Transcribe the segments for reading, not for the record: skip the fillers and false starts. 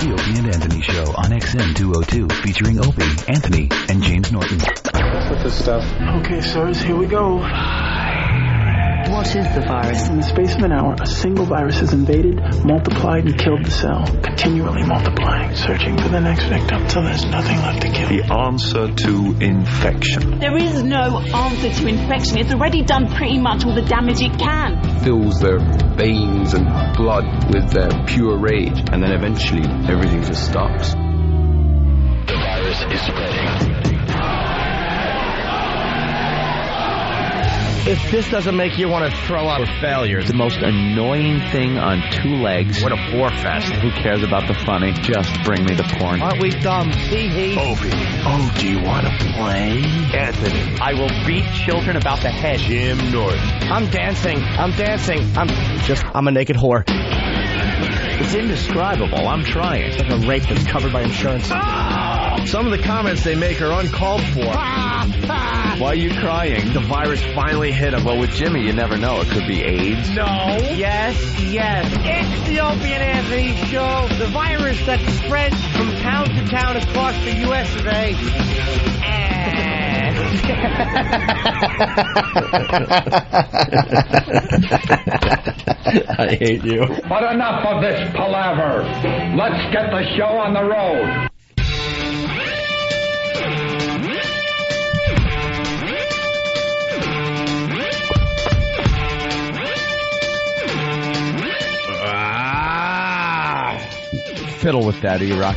The Opie and Anthony Show on XM 202, featuring Opie, Anthony, and James Norton. What's with this stuff? Okay, sirs, here we go. What is the virus? In the space of an hour, a single virus has invaded, multiplied, and killed the cell. Continually multiplying, searching for the next victim till there's nothing left to kill. The answer to infection. There is no answer to infection. It's already done pretty much all the damage it can. Fills their veins and blood with pure rage, and then eventually everything just stops. The virus is spreading. If this doesn't make you want to throw up for failure, the most annoying thing on two legs. What a bore fest. Who cares about the funny? Just bring me the porn. Aren't we dumb? Hee. Opie. Oh, do you want to play? Anthony. I will beat children about the head. Jim Norton. I'm dancing. I'm a naked whore. It's indescribable. I'm trying. It's like a rape that's covered by insurance. Some of the comments they make are uncalled for. Why are you crying? The virus finally hit him. Well, with Jimmy, you never know. It could be AIDS. No. Yes. It's the Opie and Anthony Show. The virus that spreads from town to town across the U.S. of A. I hate you. But enough of this palaver. Let's get the show on the road. Fiddle with that, E-Rock.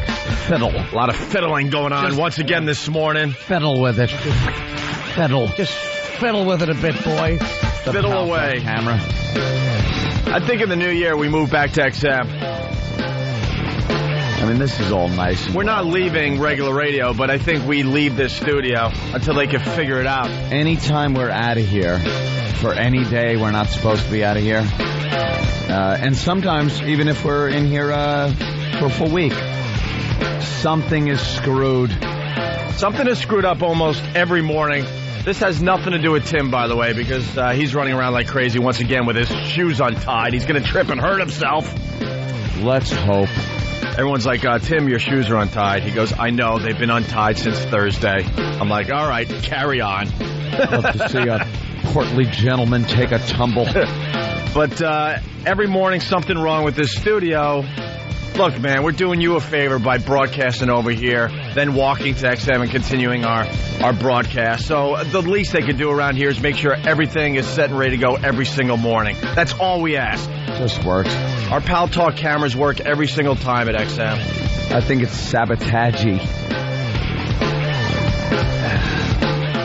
Fiddle. A lot of fiddling going on once again this morning. Fiddle with it. Fiddle. Just fiddle with it a bit, boy. Fiddle away. Camera. I think in the new year we move back to XM. I mean, this is all nice. We're not leaving regular radio, but I think we leave this studio until they can figure it out. Anytime we're out of here, for any day we're not supposed to be out of here. And sometimes, even if we're in here for a full week, something is screwed. Something is screwed up almost every morning. This has nothing to do with Tim, by the way, because he's running around like crazy once again with his shoes untied. He's going to trip and hurt himself. Let's hope. Everyone's like, Tim, your shoes are untied. He goes, I know, they've been untied since Thursday. I'm like, all right, carry on. Love to see a portly gentleman take a tumble. But every morning, something wrong with this studio. Look, man, we're doing you a favor by broadcasting over here, then walking to XM and continuing our broadcast. So the least they could do around here is make sure everything is set and ready to go every single morning. That's all we ask. Just works. Our Pal Talk cameras work every single time at XM. I think it's sabotagey.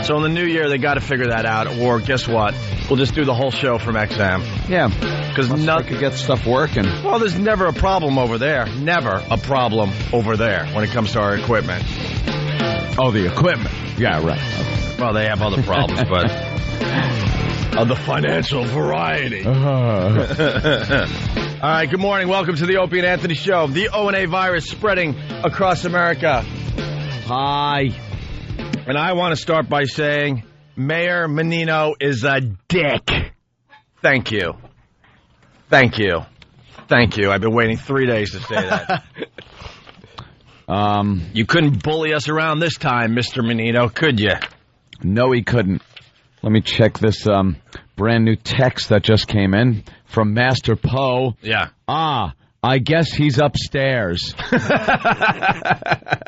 So in the new year, they got to figure that out. Or guess what? We'll just do the whole show from XM. Yeah. Because nothing could get stuff working. Well, there's never a problem over there. Never a problem over there when it comes to our equipment. Oh, the equipment. Yeah, right. Okay. Well, they have other problems, but of the financial variety. All right, good morning. Welcome to the Opie and Anthony Show. The O&A virus spreading across America. Hi. And I want to start by saying Mayor Menino is a dick. Thank you. Thank you. Thank you. I've been waiting 3 days to say that. You couldn't bully us around this time, Mr. Menino, could you? No, he couldn't. Let me check this brand new text that just came in from Master Poe. Yeah. I guess he's upstairs.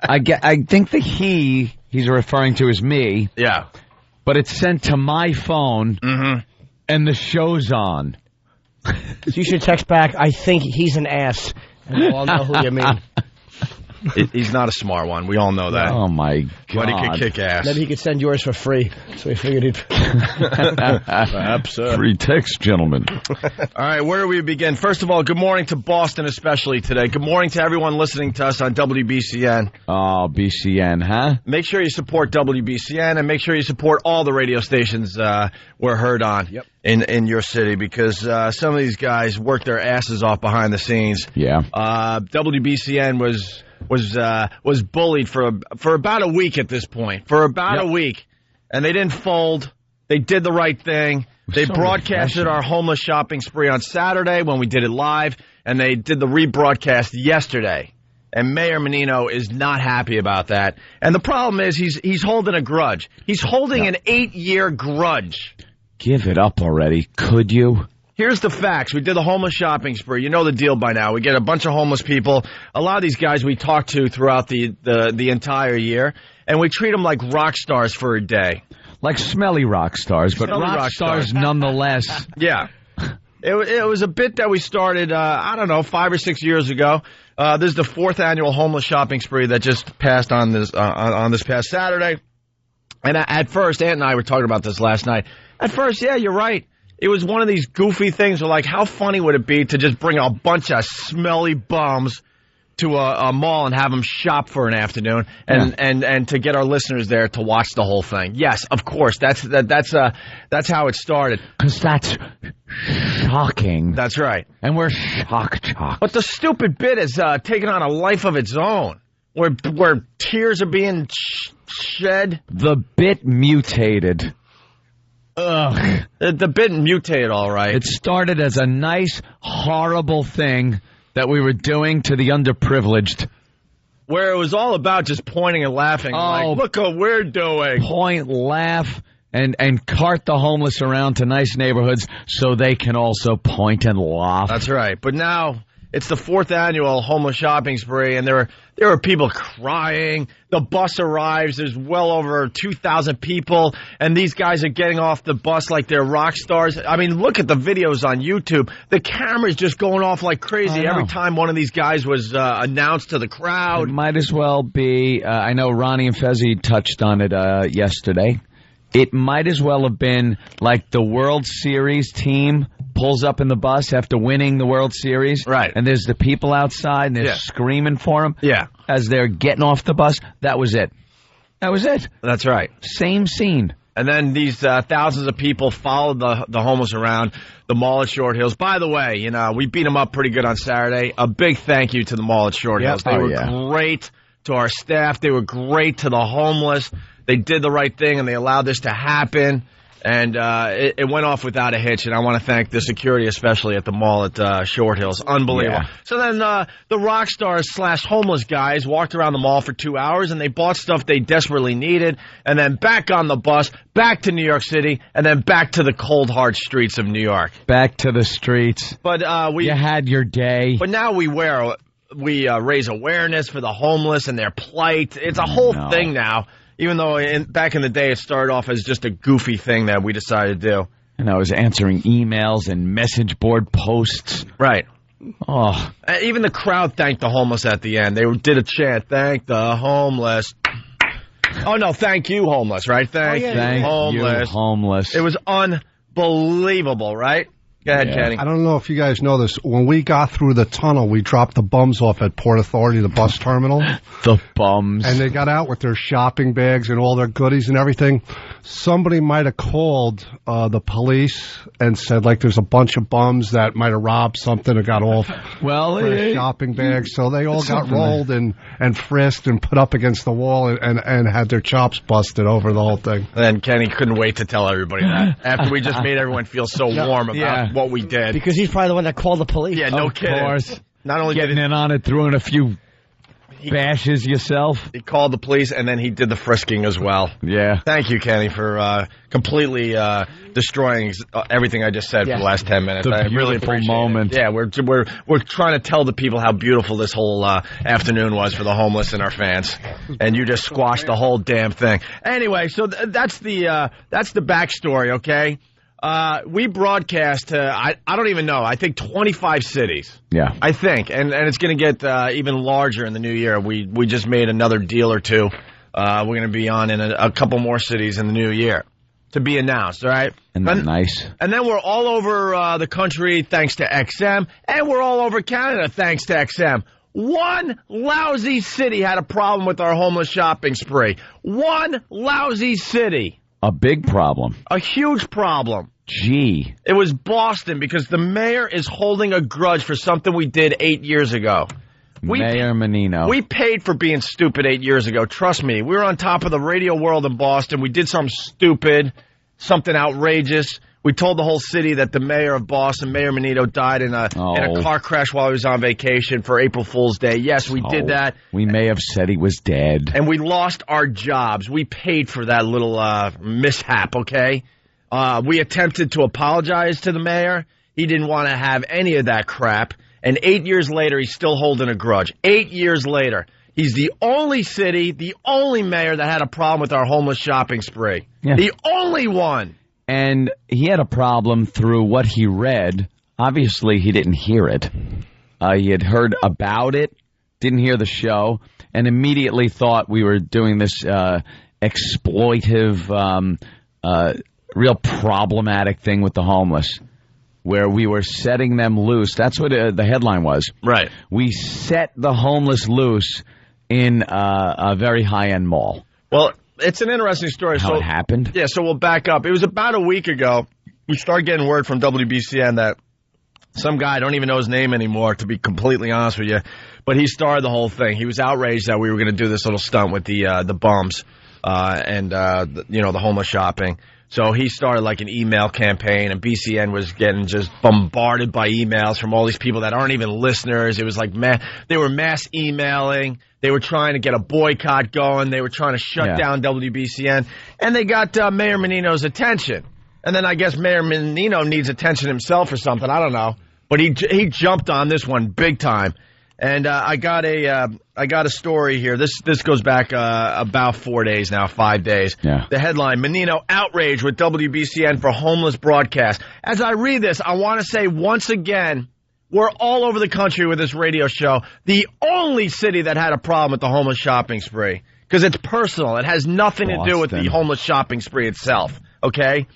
I think the he's referring to is me. Yeah. But it's sent to my phone, and the show's on. You should text back, I think he's an ass. And we'll all know who you mean. He's not a smart one. We all know that. Oh, my God. But he could kick ass. Maybe he could send yours for free. So he figured he'd... Perhaps. Free text, gentlemen. All right, where do we begin? First of all, good morning to Boston especially today. Good morning to everyone listening to us on WBCN. Oh, BCN, huh? Make sure you support WBCN and make sure you support all the radio stations we're heard on in your city because some of these guys work their asses off behind the scenes. Yeah. WBCN was bullied for about a week at this point. For about a week. And they didn't fold. They did the right thing. They broadcasted our homeless shopping spree on Saturday when we did it live, and they did the rebroadcast yesterday. And Mayor Menino is not happy about that. And the problem is he's holding a grudge. He's holding an 8-year grudge. Give it up already, could you? Here's the facts. We did the homeless shopping spree. You know the deal by now. We get a bunch of homeless people. A lot of these guys we talk to throughout the entire year, and we treat them like rock stars for a day. Like smelly rock stars, but Smelly rock stars nonetheless. Yeah. It was a bit that we started, 5 or 6 years ago. This is the 4th annual homeless shopping spree that just passed on this past Saturday. And at first, Ant and I were talking about this last night. At first, yeah, you're right. It was one of these goofy things where, like, how funny would it be to just bring a bunch of smelly bums to a mall and have them shop for an afternoon and to get our listeners there to watch the whole thing. Yes, of course. That's how it started. Because that's shocking. That's right. And we're shocked. But the stupid bit is taking on a life of its own, where tears are being shed. The bit mutated. Ugh. The bit mutated, all right. It started as a nice, horrible thing that we were doing to the underprivileged. Where it was all about just pointing and laughing. Like, look what we're doing. Point, laugh, and cart the homeless around to nice neighborhoods so they can also point and laugh. That's right. But now it's the 4th annual homeless shopping spree, and there are people crying. The bus arrives. There's well over 2,000 people, and these guys are getting off the bus like they're rock stars. I mean, look at the videos on YouTube. The camera's just going off like crazy every time one of these guys was announced to the crowd. It might as well be, I know Ronnie and Fezzi touched on it yesterday. It might as well have been like the World Series team pulls up in the bus after winning the World Series. Right. And there's the people outside and they're screaming for them. Yeah. As they're getting off the bus. That was it. That was it. That's right. Same scene. And then these thousands of people followed the homeless around the mall at Short Hills. By the way, we beat them up pretty good on Saturday. A big thank you to the mall at Short Hills. They were great to our staff. They were great to the homeless. They did the right thing, and they allowed this to happen. And it went off without a hitch, and I want to thank the security, especially at the mall at Short Hills. Unbelievable. Yeah. So then the rock stars / homeless guys walked around the mall for 2 hours, and they bought stuff they desperately needed, and then back on the bus, back to New York City, and then back to the cold, hard streets of New York. Back to the streets. But you had your day. But now we raise awareness for the homeless and their plight. It's a whole thing now. Even though back in the day it started off as just a goofy thing that we decided to do. And I was answering emails and message board posts. Right. Oh. Even the crowd thanked the homeless at the end. They did a chant, thank the homeless. Oh, no, thank you, homeless, right? Thank you, homeless. It was unbelievable, right? Go ahead, Kenny. I don't know if you guys know this. When we got through the tunnel, we dropped the bums off at Port Authority, the bus terminal. The bums. And they got out with their shopping bags and all their goodies and everything. Somebody might have called the police and said, like, there's a bunch of bums that might have robbed something or got off their shopping bags. So they all got rolled and frisked and put up against the wall and had their chops busted over the whole thing. And then Kenny couldn't wait to tell everybody that. After we just made everyone feel so warm about what we did. Because he's probably the one that called the police. Yeah, no kidding. Of course. Not only getting in on it, throwing a few bashes yourself. He called the police, and then he did the frisking as well. Yeah. Thank you, Kenny, for completely destroying everything I just said for the last 10 minutes. I really appreciate moment. It. Yeah, we're trying to tell the people how beautiful this whole afternoon was for the homeless and our fans, and you just squashed the whole damn thing. Anyway, so that's the backstory. Okay. We broadcast to, I don't even know, I think 25 cities. Yeah. I think. And it's going to get even larger in the new year. We just made another deal or two. We're going to be on in a couple more cities in the new year to be announced, all right? And nice. And then we're all over the country thanks to XM, and we're all over Canada thanks to XM. One lousy city had a problem with our homeless shopping spree. One lousy city. A big problem. A huge problem. Gee. It was Boston because the mayor is holding a grudge for something we did 8 years ago. Mayor Menino. We paid for being stupid 8 years ago. Trust me. We were on top of the radio world in Boston. We did something stupid, something outrageous. We told the whole city that the mayor of Boston, Mayor Menino, died in a car crash while he was on vacation for April Fool's Day. Yes, we did that. We may have said he was dead. And we lost our jobs. We paid for that little mishap, okay? We attempted to apologize to the mayor. He didn't want to have any of that crap. And 8 years later, he's still holding a grudge. 8 years later. He's the only city, the only mayor that had a problem with our homeless shopping spree. Yeah. The only one. And he had a problem through what he read. Obviously, he didn't hear it. He had heard about it, didn't hear the show, and immediately thought we were doing this exploitive, real problematic thing with the homeless, where we were setting them loose. That's what the headline was. Right. We set the homeless loose in a very high-end mall. Well, it's an interesting story. How it happened? Yeah, so we'll back up. It was about a week ago. We started getting word from WBCN that some guy, I don't even know his name anymore, to be completely honest with you, but he started the whole thing. He was outraged that we were going to do this little stunt with the bums and the homeless shopping. So he started like an email campaign, and BCN was getting just bombarded by emails from all these people that aren't even listeners. It was like they were mass emailing. They were trying to get a boycott going. They were trying to shut down WBCN. And they got Mayor Menino's attention. And then I guess Mayor Menino needs attention himself or something. I don't know. But he jumped on this one big time. And I got a story here. This goes back about 4 days now, 5 days. Yeah. The headline, Menino outraged with WBCN for homeless broadcast. As I read this, I want to say once again, we're all over the country with this radio show. The only city that had a problem with the homeless shopping spree. Because it's personal. It has nothing to do with the homeless shopping spree itself. Okay?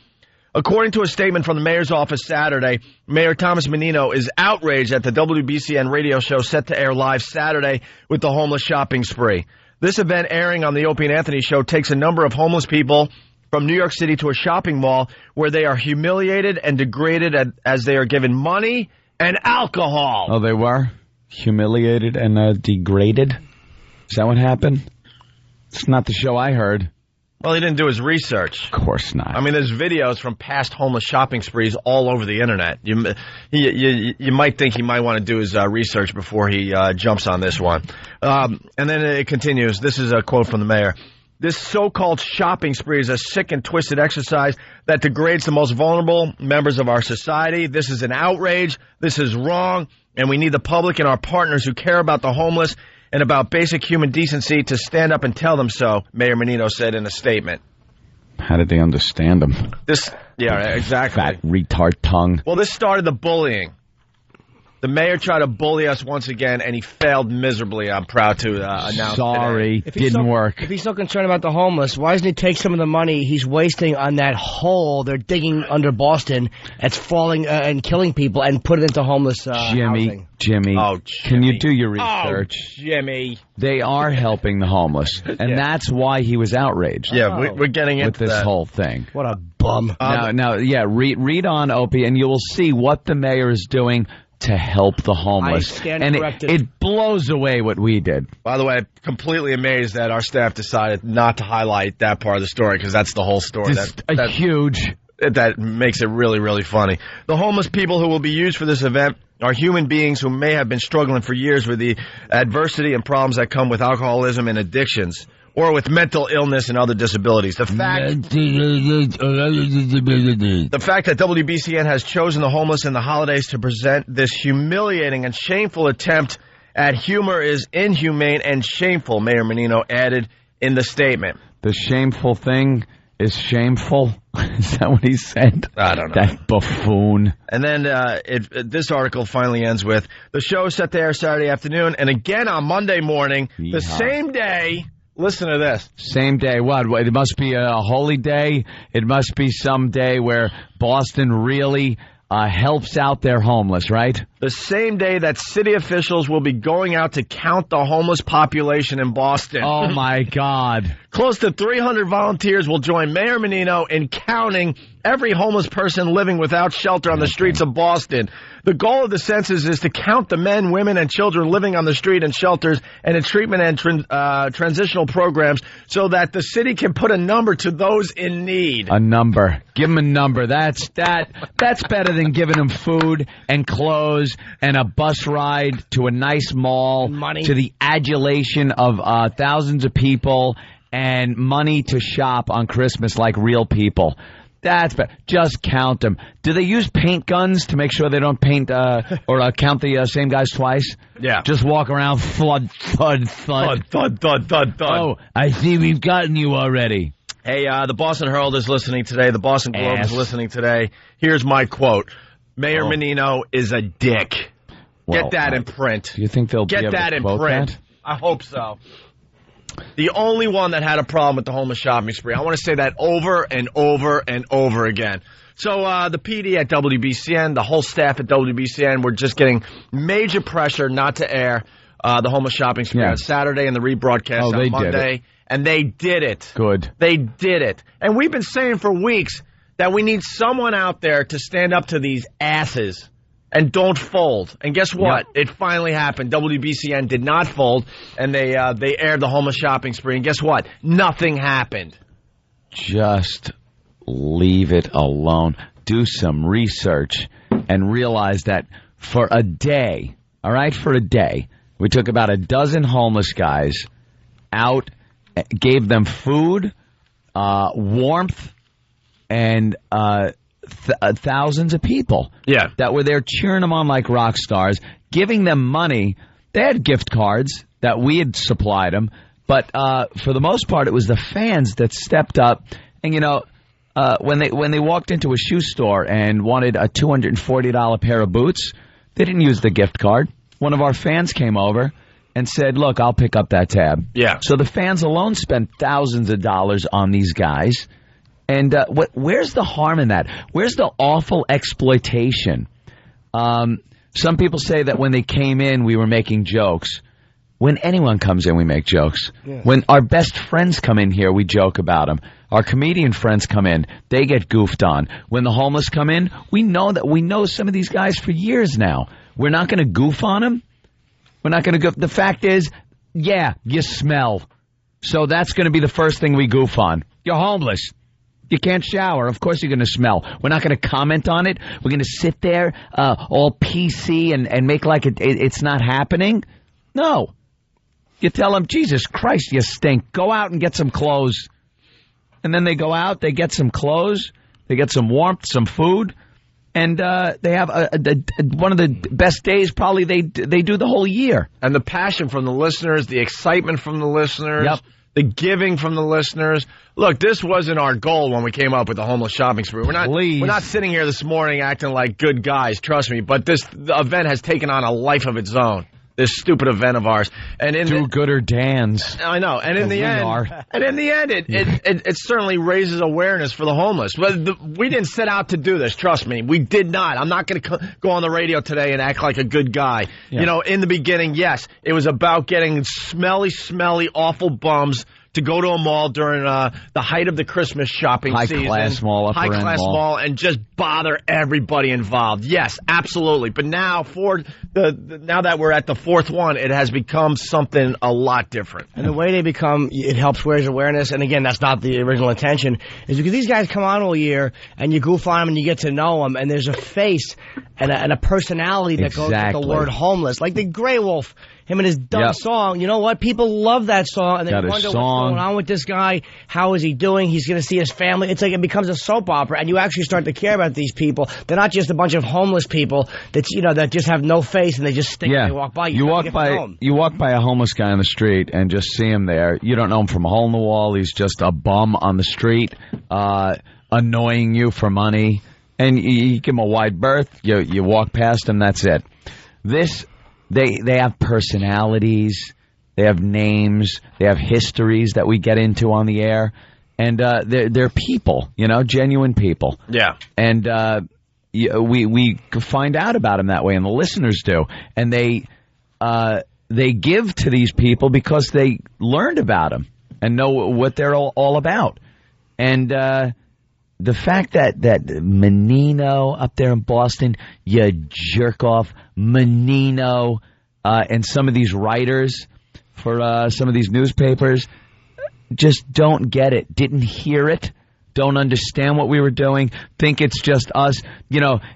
According to a statement from the mayor's office Saturday, Mayor Thomas Menino is outraged at the WBCN radio show set to air live Saturday with the homeless shopping spree. This event airing on the Opie and Anthony show takes a number of homeless people from New York City to a shopping mall where they are humiliated and degraded as they are given money and alcohol. Oh, they were? Humiliated and degraded? Is that what happened? It's not the show I heard. Well, he didn't do his research. Of course not. I mean, there's videos from past homeless shopping sprees all over the internet. You might think he might want to do his research before he jumps on this one. And then it continues. This is a quote from the mayor. This so-called shopping spree is a sick and twisted exercise that degrades the most vulnerable members of our society. This is an outrage. This is wrong. And we need the public and our partners who care about the homeless and about basic human decency to stand up and tell them so, Mayor Menino said in a statement. How did they understand him? Yeah, exactly. Fat retard tongue. Well, this started the bullying. The mayor tried to bully us once again, and he failed miserably, I'm proud to announce Sorry, today. didn't work. If he's so concerned about the homeless, why doesn't he take some of the money he's wasting on that hole they're digging under Boston that's falling and killing people and put it into homeless housing? Jimmy, can you do your research? Oh, Jimmy. They are helping the homeless, and that's why he was outraged. Yeah, we're getting into with this whole thing. What a bum. Read on, Opie, and you will see what the mayor is doing to help the homeless. I stand and corrected. It blows away what we did. By the way, I'm completely amazed that our staff decided not to highlight that part of the story because that's the whole story. That's huge. That makes it really, really funny. The homeless people who will be used for this event are human beings who may have been struggling for years with the adversity and problems that come with alcoholism and addictions, or with mental illness and other disabilities. The fact that WBCN has chosen the homeless and the holidays to present this humiliating and shameful attempt at humor is inhumane and shameful, Mayor Menino added in the statement. The shameful thing is shameful? Is that what he said? I don't know. That buffoon. And then this article finally ends with, the show is set to air Saturday afternoon and again on Monday morning, the same day. Listen to this. Same day. What? It must be a holy day. It must be some day where Boston really helps out their homeless, right? the same day that city officials will be going out to count the homeless population in Boston. Oh, my God. Close to 300 volunteers will join Mayor Menino in counting every homeless person living without shelter on the streets of Boston. The goal of the census is to count the men, women, and children living on the street in shelters and in treatment and transitional programs so that the city can put a number to those in need. A number. Give them a number. That's better than giving them food and clothes and a bus ride to a nice mall, money, to the adulation of thousands of people, and money to shop on Christmas like real people. That's bad. Just count them. Do they use paint guns to make sure they don't paint or count the same guys twice? Yeah. Just walk around, thud, thud, thud. Thud, thud, thud, thud. Oh, I see we've gotten you already. Hey, the Boston Herald is listening today. The Boston Globe is listening today. Here's my quote. Mayor Menino is a dick. Well, Get that in print. Do you think they'll Get be able that to in quote print? that? I hope so. The only one that had a problem with the homeless shopping spree. I want to say that over and over and over again. So the PD at WBCN, the whole staff at WBCN, were just getting major pressure not to air the homeless shopping spree on Saturday and the rebroadcast on Monday. And they did it. Good. They did it. And we've been saying for weeks that we need someone out there to stand up to these asses and don't fold. And guess what? It finally happened. WBCN did not fold, and they aired the homeless shopping spree. And guess what? Nothing happened. Just leave it alone. Do some research and realize that for a day, all right, for a day, we took about a dozen homeless guys out, gave them food, warmth, and thousands of people that were there cheering them on like rock stars, giving them money. They had gift cards that we had supplied them, but for the most part, it was the fans that stepped up. And, you know, when they walked into a shoe store and wanted a $240 pair of boots, they didn't use the gift card. One of our fans came over and said, look, I'll pick up that tab. Yeah. So the fans alone spent thousands of dollars on these guys. And where's the harm in that? Where's the awful exploitation? Some people say that when they came in, we were making jokes. When anyone comes in, we make jokes. Yeah. When our best friends come in here, we joke about them. Our comedian friends come in, they get goofed on. When the homeless come in, we know some of these guys for years now. We're not going to goof on them. We're not going to goof. The fact is, yeah, you smell. So that's going to be the first thing we goof on. You're homeless. You can't shower. Of course you're going to smell. We're not going to comment on it. We're going to sit there all PC and make like it's not happening. No. You tell them, Jesus Christ, you stink. Go out and get some clothes. And then they go out, they get some clothes, they get some warmth, some food, and they have one of the best days probably they do the whole year. And the passion from the listeners, the excitement from the listeners, the giving from the listeners. Look, this wasn't our goal when we came up with the homeless shopping spree. We're not sitting here this morning acting like good guys, trust me, but the event has taken on a life of its own. This stupid event of ours, and in do-gooder Dans. I know, and in the end, it certainly raises awareness for the homeless. But we didn't set out to do this. Trust me, we did not. I'm not going to go on the radio today and act like a good guy. Yeah. You know, in the beginning, yes, it was about getting smelly, awful bums to go to a mall during the height of the Christmas shopping season. High-class mall, upper-end mall, and just bother everybody involved. Yes, absolutely. But now, now that we're at the fourth one, it has become something a lot different. And the way they become, it helps raise awareness, and again, that's not the original intention, is because these guys come on all year, and you goof on them, and you get to know them, and there's a face and a personality that goes with the word homeless. Like the Grey Wolf. Him and his dumb song. You know what? People love that song, and they wonder what's going on with this guy. How is he doing? He's going to see his family. It's like it becomes a soap opera, and you actually start to care about these people. They're not just a bunch of homeless people that that just have no face and they just stink when they walk by. You walk by a homeless guy on the street and just see him there. You don't know him from a hole in the wall. He's just a bum on the street, annoying you for money, and you give him a wide berth. You walk past him. That's it. They have personalities, they have names, they have histories that we get into on the air, and they're people, genuine people. Yeah. And, we find out about him that way, and the listeners do, and they give to these people because they learned about him and know what they're all about. And the fact that Menino up there in Boston, you jerk off, Menino, and some of these writers for some of these newspapers just don't get it, didn't hear it, don't understand what we were doing, think it's just us,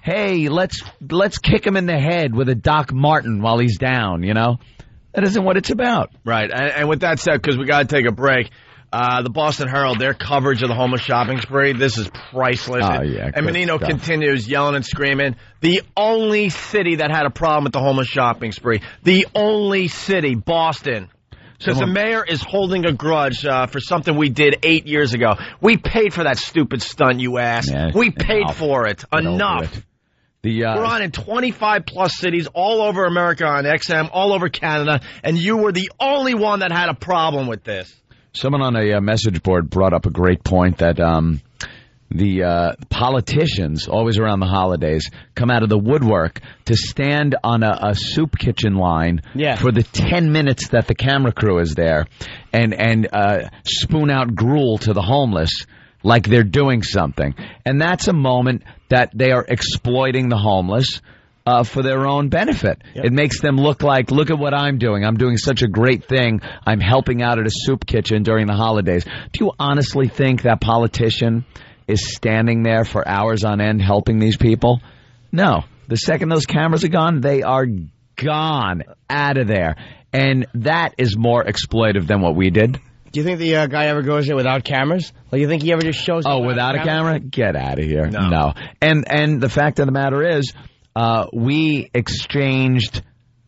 hey, let's kick him in the head with a Doc Martin while he's down, That isn't what it's about. Right. And with that said, because we got to take a break, the Boston Herald, their coverage of the homeless shopping spree, this is priceless. Oh, yeah, and Menino continues yelling and screaming. The only city that had a problem with the homeless shopping spree, the only city, Boston. Because the mayor is holding a grudge for something we did 8 years ago. We paid for that stupid stunt, you ass. Yeah, we paid for it. Enough. We're on in 25-plus cities all over America on XM, all over Canada, and you were the only one that had a problem with this. Someone on a message board brought up a great point that the politicians, always around the holidays, come out of the woodwork to stand on a soup kitchen line for the 10 minutes that the camera crew is there and spoon out gruel to the homeless like they're doing something. And that's a moment that they are exploiting the homeless for their own benefit. Yep. It makes them look at what I'm doing. I'm doing such a great thing. I'm helping out at a soup kitchen during the holidays. Do you honestly think that politician is standing there for hours on end helping these people? No. The second those cameras are gone, they are gone out of there. And that is more exploitive than what we did. Do you think the guy ever goes there without cameras? Like, you think he ever just shows up without a camera? Get out of here. No. And the fact of the matter is, we exchanged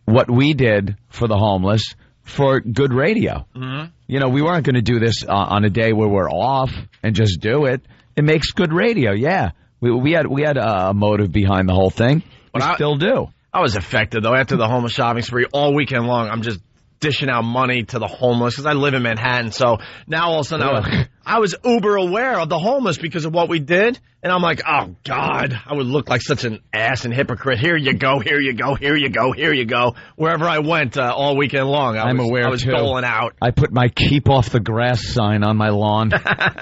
what we did for the homeless for good radio. Mm-hmm. We weren't going to do this on a day where we're off and just do it. It makes good radio, yeah. We had a motive behind the whole thing. We still do. I was affected, though, after the homeless shopping spree all weekend long. I'm just dishing out money to the homeless because I live in Manhattan. So now all of a sudden I was uber aware of the homeless because of what we did. And I'm like, oh, God, I would look like such an ass and hypocrite. Here you go, here you go, here you go, here you go. Wherever I went all weekend long, I was doling out. I put my keep off the grass sign on my lawn.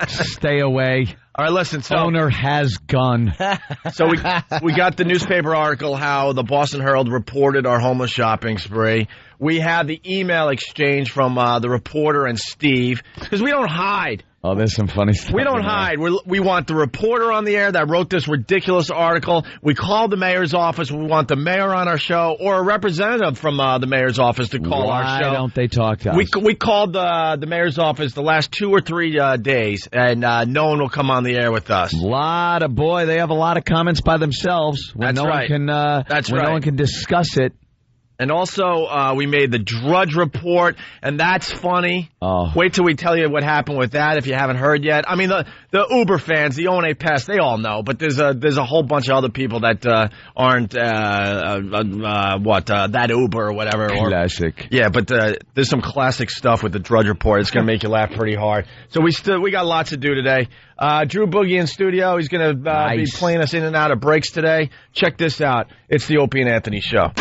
Stay away. All right, listen. So, owner has gun. So we got the newspaper article how the Boston Herald reported our homeless shopping spree. We have the email exchange from the reporter and Steve because we don't hide. Oh, there's some funny stuff. We don't hide. We want the reporter on the air that wrote this ridiculous article. We called the mayor's office. We want the mayor on our show or a representative from the mayor's office to call our show. Why don't they talk to us? We called the mayor's office the last 2 or 3 days, and no one will come on the air with us. They have a lot of comments by themselves when no one can discuss it. And also, we made the Drudge Report, and that's funny. Oh. Wait till we tell you what happened with that if you haven't heard yet. I mean, the Uber fans, the O&A Pest, they all know, but there's a whole bunch of other people that aren't that Uber or whatever. Classic. But there's some classic stuff with the Drudge Report. It's going to make you laugh pretty hard. So we got lots to do today. Drew Boogie in studio. He's going to be playing us in and out of breaks today. Check this out. It's the Opie and Anthony Show.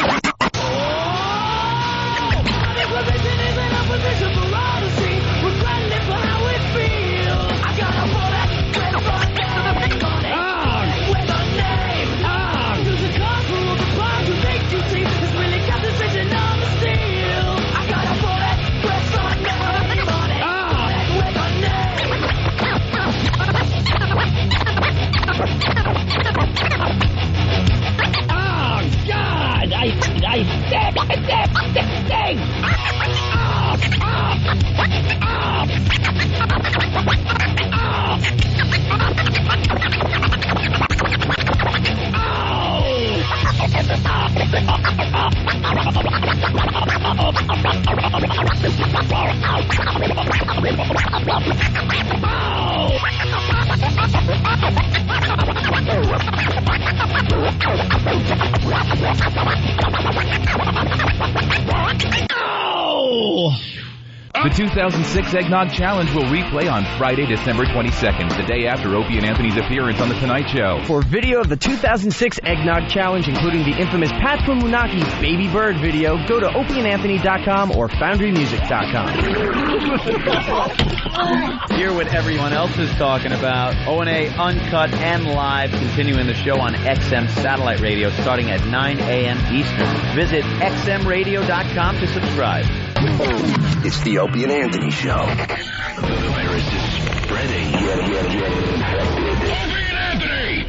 The 2006 Eggnog Challenge will replay on Friday, December 22nd, the day after Opie and Anthony's appearance on The Tonight Show. For video of the 2006 Eggnog Challenge, including the infamous Pat Munaki Baby Bird video, go to opieandanthony.com or foundrymusic.com. Hear what everyone else is talking about. O&A Uncut and Live, continuing the show on XM Satellite Radio starting at 9 a.m. Eastern. Visit xmradio.com to subscribe. It's the Opie and Anthony Show. The virus is spreading. Get infected. Opie and Anthony!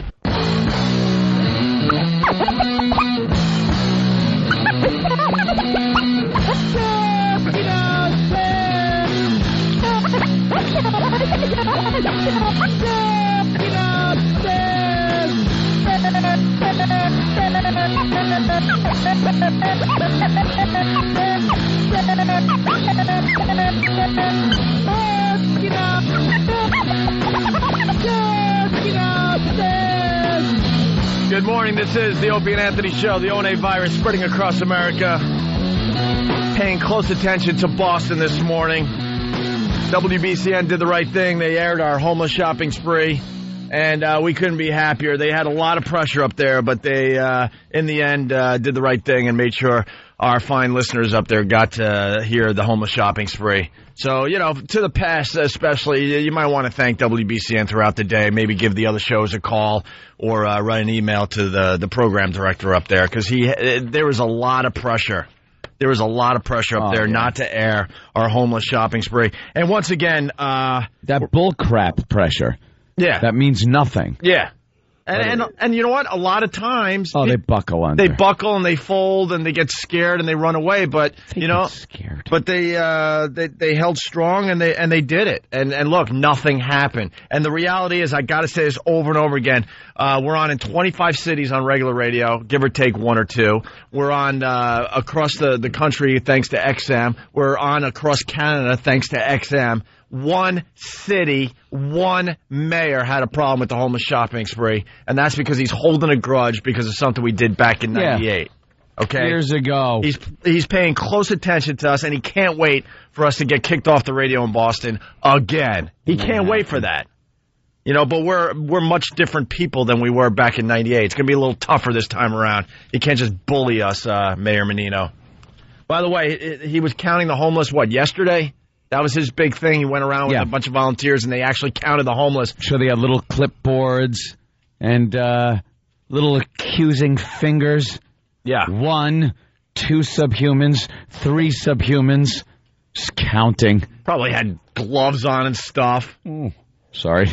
Good morning. This is the Opie and Anthony Show. The O&A virus spreading across America. Paying close attention to Boston this morning. WBCN did the right thing. They aired our homeless shopping spree, and we couldn't be happier. They had a lot of pressure up there, but they, in the end, did the right thing and made sure our fine listeners up there got to hear the homeless shopping spree. So, you know, to the past especially, you might want to thank WBCN throughout the day, maybe give the other shows a call or write an email to the program director up there, because there was a lot of pressure. There was a lot of pressure up there not to air our homeless shopping spree. And once again... that bullcrap pressure. Yeah. That means nothing. Yeah. And you know what? A lot of times... they buckle under. They buckle and they fold and they get scared and they run away. But, scared. But they held strong and they did it. And look, nothing happened. And the reality is, I got to say this over and over again, we're on in 25 cities on regular radio, give or take one or two. We're on across the country thanks to XM. We're on across Canada thanks to XM. One city, one mayor had a problem with the homeless shopping spree, and that's because he's holding a grudge because of something we did back in '98. Okay, years ago. He's paying close attention to us, and he can't wait for us to get kicked off the radio in Boston again. He can't wait for that. You know, but we're much different people than we were back in '98. It's gonna be a little tougher this time around. You can't just bully us, Mayor Menino. By the way, he was counting the homeless yesterday. That was his big thing. He went around with a bunch of volunteers, and they actually counted the homeless. Sure, they had little clipboards and little accusing fingers. Yeah. 1, 2 subhumans, 3 subhumans. Just counting. Probably had gloves on and stuff. Oh, sorry.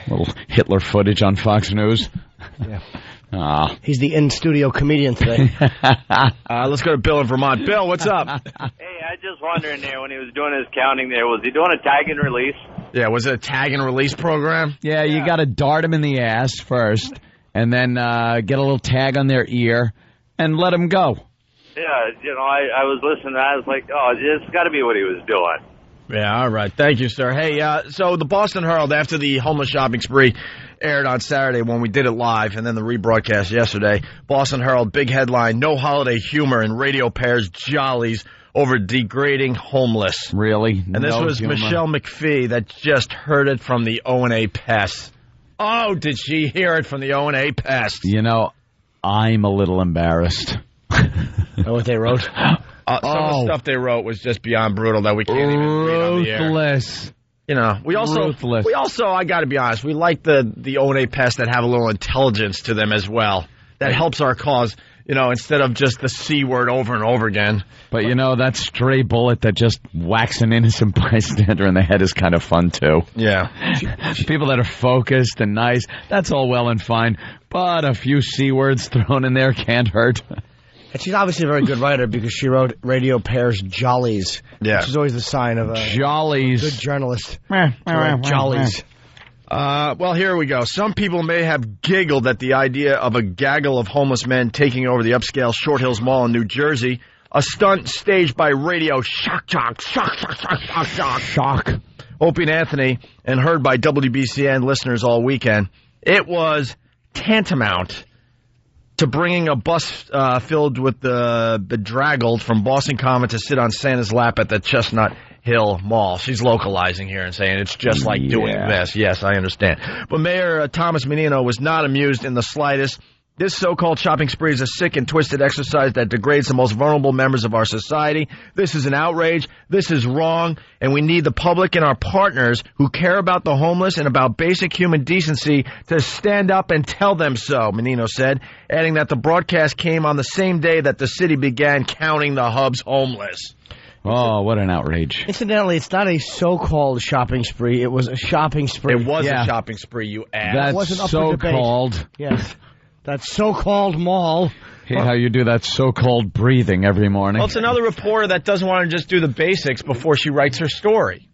Little Hitler footage on Fox News. Yeah. He's the in-studio comedian today. Let's go to Bill in Vermont. Bill, what's up? Hey, I was just wondering there, when he was doing his counting there, was he doing a tag and release? Yeah, was it a tag and release program? Yeah, you got to dart them in the ass first, and then get a little tag on their ear, and let them go. Yeah, I was listening, I was like, oh, it's got to be what he was doing. Yeah, all right. Thank you, sir. Hey, so the Boston Herald, after the homeless shopping spree aired on Saturday when we did it live, and then the rebroadcast yesterday, Boston Herald, big headline, no holiday humor in radio pairs jollies over degrading homeless. Really? And this was humor. Michelle McPhee that just heard it from the O&A pest. Oh, did she hear it from the O&A pest? You know, I'm a little embarrassed. Know what they wrote? Some of the stuff they wrote was just beyond brutal that we can't even read on the air. Ruthless. You know, we also, I got to be honest, we like the O&A pests that have a little intelligence to them as well. That helps our cause, you know, instead of just the C word over and over again. But, you know, that stray bullet that just whacks an innocent bystander in the head is kind of fun, too. Yeah. People that are focused and nice, that's all well and fine. But a few C words thrown in there can't hurt. And she's obviously a very good writer because she wrote radio pairs jollies. Yeah. Which is always the sign of a jollies. Good journalist. Jollies. Well, here we go. Some people may have giggled at the idea of a gaggle of homeless men taking over the upscale Short Hills Mall in New Jersey. A stunt staged by Radio Shock. Opie and Anthony, and heard by WBCN listeners all weekend. It was tantamount to bringing a bus filled with the bedraggled from Boston Common to sit on Santa's lap at the Chestnut Hill Mall. She's localizing here and saying it's just like doing this. Yes, I understand. But Mayor Thomas Menino was not amused in the slightest. This so-called shopping spree is a sick and twisted exercise that degrades the most vulnerable members of our society. This is an outrage. This is wrong. And we need the public and our partners who care about the homeless and about basic human decency to stand up and tell them so, Menino said, adding that the broadcast came on the same day that the city began counting the hub's homeless. Oh, what an outrage. Incidentally, it's not a so-called shopping spree. It was a shopping spree. It was a shopping spree, you ass. That's so-called. Yes. That so-called mall. Hate how you do that so-called breathing every morning. Well, it's another reporter that doesn't want to just do the basics before she writes her story.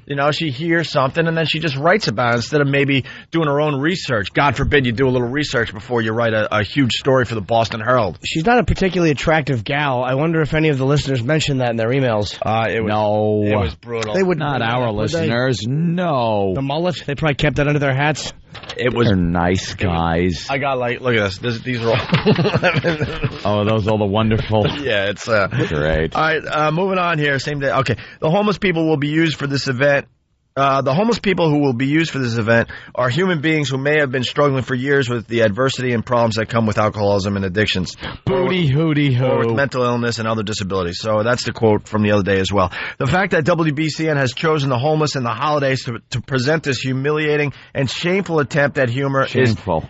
You know, she hears something and then she just writes about it instead of maybe doing her own research. God forbid you do a little research before you write a huge story for the Boston Herald. She's not a particularly attractive gal. I wonder if any of the listeners mentioned that in their emails. It was brutal. They would not our listeners. No. The mullet? They probably kept that under their hats. They're nice guys. I got look at this. These are all. Those are all the wonderful. Yeah, it's great. All right, moving on here. Same day. Okay, the homeless people will be used for this event. The homeless people who will be used for this event are human beings who may have been struggling for years with the adversity and problems that come with alcoholism and addictions. Booty hooty hoo. Or with mental illness and other disabilities. So that's the quote from the other day as well. The fact that WBCN has chosen the homeless and the holidays to present this humiliating and shameful attempt at humor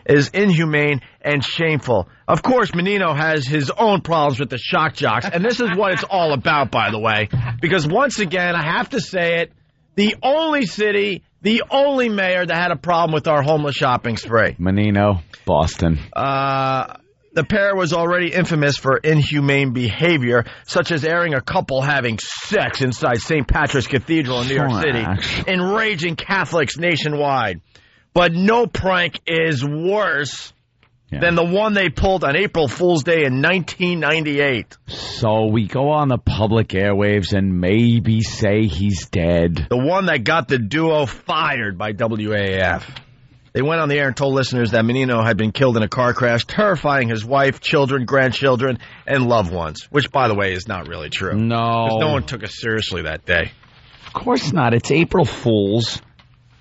is inhumane and shameful. Of course, Menino has his own problems with the shock jocks, and this is what it's all about, by the way. Because once again, I have to say it, the only city, the only mayor that had a problem with our homeless shopping spree. Menino, Boston. The pair was already infamous for inhumane behavior, such as airing a couple having sex inside St. Patrick's Cathedral in New York City, enraging Catholics nationwide. But no prank is worse than the one they pulled on April Fool's Day in 1998. So we go on the public airwaves and maybe say he's dead. The one that got the duo fired by WAAF. They went on the air and told listeners that Menino had been killed in a car crash, terrifying his wife, children, grandchildren, and loved ones. Which, by the way, is not really true. No. Because no one took us seriously that day. Of course not. It's April Fool's.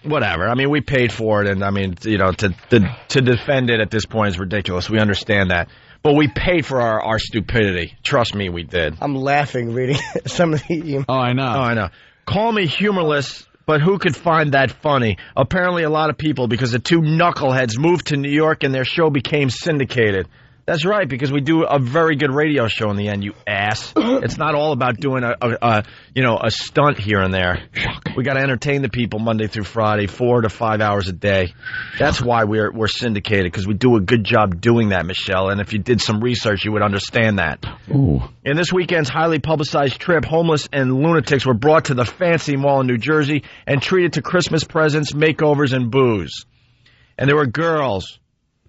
Whatever. I mean, we paid for it, and I mean, you know, to defend it at this point is ridiculous. We understand that. But we paid for our stupidity. Trust me, we did. I'm laughing reading some of the emails. Oh, I know. Call me humorless, but who could find that funny? Apparently a lot of people, because the two knuckleheads moved to New York and their show became syndicated. That's right, because we do a very good radio show in the end, you ass. It's not all about doing a stunt here and there. We got to entertain the people Monday through Friday, 4 to 5 hours a day. That's why we're syndicated, because we do a good job doing that, Michelle. And if you did some research, you would understand that. Ooh. In this weekend's highly publicized trip, homeless and lunatics were brought to the Fancy Mall in New Jersey and treated to Christmas presents, makeovers, and booze. And there were girls.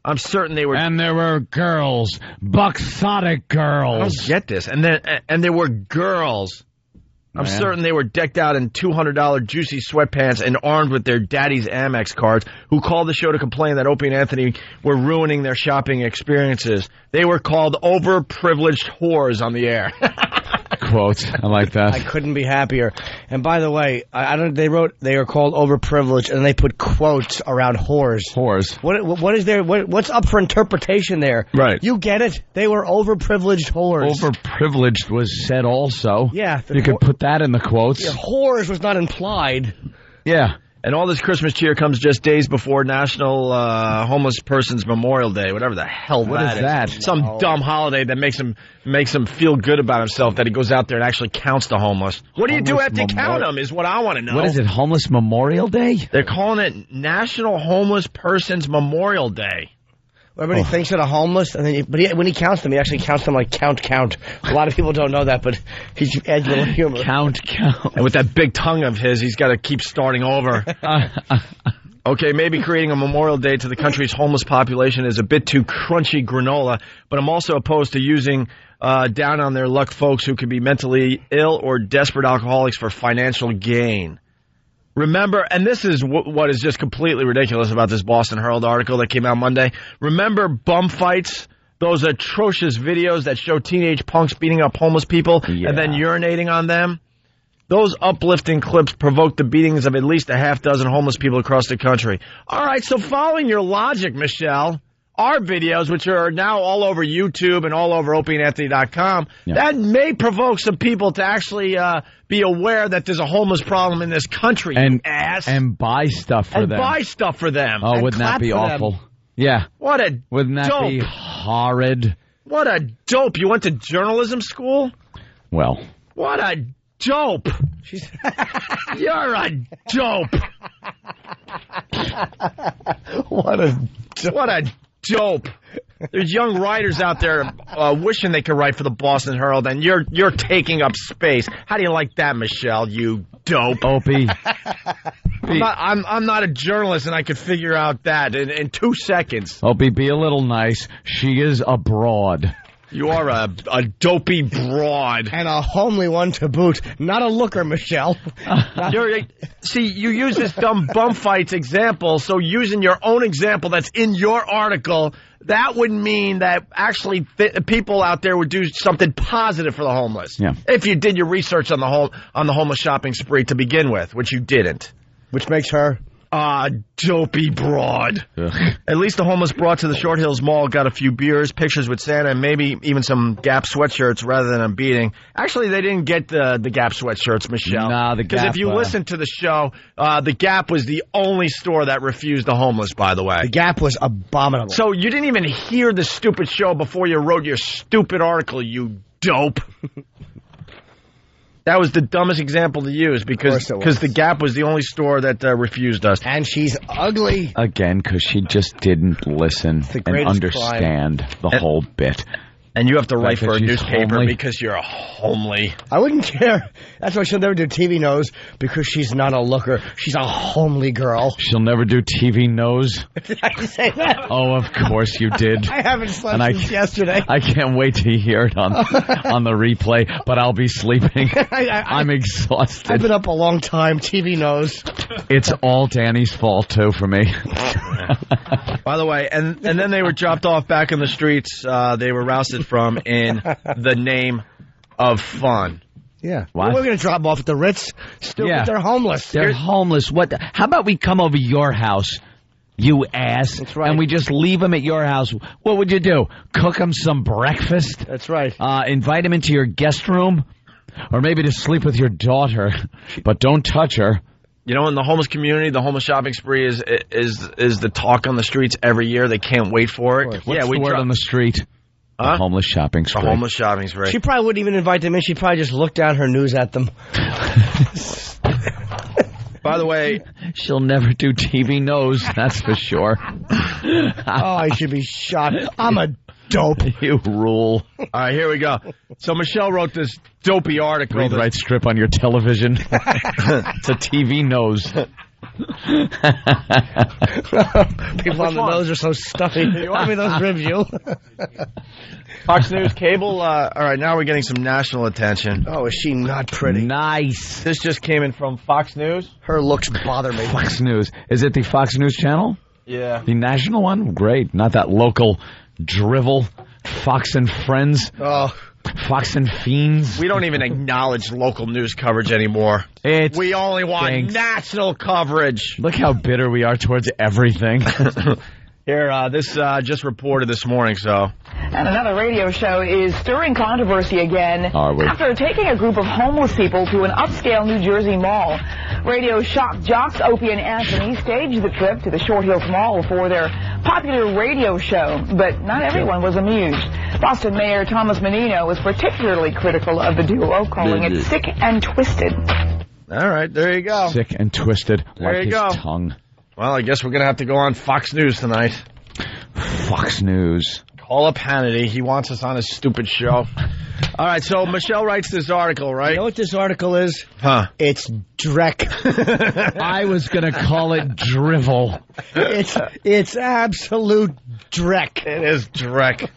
I'm certain they were. And there were girls. Buxotic girls. I don't get this. And there were girls. I'm certain they were decked out in $200 juicy sweatpants and armed with their daddy's Amex cards, who called the show to complain that Opie and Anthony were ruining their shopping experiences. They were called overprivileged whores on the air. Quote. I like that. I couldn't be happier. And by the way, they wrote they are called overprivileged, and they put quotes around whores. Whores. What is there? What's up for interpretation there? Right. You get it? They were overprivileged whores. Overprivileged was said also. Yeah. You could put that in the quotes. Yeah, whores was not implied. Yeah. And all this Christmas cheer comes just days before National Homeless Persons Memorial Day, whatever the hell that is. That? Some dumb holiday that makes him feel good about himself that he goes out there and actually counts the homeless. What do you do after you count them is what I want to know. What is it, Homeless Memorial Day? They're calling it National Homeless Persons Memorial Day. Everybody thinks that a homeless, and then when he counts them, he actually counts them like count. A lot of people don't know that, but he's adds a little humor. Count. And with that big tongue of his, he's got to keep starting over. Okay, maybe creating a Memorial Day to the country's homeless population is a bit too crunchy granola, but I'm also opposed to using down on their luck folks who could be mentally ill or desperate alcoholics for financial gain. Remember, and this is what is just completely ridiculous about this Boston Herald article that came out Monday. Remember bum fights those atrocious videos that show teenage punks beating up homeless people and then urinating on them. Those uplifting clips provoked the beatings of at least a half dozen homeless people across the country. All right, so following your logic, Michelle, our videos, which are now all over YouTube and all over OpieandAnthony.com, that may provoke some people to actually be aware that there's a homeless problem in this country, you ass. And buy stuff for them. And buy stuff for them. Oh, wouldn't that be awful? Yeah. What a Wouldn't that dope. be horrid? What a dope. You went to journalism school? Well. What a dope. You're a dope. What a dope. There's young writers out there wishing they could write for the Boston Herald, and you're taking up space. How do you like that, Michelle, you dope? Opie. I'm not a journalist, and I could figure out that in 2 seconds. Opie, be a little nice. She is a broad. You are a dopey broad. And a homely one to boot. Not a looker, Michelle. See, you use this dumb bum fights example, so using your own example that's in your article, that would mean that actually people out there would do something positive for the homeless. Yeah. If you did your research on the homeless shopping spree to begin with, which you didn't. Which makes her... dopey broad. Ugh. At least the homeless brought to the Short Hills Mall got a few beers, pictures with Santa, and maybe even some Gap sweatshirts rather than a beating. Actually, they didn't get the Gap sweatshirts, Michelle. Nah, the Gap. Because if you listen to the show, the Gap was the only store that refused the homeless, by the way. The Gap was abominable. So you didn't even hear the stupid show before you wrote your stupid article, you dope. That was the dumbest example to use because the Gap was the only store that refused us. And she's ugly. Again, because she just didn't listen and understand the whole bit. And you have to write for a newspaper homely. because you're a homely. I wouldn't care. That's why she'll never do TV Nose, because she's not a looker. She's a homely girl. She'll never do TV Nose. Did I say that? Oh, of course you did. I haven't slept since yesterday. I can't wait to hear it on the replay, but I'll be sleeping. I'm exhausted. I've been up a long time. TV Nose. It's all Danny's fault, too, for me. By the way, and then they were dropped off back in the streets. They were rousted from in the name of fun. Yeah. What? We're going to drop them off at the Ritz. Stupid. Yeah. They're homeless. They're homeless. What? How about we come over your house, you ass, That's right. and we just leave them at your house? What would you do? Cook them some breakfast? That's right. Invite them into your guest room? Or maybe to sleep with your daughter, but don't touch her. You know, in the homeless community, the homeless shopping spree is the talk on the streets every year. They can't wait for it. What's the word on the street? The homeless shopping spree. The homeless shopping spree. She probably wouldn't even invite them in. She'd probably just look down her news at them. By the way, she'll never do TV Nose, that's for sure. I should be shot. I'm a dope. You rule. All right, here we go. So Michelle wrote this dopey article. Read the right strip on your television. It's a TV Nose. People on the nose are so stuffy. You want me those ribs, you? Fox News Cable. All right, now we're getting some national attention. Oh, is she not pretty? Nice. This just came in from Fox News. Her looks bother me. Fox News. Is it the Fox News channel? Yeah. The national one? Great. Not that local drivel. Fox and Friends. Oh. Fox and Fiends. We don't even acknowledge local news coverage anymore. We only want national coverage. Look how bitter we are towards everything. Here, this just reported this morning, so. And another radio show is stirring controversy again Are we? after taking a group of homeless people to an upscale New Jersey mall. Radio shock jocks Opie and Anthony staged the trip to the Short Hills Mall for their popular radio show, but not everyone was amused. Boston Mayor Thomas Menino was particularly critical of the duo, calling it sick and twisted. All right, there you go. Sick and twisted there like you his go. tongue. Well, I guess we're going to have to go on Fox News tonight. Fox News. Call up Hannity. He wants us on his stupid show. All right, so Michelle writes this article, right? You know what this article is? Huh. It's dreck. I was going to call it drivel. It's absolute dreck. It is dreck.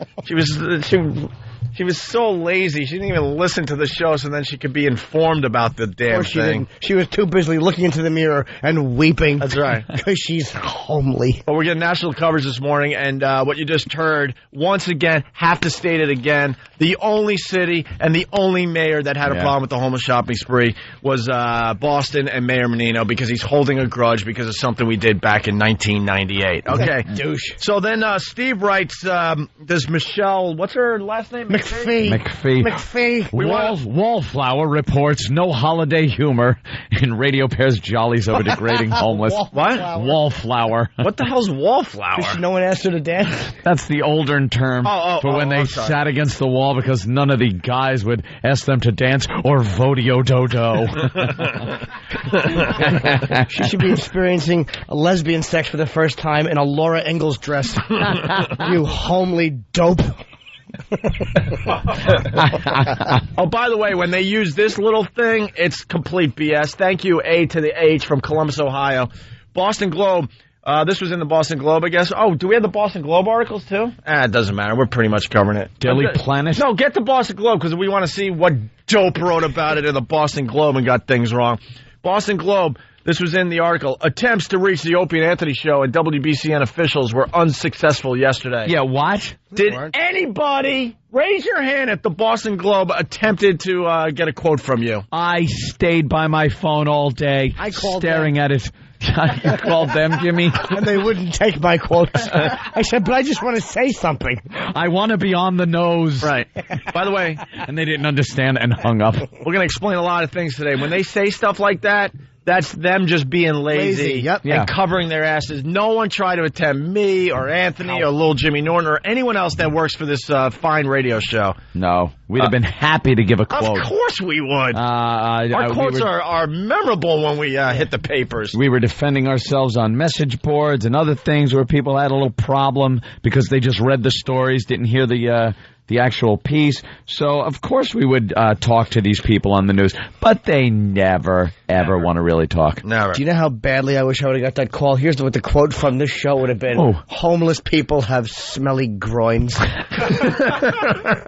She was so lazy. She didn't even listen to the show so then she could be informed about the damn thing. She was too busy looking into the mirror and weeping. That's right. Because she's homely. Well, we're getting national coverage this morning, and what you just heard, once again, have to state it again, the only city and the only mayor that had a problem with the homeless shopping spree was Boston and Mayor Menino, because he's holding a grudge because of something we did back in 1998. Okay. Douche. So then Steve writes, does Michelle, what's her last name? McPhee. Wallflower reports no holiday humor in Radio Pair's jollies over degrading homeless. What? Wallflower. What the hell's wallflower? No one asked her to dance. That's the older term for when they sat against the wall because none of the guys would ask them to dance or vodio dodo. She should be experiencing a lesbian sex for the first time in a Laura Ingalls dress. You homely dope. Oh, by the way, when they use this little thing, it's complete BS. Thank you, A to the H from Columbus, Ohio. Boston Globe. This was in the Boston Globe, I guess. Oh, do we have the Boston Globe articles, too? It doesn't matter. We're pretty much covering it. Daily Planet? No, get the Boston Globe, because we want to see what dope wrote about it in the Boston Globe and got things wrong. Boston Globe, this was in the article. Attempts to reach the Opie and Anthony show and WBCN officials were unsuccessful yesterday. Yeah, what? Did anybody raise your hand if the Boston Globe attempted to get a quote from you? I stayed by my phone all day, staring at it. You called them, Jimmy? And they wouldn't take my quotes. I said, but I just want to say something. I want to be on the nose. Right. By the way. And they didn't understand and hung up. We're going to explain a lot of things today. When they say stuff like that, that's them just being lazy and covering their asses. No one tried to attempt me or Anthony or little Jimmy Norton or anyone else that works for this fine radio show. No. We'd have been happy to give a quote. Of course we would. Our quotes are memorable when we hit the papers. We were defending ourselves on message boards and other things where people had a little problem because they just read the stories, didn't hear the actual piece. So, of course, we would talk to these people on the news. But they never, ever want to really talk. Never. Do you know how badly I wish I would have got that call? Here's what the quote from this show would have been. Homeless people have smelly groins.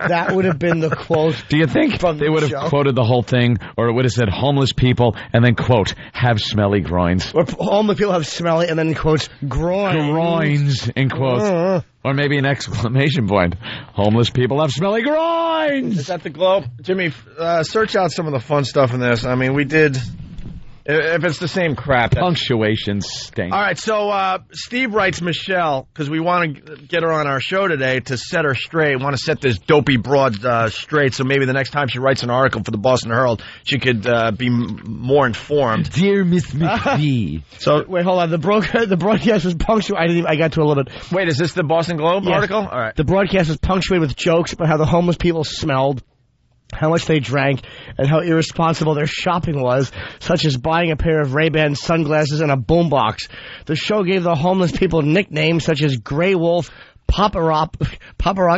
That would have been the quote. Do you think they would have quoted the whole thing? Or it would have said homeless people and then, quote, have smelly groins? Or homeless people have smelly and then, quotes, groins. Groins, in quotes. Or maybe an exclamation point. Homeless people have smelly groins! Is that the Globe? Jimmy, search out some of the fun stuff in this. I mean, we did... If it's the same crap. Punctuation stinks. All right, so Steve writes Michelle, because we want to get her on our show today to set her straight. We want to set this dopey broad straight, so maybe the next time she writes an article for the Boston Herald, she could be more informed. Dear Miss McPhee. So wait, hold on. The broadcast was punctuated. I got to a little bit. Wait, is this the Boston Globe article? All right. The broadcast was punctuated with jokes about how the homeless people smelled, how much they drank, and how irresponsible their shopping was, such as buying a pair of Ray-Ban sunglasses and a boombox. The show gave the homeless people nicknames such as Grey Wolf, Papa Rock,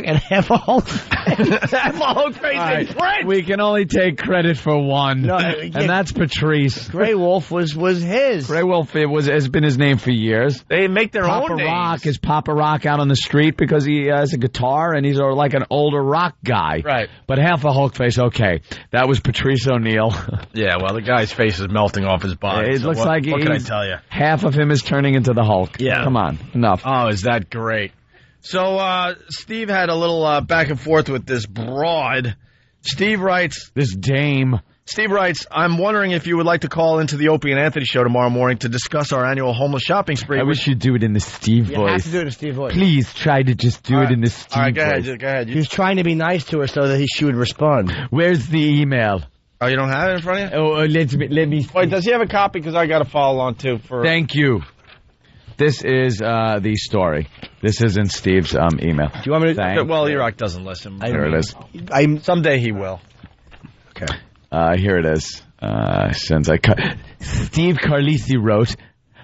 and Half a Hulk Face. Half a Hulk Face in print! We can only take credit for one, and that's Patrice. Grey Wolf was his. Grey Wolf has been his name for years. They make their own names. Papa Rock is Papa Rock out on the street because he has a guitar and he's like an older rock guy. Right. But Half a Hulk Face, okay. That was Patrice O'Neill. Yeah, well, the guy's face is melting off his body. It looks like what can I tell you? Half of him is turning into the Hulk. Yeah. Come on, enough. Oh, is that great? So, Steve had a little back and forth with this broad. Steve writes... This dame. Steve writes, I'm wondering if you would like to call into the Opie and Anthony show tomorrow morning to discuss our annual homeless shopping spree. I wish you'd do it in the Steve voice. You have to do it in Steve voice. Please try to just do it in the Steve voice. All right, go ahead. He's trying to be nice to her so that she would respond. Where's the email? Oh, you don't have it in front of you? Oh, let me... Wait, does he have a copy? Because I got to follow along, too. Thank you. This is the story. This is in Steve's email. Do you want me to? Well, Iraq doesn't listen. Here it is. Someday he will. Okay. Here it is. Steve Carlisi wrote,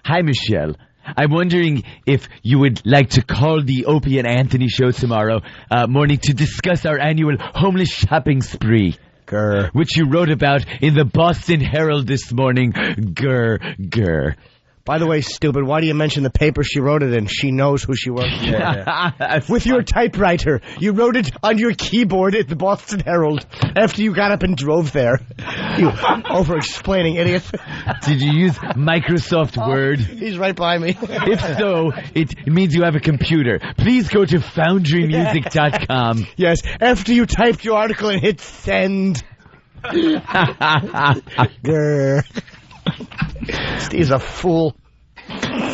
"Hi, Michelle. I'm wondering if you would like to call the Opie and Anthony show tomorrow morning to discuss our annual homeless shopping spree. Which you wrote about in the Boston Herald this morning. Grr. By the way, stupid, why do you mention the paper she wrote it in? She knows who she works for. With your typewriter. You wrote it on your keyboard at the Boston Herald after you got up and drove there. You over-explaining idiot. Did you use Microsoft Word? He's right by me. If so, it means you have a computer. Please go to foundrymusic.com. Yes, after you typed your article and hit send. Grr. Steve's a fool.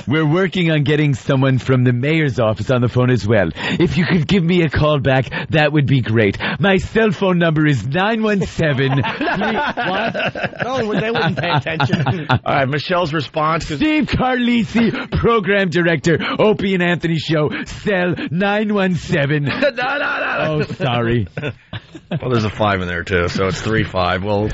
We're working on getting someone from the mayor's office on the phone as well. If you could give me a call back, that would be great. My cell phone number is 917... What? No, they wouldn't pay attention. All right, Michelle's response. Steve Carlisi, Program Director, Opie and Anthony Show, cell 917... No. Oh, sorry. Well, there's a 5 in there, too, so it's 3-5. Well,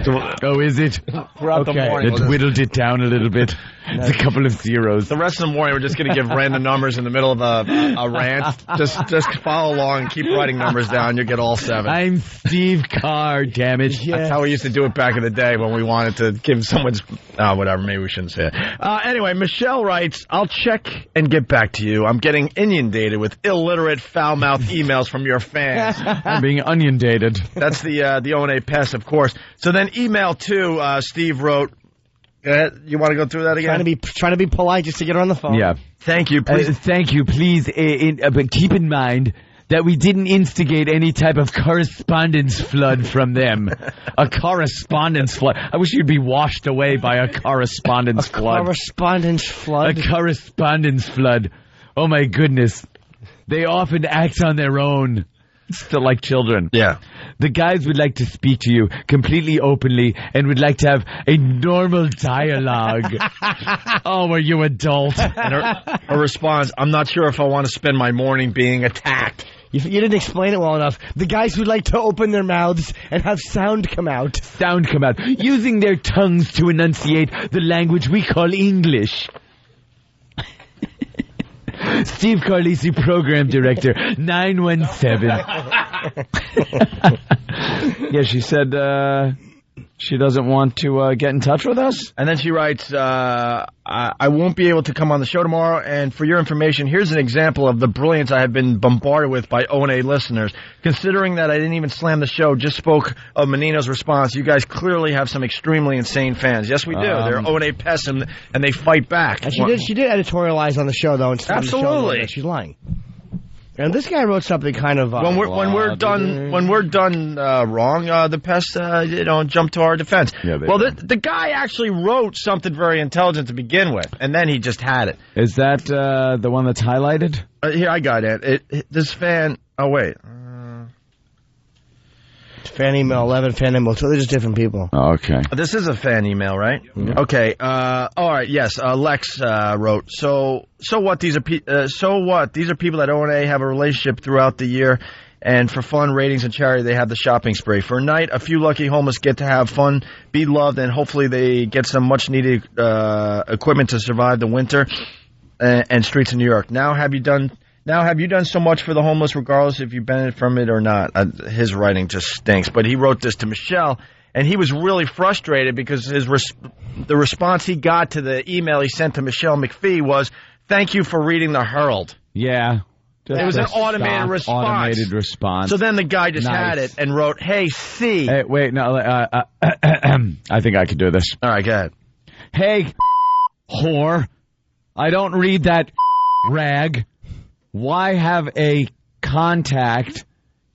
oh, is it? Throughout the morning. It whittled it down a little bit. It's a couple of zeros. The rest of the morning, we're just going to give random numbers in the middle of a rant. Just follow along and keep writing numbers down. You'll get all 7. I'm Steve Carr, damn it. Yeah. That's how we used to do it back in the day when we wanted to give someone's... whatever, maybe we shouldn't say it. Anyway, Michelle writes, I'll check and get back to you. I'm getting inundated with illiterate, foul-mouthed emails from your fans. I'm being inundated. That's the O&A Pest, of course. So then email 2, Steve wrote... you want to go through that again? Trying to be polite just to get her on the phone. Yeah. Thank you. Please. Thank you. Please, but keep in mind that we didn't instigate any type of correspondence flood from them. A correspondence flood. I wish you'd be washed away by a correspondence flood. Correspondence flood? A correspondence flood. Oh, my goodness. They often act on their own. Still like children. Yeah. The guys would like to speak to you completely openly and would like to have a normal dialogue. Oh, are you adult? And her response, I'm not sure if I want to spend my morning being attacked. You didn't explain it well enough. The guys would like to open their mouths and have sound come out. Sound come out. Using their tongues to enunciate the language we call English. Steve Carlisi, Program Director, 917. Yeah, she said she doesn't want to get in touch with us. And then she writes, I won't be able to come on the show tomorrow, and for your information, here's an example of the brilliance I have been bombarded with by O&A listeners. Considering that I didn't even slam the show, just spoke of Menino's response, you guys clearly have some extremely insane fans. Yes, we do. They're O&A pests, and they fight back. And she did editorialize on the show, though. And absolutely. The show, she's lying. And this guy wrote something kind of when we're done wrong, the pests jump to our defense. Yeah, well, the guy actually wrote something very intelligent to begin with, and then he just had it. Is that the one that's highlighted? Here, I got it. This fan. Oh wait. Fan email 11, fan email 2. They're just different people. Oh, okay. This is a fan email, right? Yeah. Okay. All right. Yes. Lex wrote. So what? These are These are people that O&A have a relationship throughout the year, and for fun, ratings, and charity, they have the shopping spree. For a night, a few lucky homeless get to have fun, be loved, and hopefully they get some much needed equipment to survive the winter and streets in New York. Now, have you done so much for the homeless, regardless if you benefit from it or not? His writing just stinks. But he wrote this to Michelle, and he was really frustrated because the response he got to the email he sent to Michelle McPhee was, "Thank you for reading the Herald." Yeah. It was an automated response. So then the guy just had it and wrote, "Hey, C." Hey, wait, no. I think I could do this. All right, go ahead. Hey, whore. I don't read that rag. Why have a contact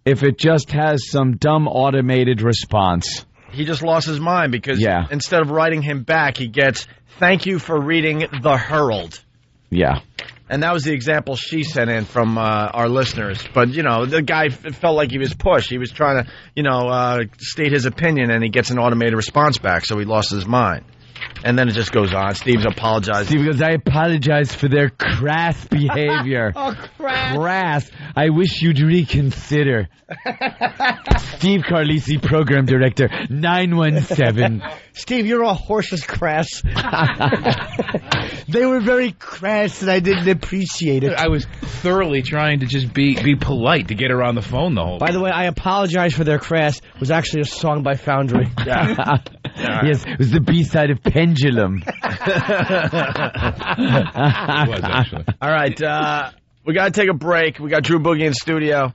if it just has some dumb automated response? He just lost his mind because instead of writing him back, he gets, "Thank you for reading the Herald." Yeah. And that was the example she sent in from our listeners. But, the guy felt like he was pushed. He was trying to, state his opinion, and he gets an automated response back, so he lost his mind. And then it just goes on. Steve's apologized. Steve goes, I apologize for their crass behavior. Oh, crass. Crass. I wish you'd reconsider. Steve Carlisi, Program Director, 917. Steve, you're all horses crass. They were very crass, and I didn't appreciate it. I was thoroughly trying to just be polite to get her on the phone the whole time. By the way, I apologize for their crass was actually a song by Foundry. Yes, it was the B-side of Pendulum. was, actually. All right, we got to take a break. We got Drew Boogie in studio.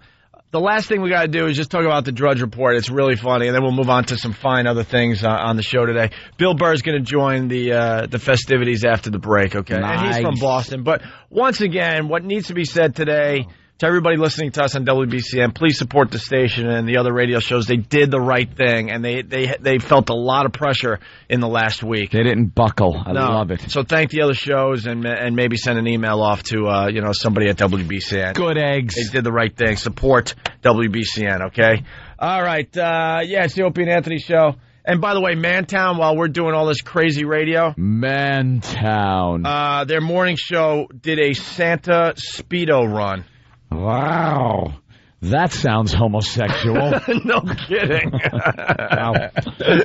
The last thing we got to do is just talk about the Drudge Report. It's really funny, and then we'll move on to some fine other things on the show today. Bill Burr's going to join the festivities after the break, okay? Nice. And he's from Boston. But once again, what needs to be said today to everybody listening to us on WBCM, please support the station and the other radio shows. They did the right thing, and they felt a lot of pressure in the last week. They didn't buckle. I love it. So thank the other shows and maybe send an email off to somebody at WBCN. Good eggs. They did the right thing. Support WBCN, okay? All right. It's the Opie and Anthony show. And by the way, Mantown, while we're doing all this crazy radio, Mantown, their morning show did a Santa Speedo run. Wow. That sounds homosexual. No kidding. Wow.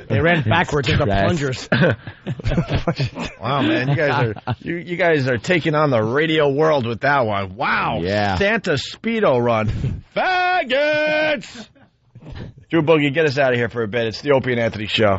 They ran backwards into plungers. Wow, man, you guys are taking on the radio world with that one. Wow. Yeah. Santa Speedo run. Faggots! Drew Boogie, get us out of here for a bit. It's the Opie and Anthony show.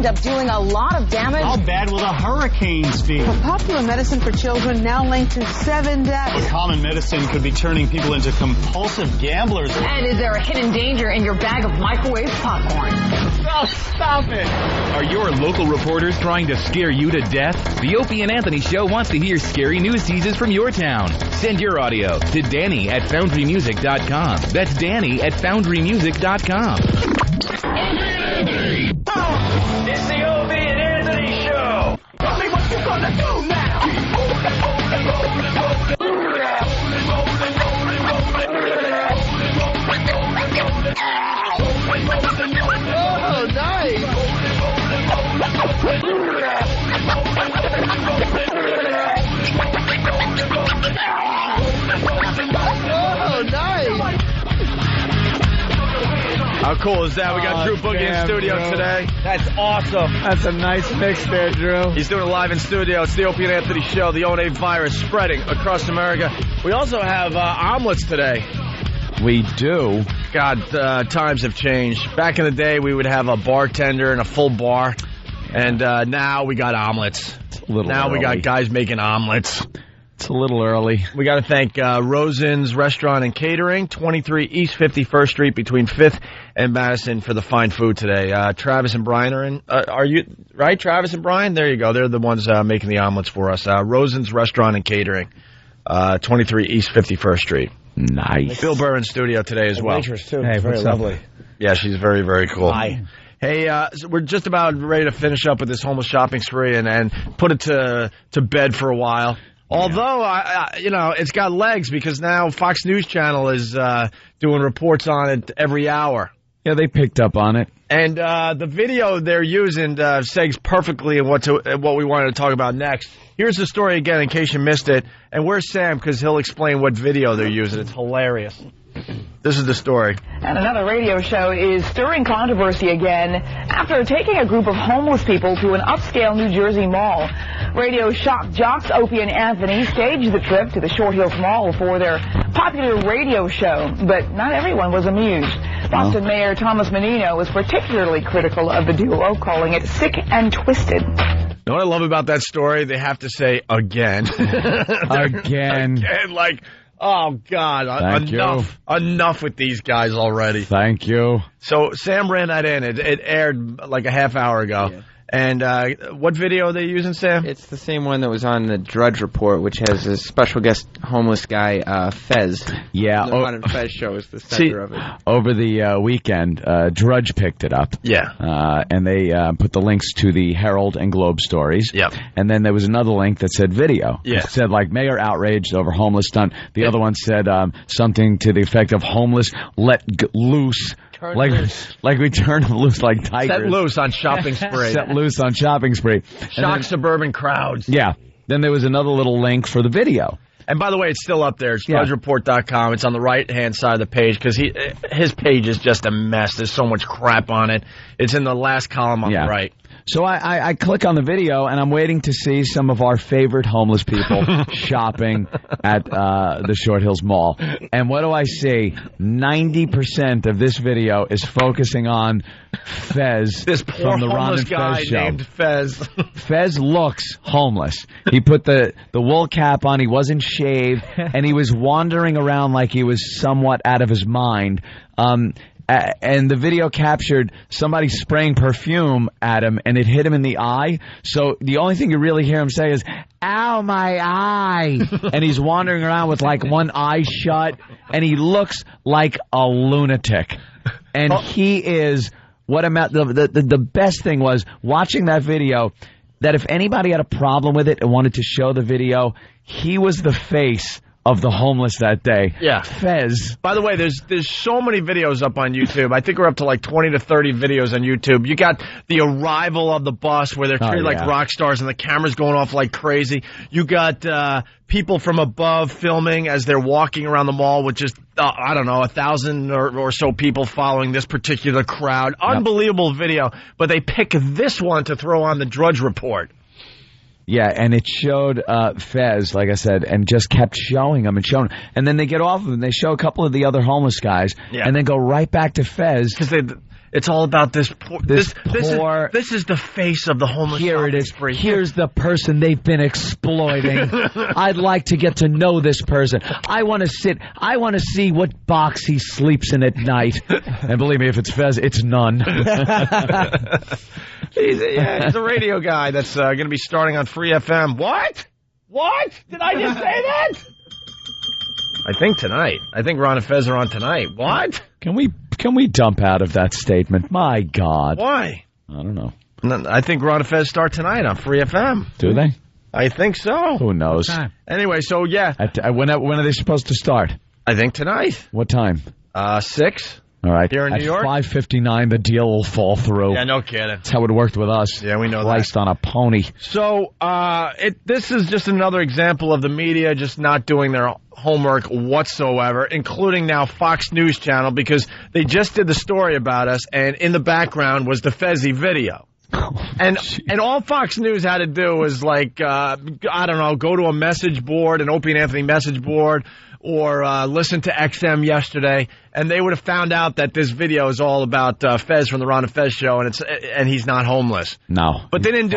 Up doing a lot of damage. How bad will the hurricanes feel? A popular medicine for children now linked to 7 deaths. A common medicine could be turning people into compulsive gamblers. And is there a hidden danger in your bag of microwave popcorn? Oh, stop it! Are your local reporters trying to scare you to death? The Opie and Anthony show wants to hear scary news teases from your town. Send your audio to Danny at FoundryMusic.com. That's Danny at FoundryMusic.com. It's the Opie and Anthony show. Tell me what you gonna do now. Oh, nice. Oh, nice. How cool is that? We got Drew Boogie in studio today. That's awesome. That's a nice mix there, Drew. He's doing it live in studio. It's the Opie and Anthony show. The O&A virus spreading across America. We also have omelets today. We do. God, times have changed. Back in the day, we would have a bartender and a full bar. And now we got omelets. We got guys making omelets. It's a little early. We got to thank Rosen's Restaurant and Catering, 23 East 51st Street between 5th and Madison for the fine food today. Travis and Brian are in. Are you right, Travis and Brian? There you go. They're the ones making the omelets for us. Rosen's Restaurant and Catering, 23 East 51st Street. Nice. Bill Burr in studio today as well. Waitress too. Hey, very lovely. Yeah, she's very, very cool. Hi. Hey, so we're just about ready to finish up with this homeless shopping spree and put it to bed for a while. Although, it's got legs because now Fox News Channel is doing reports on it every hour. Yeah, they picked up on it. And the video they're using segs perfectly in what we wanted to talk about next. Here's the story again in case you missed it. And where's Sam? Because he'll explain what video they're using. It's hilarious. This is the story. And another radio show is stirring controversy again after taking a group of homeless people to an upscale New Jersey mall. Radio shock jocks Opie and Anthony staged the trip to the Short Hills Mall for their popular radio show, but not everyone was amused. Boston Mayor Thomas Menino was particularly critical of the duo, calling it sick and twisted. You know what I love about that story? They have to say again. Again. Like, oh, God, enough with these guys already. Thank you. So Sam ran that in. It aired like a half hour ago. Yeah. And what video are they using, Sam? It's the same one that was on the Drudge Report, which has a special guest homeless guy, Fez. Yeah. The Ron and Fez show is the center of it. Over the weekend, Drudge picked it up. Yeah. And they put the links to the Herald and Globe stories. Yep. And then there was another link that said video. Yeah. It said, like, mayor outraged over homeless stunt. The other one said something to the effect of homeless let loose. Like we turned them loose like tigers. Set loose on shopping spree. Set loose on shopping spree. Shock suburban crowds. Yeah. Then there was another little link for the video. And by the way, it's still up there. It's drudgereport.com. It's on the right-hand side of the page because his page is just a mess. There's so much crap on it. It's in the last column on the right. So I click on the video, and I'm waiting to see some of our favorite homeless people shopping at the Short Hills Mall. And what do I see? 90% of this video is focusing on Fez this poor from the Ron and guy Fez show. Named Fez. Fez looks homeless. He put the wool cap on. He wasn't shaved, and he was wandering around like he was somewhat out of his mind. And the video captured somebody spraying perfume at him, and it hit him in the eye. So the only thing you really hear him say is, "Ow, my eye!" And he's wandering around with like one eye shut, and he looks like a lunatic. And he is what I'm at. The best thing was watching that video. That if anybody had a problem with it and wanted to show the video, he was the face of the homeless that day. Yeah. Fez. By the way, there's so many videos up on YouTube. I think we're up to like 20 to 30 videos on YouTube. You got the arrival of the bus where they're treated like rock stars and the camera's going off like crazy. You got people from above filming as they're walking around the mall with just, I don't know, 1,000 or so people following this particular crowd. Unbelievable video. But they pick this one to throw on the Drudge Report. Yeah, and it showed Fez, like I said, and just kept showing him and showing him. And then they get off of him. They show a couple of the other homeless guys, and then go right back to Fez. Because it's all about this poor... This is the face of the homeless. Here it is. Here's the person they've been exploiting. I'd like to get to know this person. I want to see what box he sleeps in at night. And believe me, if it's Fez, it's none. He's a radio guy that's going to be starting on Free FM. What? Did I just say that? I think tonight. I think Ron and Fez are on tonight. What? Can we dump out of that statement? My God. Why? I don't know. I think Ron and Fez start tonight on Free FM. Do they? I think so. Who knows? Anyway, so yeah. When are they supposed to start? I think tonight. What time? 6. All right. Here in New York? At 5:59, the deal will fall through. Yeah, no kidding. That's how it worked with us. Yeah, we know Christ on a pony. So, this is just another example of the media just not doing their homework whatsoever, including now Fox News Channel, because they just did the story about us, and in the background was the Fezzy video. And all Fox News had to do was, like, I don't know, go to a message board, an Opie and Anthony message board, or listen to XM yesterday, and they would have found out that this video is all about Fez from the Ron and Fez show, and he's not homeless. No, but they didn't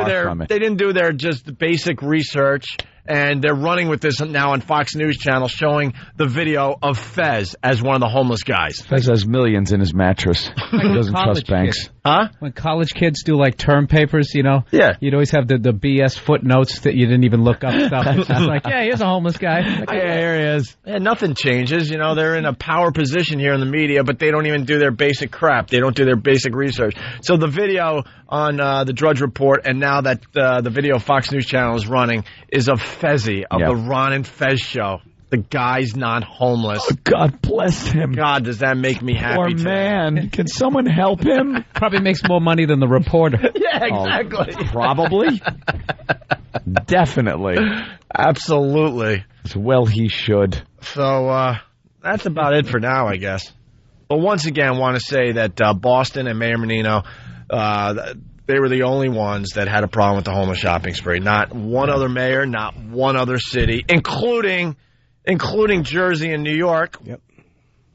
do their just basic research, and they're running with this now on Fox News Channel, showing the video of Fez as one of the homeless guys. Fez has millions in his mattress. He doesn't trust banks. Huh? When college kids do like term papers, you know, you'd always have the BS footnotes that you didn't even look up stuff. It's just like, yeah, here's a homeless guy. Like, yeah, here he is. Yeah, nothing changes. You know, they're in a power position here in the media, but they don't even do their basic crap. They don't do their basic research. So the video on the Drudge Report, and now that the video Fox News Channel is running, is of Fezzy of the Ron and Fez show. The guy's not homeless. Oh, God bless him. God, does that make me happy? Poor man. Can someone help him? Probably makes more money than the reporter. Yeah, exactly. Probably. Definitely. Absolutely. Well, he should. So, that's about it for now, I guess. But once again, I want to say that Boston and Mayor Menino, they were the only ones that had a problem with the homeless shopping spree. Not one other mayor, not one other city, including Jersey and New York,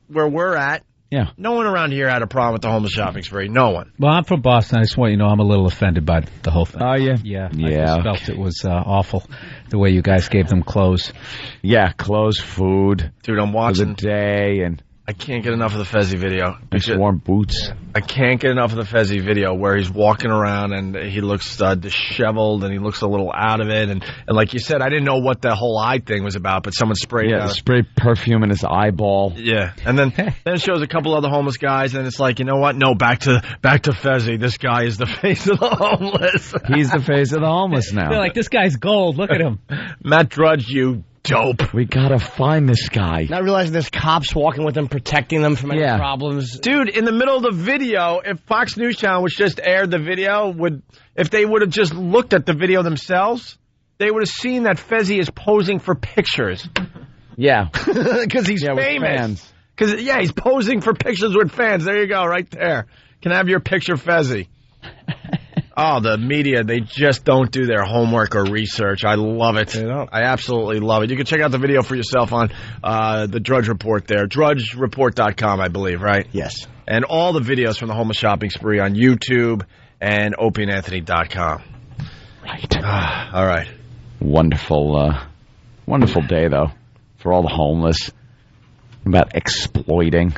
where we're at. Yeah. No one around here had a problem with the homeless shopping spree. No one. Well, I'm from Boston. I just want you to know I'm a little offended by the whole thing. Oh, yeah? Yeah. I just felt it was awful the way you guys gave them clothes. Yeah, clothes, food. Dude, I'm watching. For the day and... I can't get enough of the Fezzi video. Nice warm boots. I can't get enough of the Fezzi video where he's walking around and he looks disheveled and he looks a little out of it. And like you said, I didn't know what the whole eye thing was about, but someone sprayed sprayed perfume in his eyeball. Yeah. And then it shows a couple other homeless guys, and it's like, you know what? No, back to Fezzi. This guy is the face of the homeless. He's the face of the homeless now. They're like, this guy's gold. Look at him. Matt Drudge, you dope. We gotta find this guy. Not realizing there's cops walking with him, protecting them from any problems. Dude, in the middle of the video, if Fox News Channel was just aired the video, if they would have just looked at the video themselves, they would have seen that Fezzi is posing for pictures. Yeah. Because he's famous. Because, he's posing for pictures with fans. There you go, right there. Can I have your picture, Fezzi? Oh, the media, they just don't do their homework or research. I love it. I absolutely love it. You can check out the video for yourself on the Drudge Report there. DrudgeReport.com, I believe, right? Yes. And all the videos from the homeless shopping spree on YouTube and OpieandAnthony.com. Right. All right. Wonderful day, though, for all the homeless. About exploiting.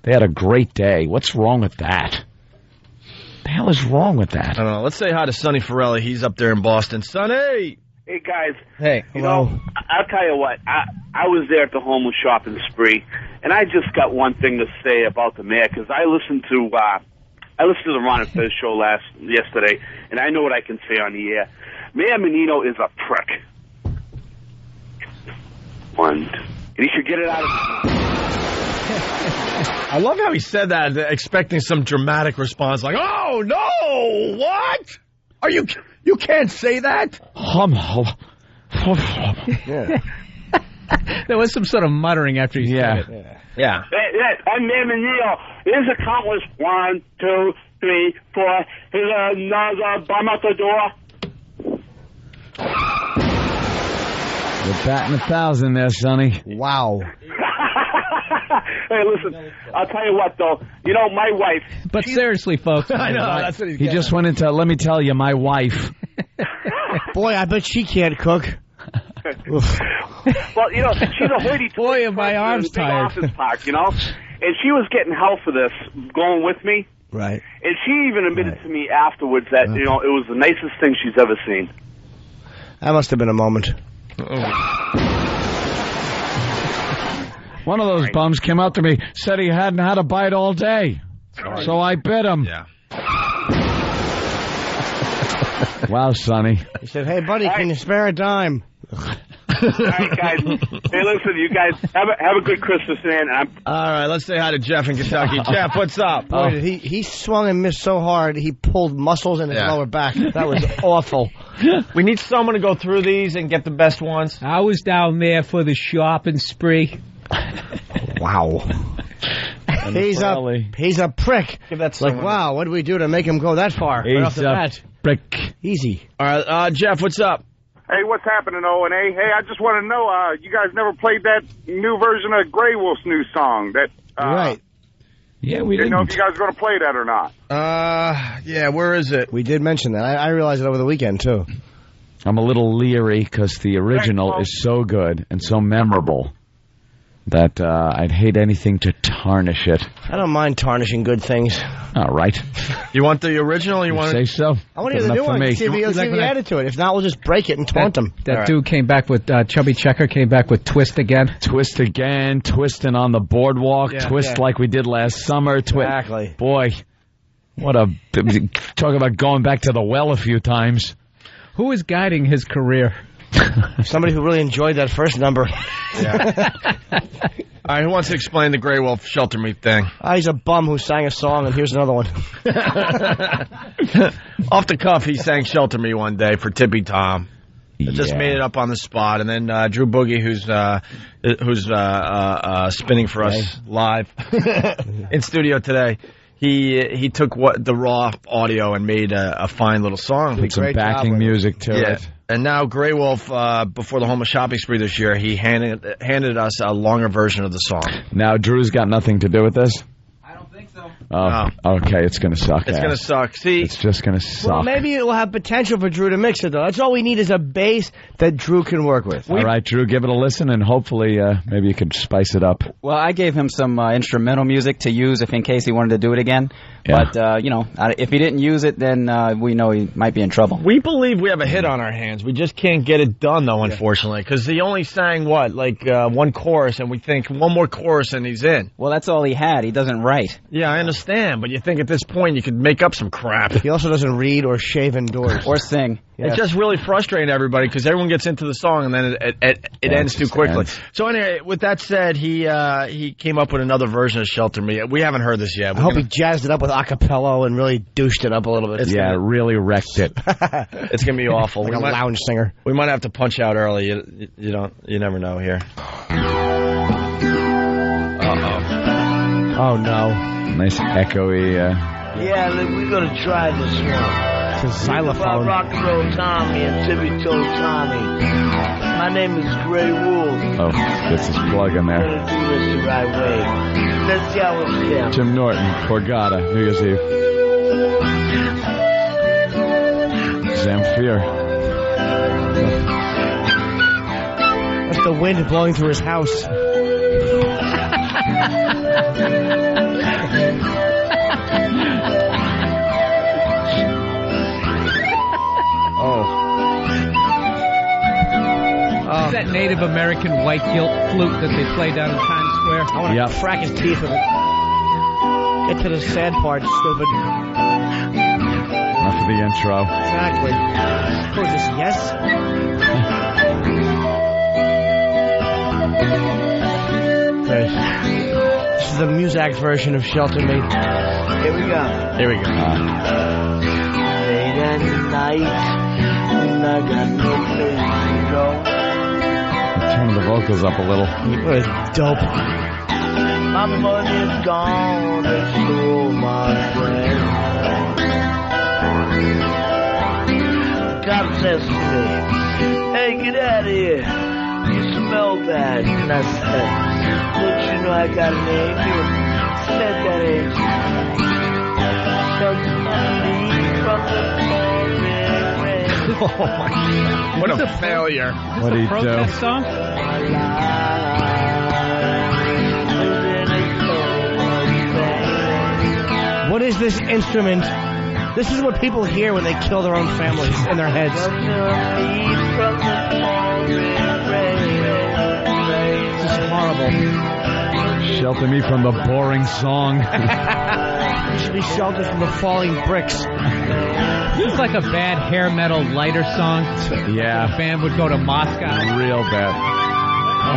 They had a great day. What's wrong with that? The hell is wrong with that? I don't know. Let's say hi to Sonny Forelli. He's up there in Boston. Sonny! Hey, guys. Hey, you know, I'll tell you what. I was there at the homeless shopping spree, and I just got one thing to say about the mayor, because I listened to the Ron and Fez show yesterday, and I know what I can say on the air. Mayor Menino is a prick. And he should get it out of I love how he said that, expecting some dramatic response like, oh, no, what? Are you can't say that? There was some sort of muttering after he said it. Yeah. I'm Mayor Menino. Here's a countless 1, 2, 3, 4. Here's another bum out the door. You're batting 1,000 there, Sonny. Wow. Hey, listen, I'll tell you what, though. You know, my wife... But seriously, folks. I know, that's what he's He just went into, let me tell you, my wife. Boy, I bet she can't cook. Well, you know, she's a hoity-toity. Boy, are my arms tired. Office park, you know? And she was getting hell for this, going with me. Right. And she even admitted to me afterwards that, you know, it was the nicest thing she's ever seen. That must have been a moment. One of those bums came up to me, said he hadn't had a bite all day. So I bit him. Yeah. Wow, Sonny. He said, hey, buddy, can you spare a dime? All right, guys. Hey, listen, you guys, have a good Christmas, man. All right, let's say hi to Jeff in Kentucky. Jeff, what's up? Boy, he swung and missed so hard, he pulled muscles in his lower back. That was awful. We need someone to go through these and get the best ones. I was down there for the shopping spree. Wow. He's a prick. That's like, wow, what do we do to make him go that far? Right off the bat. Prick. Easy. All right, Jeff, what's up? Hey, what's happening, O&A? Hey, I just want to know, you guys never played that new version of Grey Wolf's new song. Right. Yeah, we didn't know if you guys were going to play that or not. Yeah, where is it? We did mention that. I realized it over the weekend, too. I'm a little leery because the original is so good and so memorable that I'd hate anything to tarnish it. I don't mind tarnishing good things. All right. You want the original? You want say so? I want to hear the new one. See if he added to it. If not, we'll just break it and taunt him. That dude came back with, Chubby Checker came back with Twist Again. Twist Again, twisting on the boardwalk, twist like we did last summer. Exactly. Boy, what talk about going back to the well a few times. Who is guiding his career? Somebody who really enjoyed that first number. Yeah. All right, who wants to explain the Grey Wolf Shelter Me thing? He's a bum who sang a song, and here's another one. Off the cuff, he sang Shelter Me one day for Tippy Tom. Just made it up on the spot. And then Drew Boogie, who's spinning for us live in studio today, he took the raw audio and made a fine little song. Put some backing music to it. And now Grey Wolf, before the homeless shopping spree this year, he handed us a longer version of the song. Now Drew's got nothing to do with this? I don't think so. Oh, okay, it's going to suck. It's going to suck. See, it's just going to suck. Well, maybe it will have potential for Drew to mix it, though. That's all we need is a bass that Drew can work with. All right, Drew, give it a listen, and hopefully maybe you can spice it up. Well, I gave him some instrumental music to use in case he wanted to do it again. Yeah. But, if he didn't use it, then we know he might be in trouble. We believe we have a hit on our hands. We just can't get it done, though, unfortunately, because he only sang, one chorus, and we think one more chorus and he's in. Well, that's all he had. He doesn't write. Yeah, I understand, but you think at this point you could make up some crap. He also doesn't read or shave indoors. Or sing. It's just really frustrating everybody because everyone gets into the song and then it ends too quickly. So anyway, with that said, he came up with another version of Shelter Me. We haven't heard this yet. I hope he jazzed it up with acapella and really douched it up a little bit. Really wrecked it. It's going to be awful. Like a lounge singer. We might have to punch out early. You never know here. Oh, no. Nice echoey. Yeah, look, we're going to try this one. It's a xylophone. Rock and Roll Tommy and Tippy Toe Tommy. My name is Grey Wolf. Oh, gets his plug in there. We're going to do this the right way. Let's see how it's down. Jim Norton, Borgata, New Year's Eve. Zamfir. That's the wind blowing through his house. Is that Native American white gilt flute that they play down in Times Square? I want to crack his teeth with it. Get to the sad part, stupid. Enough of the intro. Exactly. Who is this? Yes? This is the Muzak version of Shelter Me. Here we go. Here we go. Late at night, and I got no place to go. Turn the vocals up a little. What is dope. My money's gone, and so my friend. God says to me, hey, get out of here. You smell bad. And I said, don't you know I got an angel? Said that angel. Shelter me from the pouring rain. Oh my God. What a failure. What did he do? Song? What is this instrument? This is what people hear when they kill their own families in their heads. This is horrible. Shelter me from the boring song. You should be sheltered from the falling bricks. This is like a bad hair metal lighter song. Yeah. The band would go to Moscow. Real bad. Oh.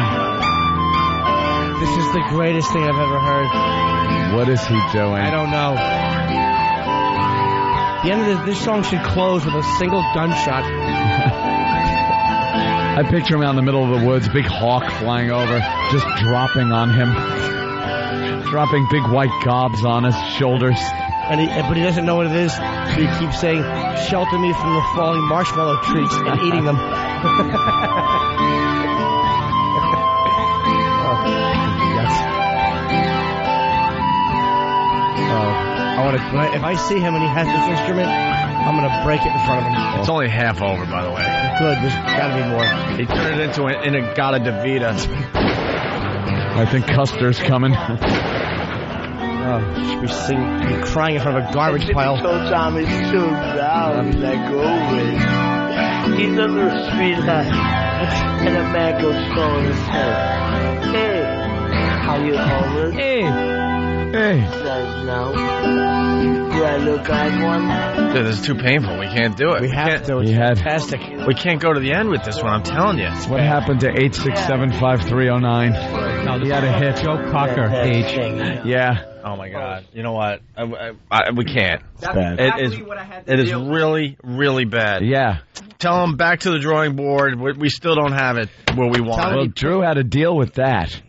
This is the greatest thing I've ever heard. What is he doing? I don't know. The end of this song should close with a single gunshot. I picture him out in the middle of the woods, big hawk flying over, just dropping on him. Dropping big white gobs on his shoulders. But he doesn't know what it is, so he keeps saying, shelter me from the falling marshmallow trees and eating them. If I see him and he has this instrument, I'm going to break it in front of him. It's only half over, by the way. Good, there's got to be more. He turned it into an Inagata Davida. I think Custer's coming. Should be crying in front of a garbage pile. Tommy's too loud, let go with. He's under a street light, and a man goes strong his head. Hey, how you homeless? Hey. Says no. Do I look like one? Dude, this is too painful. We can't do it. We have to. It's fantastic. We can't go to the end with this one, I'm telling you. What happened to 8675309? No, he had a hit. Joe Cocker, age. Yeah. Oh my God! You know what? We can't. It's bad. It is really, really bad. Yeah. Tell him back to the drawing board. We still don't have it where we want it. Well, Drew had to deal with that.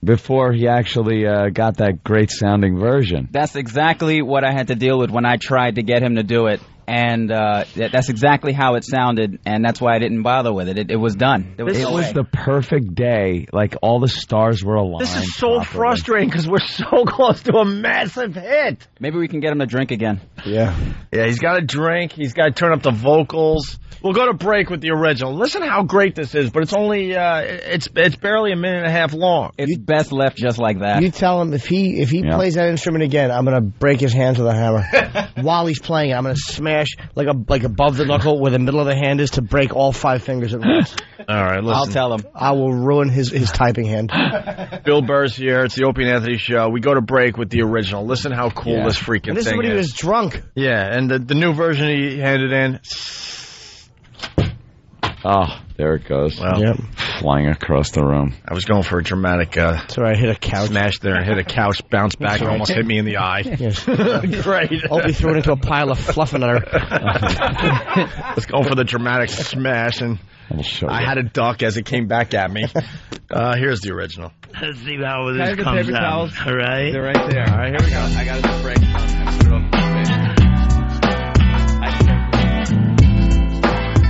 Before he actually got that great sounding version. That's exactly what I had to deal with when I tried to get him to do it. And that's exactly how it sounded, and that's why I didn't bother with it. It was done. It was the perfect day. Like, all the stars were aligned. This is so frustrating because we're so close to a massive hit. Maybe we can get him to drink again. Yeah, he's got to drink. He's got to turn up the vocals. We'll go to break with the original. Listen how great this is, but it's only it's barely a minute and a half long. It's best left just like that. You tell him if he plays that instrument again, I'm gonna break his hands with a hammer. While he's playing it, I'm gonna smash like above the knuckle where the middle of the hand is to break all 5 fingers at once. All right, listen. I'll tell him. I will ruin his typing hand. Bill Burr's here. It's the Opie and Anthony Show. We go to break with the original. Listen how cool this freaking and this thing is when he was drunk. Yeah, and the new version he handed in. Oh, there it goes. Well, flying across the room. I was going for a dramatic so I hit a couch. Smash there and hit a couch, bounce back, and almost hit me in the eye. Yes. Great. Opie threw it into a pile of fluff in her. Let's go for the dramatic smash, and I had a duck as it came back at me. Here's the original. Let's see how this comes out. All right? They're right there. All right, here we go. I got to break.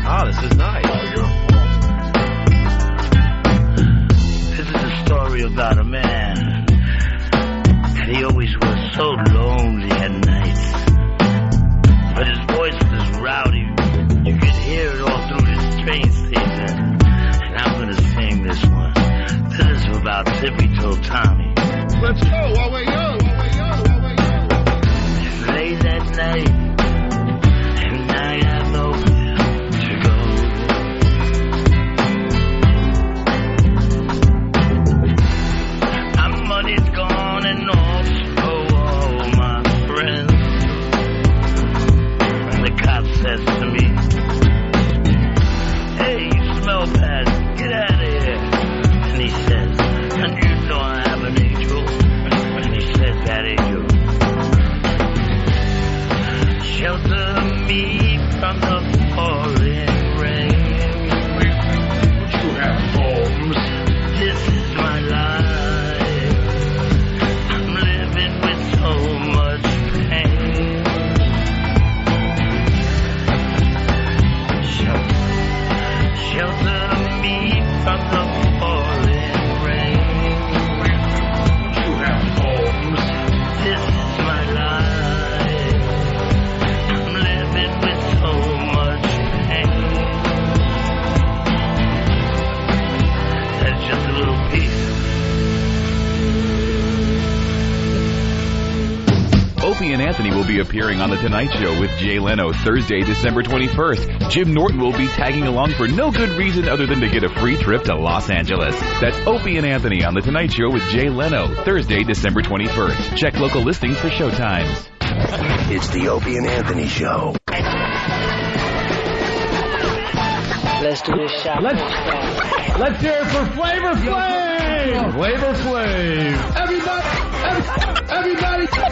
Oh, this is nice. This is a story about a man, and he always was so lonely at nights. But his voice was rowdy. You could hear it all through this train station. And I'm going to sing this one. This is about Tippy Toe Tommy. Let's go while we're young. Late at night, and I have nowhere to go. My money's gone and also all my friends. And the cop says to me, "Hey, you smell bad, get out of here." And he says, "And you know I have an angel." And he says, "That angel shelter me from the pouring rain." You have homes. This is my life. I'm living with so much pain. Shelter me from the pouring rain. You have homes. This is my life. I'm living with so much pain. That's just a little piece. Opie and Anthony will be appearing on The Tonight Show with Jay Leno Thursday, December 21st. Jim Norton will be tagging along for no good reason other than to get a free trip to Los Angeles. That's Opie and Anthony on The Tonight Show with Jay Leno Thursday, December 21st. Check local listings for showtimes. It's the Opie and Anthony Show. Let's do this shot. Let's hear it for Flavor Flav! Flavor Flav! Everybody say,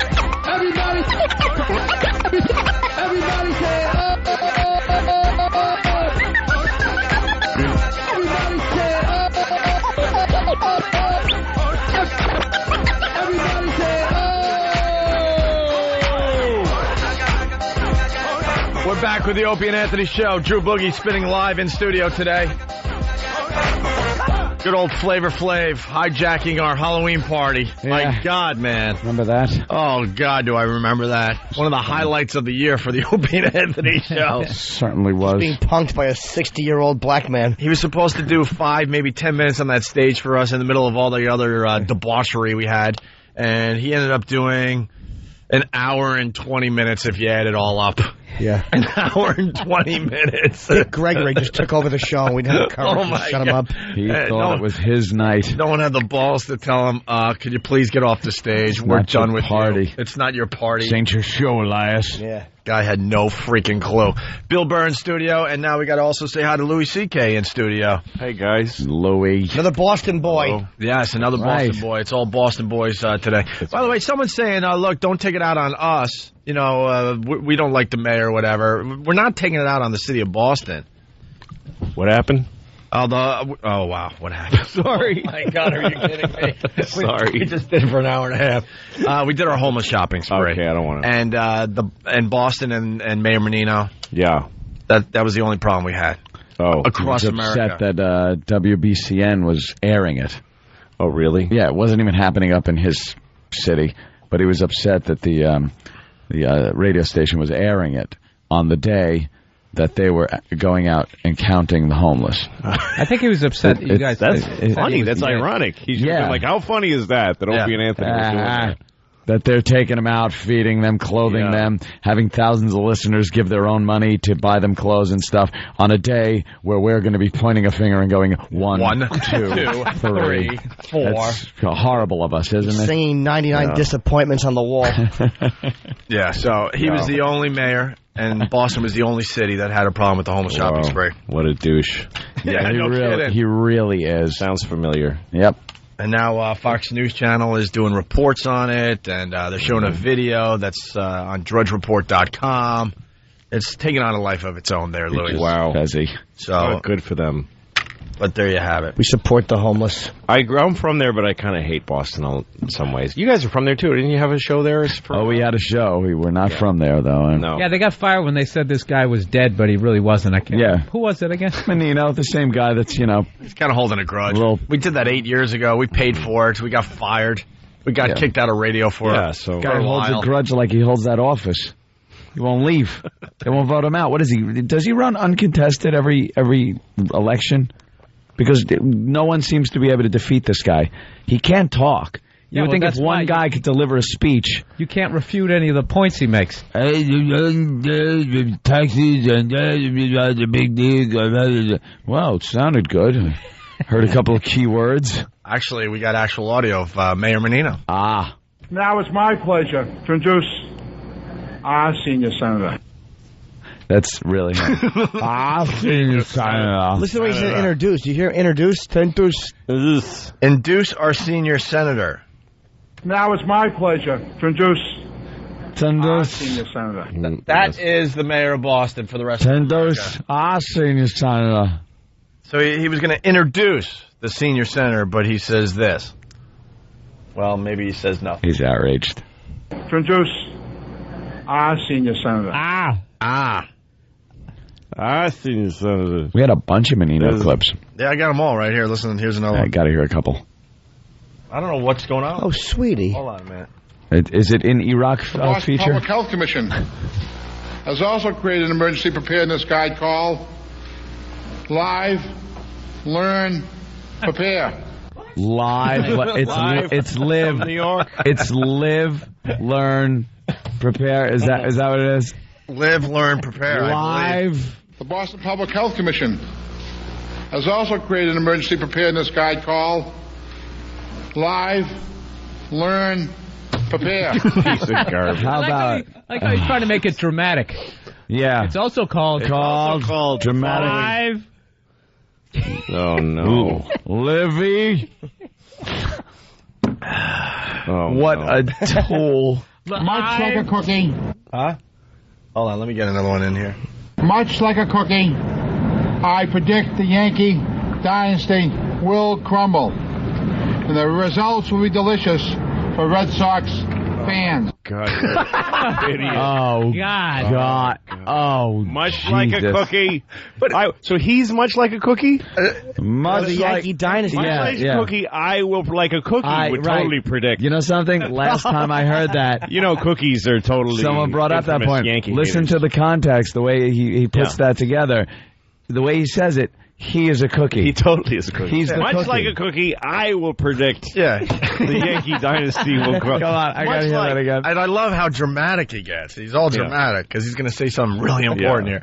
oh, oh, oh, oh, oh, oh. Everybody say, oh, oh, oh, oh, oh. Everybody say, oh. We're back with the Opie and Anthony Show. Drew Boogie spinning live in studio today. Good old Flavor Flav hijacking our Halloween party. Yeah. My God, man. Remember that? Oh, God, do I remember that. One of the highlights of the year for the Opie and Anthony Show. Certainly was. Being punked by a 60-year-old black man. He was supposed to do 5, maybe 10 minutes on that stage for us in the middle of all the other debauchery we had. And he ended up doing an hour and 20 minutes if you add it all up. Yeah. An hour and 20 minutes. Dick Gregory just took over the show and we didn't have the courage to shut him up. He thought it was his night. No one had the balls to tell him, could you please get off the stage? We're not done your with party. you. It's not your party. This ain't your show, Elias. Yeah. Guy had no freaking clue. Bill Burr in studio, and now we got to also say hi to Louis C.K. in studio. Hey, guys. Louis. Another Boston boy. Oh, yes, another Boston boy. It's all Boston boys today. By the way, someone's saying, look, don't take it out on us. You know, we don't like the mayor or whatever. We're not taking it out on the city of Boston. What happened? Oh wow, what happened? Sorry. Oh my God, are you kidding me? Sorry. We just did it for an hour and a half. We did our homeless shopping spree. Okay, I don't want to. And Boston and Mayor Menino. Yeah. That was the only problem we had. Oh, across he was America. upset that WBCN was airing it. Oh, really? Yeah, it wasn't even happening up in his city, but he was upset that the radio station was airing it on the day that they were going out and counting the homeless. I think he was upset. You guys, that's funny. That's ironic. He's been like, how funny is that Opie and Anthony was doing that? That they're taking them out, feeding them, clothing them, having thousands of listeners give their own money to buy them clothes and stuff on a day where we're going to be pointing a finger and going 1, 2, 3, 4. That's horrible of us, isn't it? Singing 99 disappointments on the wall. Yeah, so he was the only mayor, and Boston was the only city that had a problem with the homeless shopping spree. What a douche. Yeah, he really is. Sounds familiar. Yep. And now Fox News Channel is doing reports on it, and they're showing a video that's on drudgereport.com. It's taking on a life of its own there, Louis. Wow. So good for them. But there you have it. We support the homeless. I'm from there, but I kind of hate Boston in some ways. You guys are from there, too. Didn't you have a show there? We had a show. We were not from there, though. No. Yeah, they got fired when they said this guy was dead, but he really wasn't. I can't. Yeah. Who was it again? Menino, the same guy that's, He's kind of holding a grudge. We did that 8 years ago. We paid for it. We got fired. We got kicked out of radio for it. So guy holds a grudge like he holds that office. He won't leave. They won't vote him out. What is he? Does he run uncontested every election? Because no one seems to be able to defeat this guy. He can't talk. You would think if one guy could deliver a speech. You can't refute any of the points he makes. Taxis and the big deal. Well, it sounded good. Heard a couple of key words. Actually, we got actual audio of Mayor Menino. Now it's my pleasure to introduce our senior senator. That's really nice. Senior senator. Listen to what he said, introduce. You hear introduce? Induce our senior senator. Now it's my pleasure to introduce our senior senator. That is the mayor of Boston for the rest of America. Our senior senator. So he was going to introduce the senior senator, but he says this. Well, maybe he says no. He's outraged. To introduce our senior senator. Our senior senator. We had a bunch of Menino clips. Yeah, I got them all right here. Listen, here's another one. I got to hear a couple. I don't know what's going on. Oh, sweetie. Hold on a minute. Is it in Iraq The Boston feature? Public Health Commission has also created an emergency preparedness guide called Live, Learn, Prepare. It's live. New York. It's live, learn, prepare. Is that what it is? Live, learn, prepare. Live. The Boston Public Health Commission has also created an emergency preparedness guide called Live, Learn, Prepare. Piece of garbage. How about it? Like how he's trying to make it dramatic. Yeah. It's also called dramatic. Live. Oh, no. Livy. What a tool. Much like a cookie. Huh? Hold on, let me get another one in here. Much like a cookie, I predict the Yankee dynasty will crumble. And the results will be delicious for Red Sox fans. God. Oh, God. Oh, much Jesus. like a cookie. So he's much like a cookie? Much the like Yankee dynasty. Much like a cookie, I will like a cookie would totally predict. You know something? Last time I heard that. You know cookies are totally... Someone brought up that point. Yankee Listen haters. to the context, the way he puts that together. The way he says it, he is a cookie. He totally is a cookie. He's the much cookie. like a cookie, I will predict the Yankee dynasty will grow. Come on, I got to hear that again. And I love how dramatic he gets. He's all dramatic because he's going to say something really important here.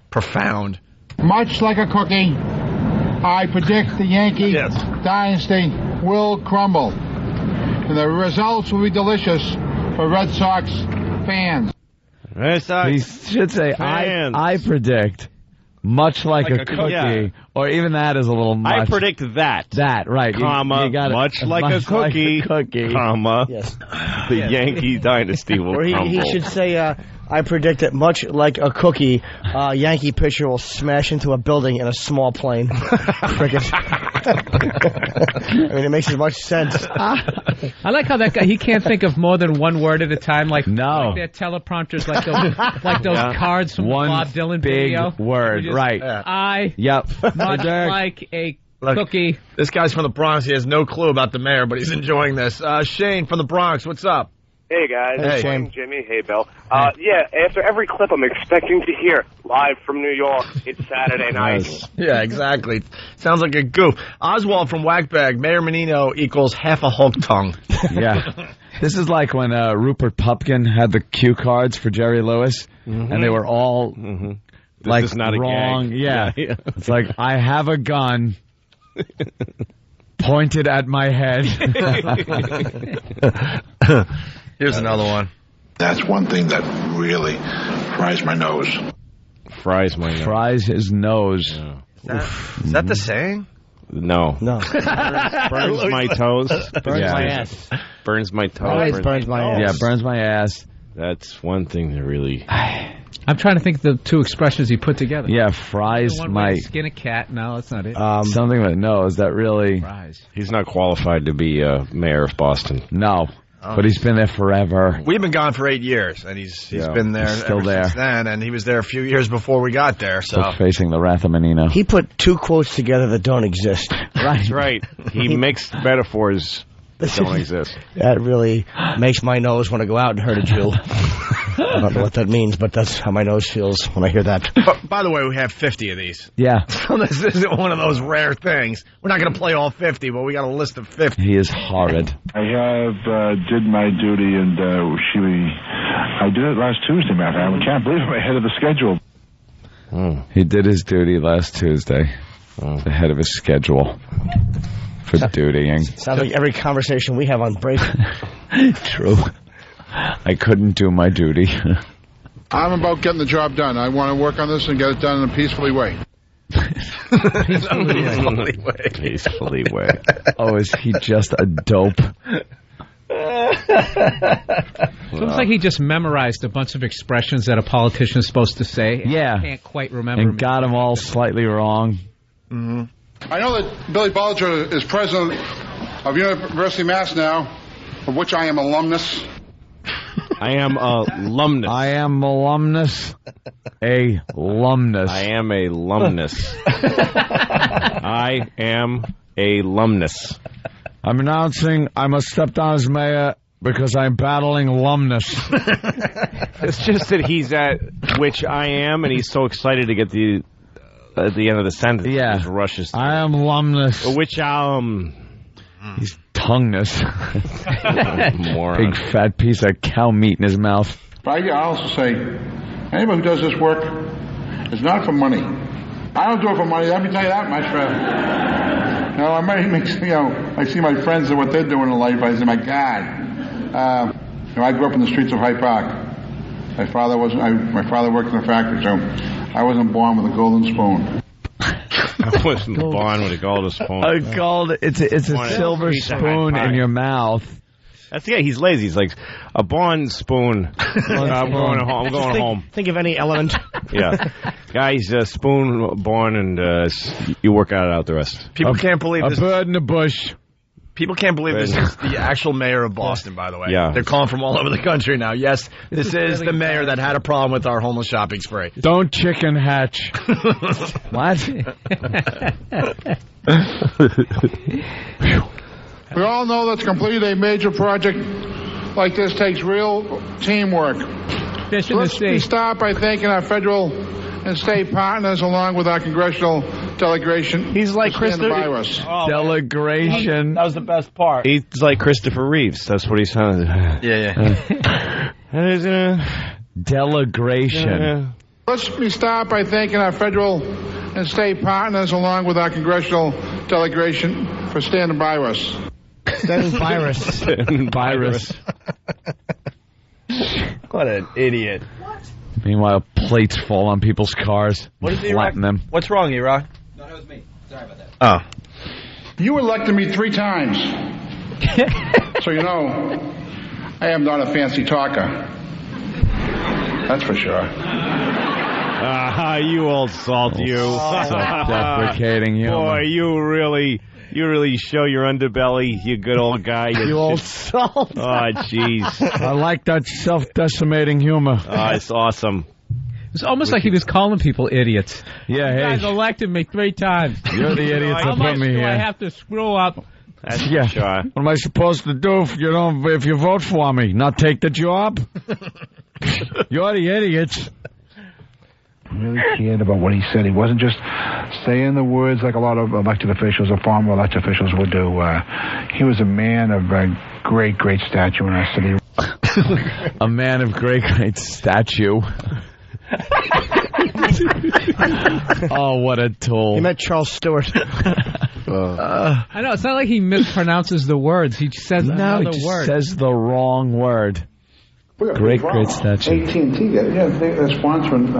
Profound. Much like a cookie, I predict the Yankee dynasty will crumble. And the results will be delicious for Red Sox fans. Red Sox He should say, fans. I predict, much like a cookie. Yeah. Or even that is a little much. I predict that. That, right. Comma, you got it. much like a cookie, comma, Yes. the Yankee dynasty will Or crumble. he should say, I predict that much like a cookie, Yankee pitcher will smash into a building in a small plane. Cricket. I mean, it makes as much sense. I like how that guy, he can't think of more than one word at a time. Like their teleprompters, like those cards from one Bob Dylan big video. word, right. Much like a cookie. This guy's from the Bronx. He has no clue about the mayor, but he's enjoying this. Shane from the Bronx, what's up? Hey, guys. Hey, Shane. Jimmy. Hey, Bill. Yeah, after every clip, I'm expecting to hear live from New York. It's Saturday night. Yeah, exactly. Sounds like a goof. Oswald from Whackbag. Mayor Menino equals half a Hulk tongue. Yeah. This is like when Rupert Pupkin had the cue cards for Jerry Lewis, and they were all like is not a wrong. gag. Yeah. Yeah. It's like, I have a gun pointed at my head. Here's another one. That's one thing that really fries my nose. Fries my nose. Fries his nose. Yeah. Is that the saying? No. Burns my toes. Burns my ass. Burns my toes. Always burns my ass. Yeah, burns my ass. That's one thing that really... I'm trying to think of the two expressions he put together. Yeah, fries One my... way to skin a cat. No, that's not it. Something that, no, is that really... Fries. He's not qualified to be mayor of Boston. No. But he's been there forever. We've been gone for 8 years, and he's been there He's still ever there. since then, and he was there a few years before we got there. So Still facing the wrath of Menino. He put two quotes together that don't exist. That's right. He mixed metaphors that don't exist. That really makes my nose want to go out and hurt a Jew. I don't know what that means, but that's how my nose feels when I hear that. By the way, we have 50 of these. Yeah. So this isn't one of those rare things. We're not going to play all 50, but we got a list of 50. He is horrid. I have did my duty, and I did it last Tuesday, matter of fact. I can't believe I'm ahead of the schedule. He did his duty last Tuesday. Ahead of his schedule. For dutying. Sounds like every conversation we have on break. True. I couldn't do my duty. I'm about getting the job done. I want to work on this and get it done in a peacefully way. Peacefully way. Oh, is he just a dope? Looks like he just memorized a bunch of expressions that a politician is supposed to say. Yeah. I can't quite remember. And got them all slightly wrong. I know that Billy Bulger is president of University of Mass now, of which I am alumnus. I am alumnus. I am alumnus. Alumnus. I am a alumnus. I am a alumnus. I'm announcing I must step down as mayor because I'm battling alumnus. It's just that he's at which I am, and he's so excited to get at the end of the sentence. Yeah. He just rushes through. I am alumnus. Which He's tongueness. Moron. Big fat piece of cow meat in his mouth. But I also say, anybody who does this work is not for money. I don't do it for money. Let me tell you that much, I might make, I see my friends and what they're doing in life. I say, my God. I grew up in the streets of Hyde Park. My father worked in a factory, so I wasn't born with a golden spoon. I wasn't born with a golden spoon. It's a silver spoon in your mouth. That's he's lazy. He's like a born spoon. I'm going home. Think of any element. Yeah, guys, spoon born, and you work out the rest. People can't believe this. A bird in the bush. People can't believe this is the actual mayor of Boston, by the way. Yeah. They're calling from all over the country now. Yes, this is the mayor that had a problem with our homeless shopping spree. Don't chicken hatch. What? We all know that to complete a major project like this takes real teamwork. Fish in the Let's sea. start by thanking our federal and state partners along with our congressional delegation. He's like Christopher. Delegation. That was the best part. He's like Christopher Reeves. That's what he sounded. Yeah. Delegation. Let's start by thanking our federal and state partners along with our congressional delegation for standing by us. Standing by us. Virus. What an idiot. Meanwhile, plates fall on people's cars. What is flatten them. What's wrong, E-Rock? No, that was me. Sorry about that. Oh. You elected me 3 times. So you know, I am not a fancy talker. That's for sure. You old salt, you. Self-deprecating humor. Boy, you really show your underbelly, you good old guy. You old salt. Oh, jeez. I like that self-decimating humor. Oh, it's awesome. It's almost like he was calling people idiots. Yeah, You hey. guys elected me 3 times. You're the idiots How that much put me do here. I have to screw up? That's Yeah. for sure. What am I supposed to do if you vote for me? Not take the job? You're the idiots. Really cared about what he said. He wasn't just saying the words like a lot of elected officials or former elected officials would do. He was a man of great, great stature in our city. A man of great stature. Oh, what a tool. He met Charles Stewart. I know, it's not like he mispronounces the words. He says another he word. says the wrong word. Great stature. AT&T, they're sponsoring,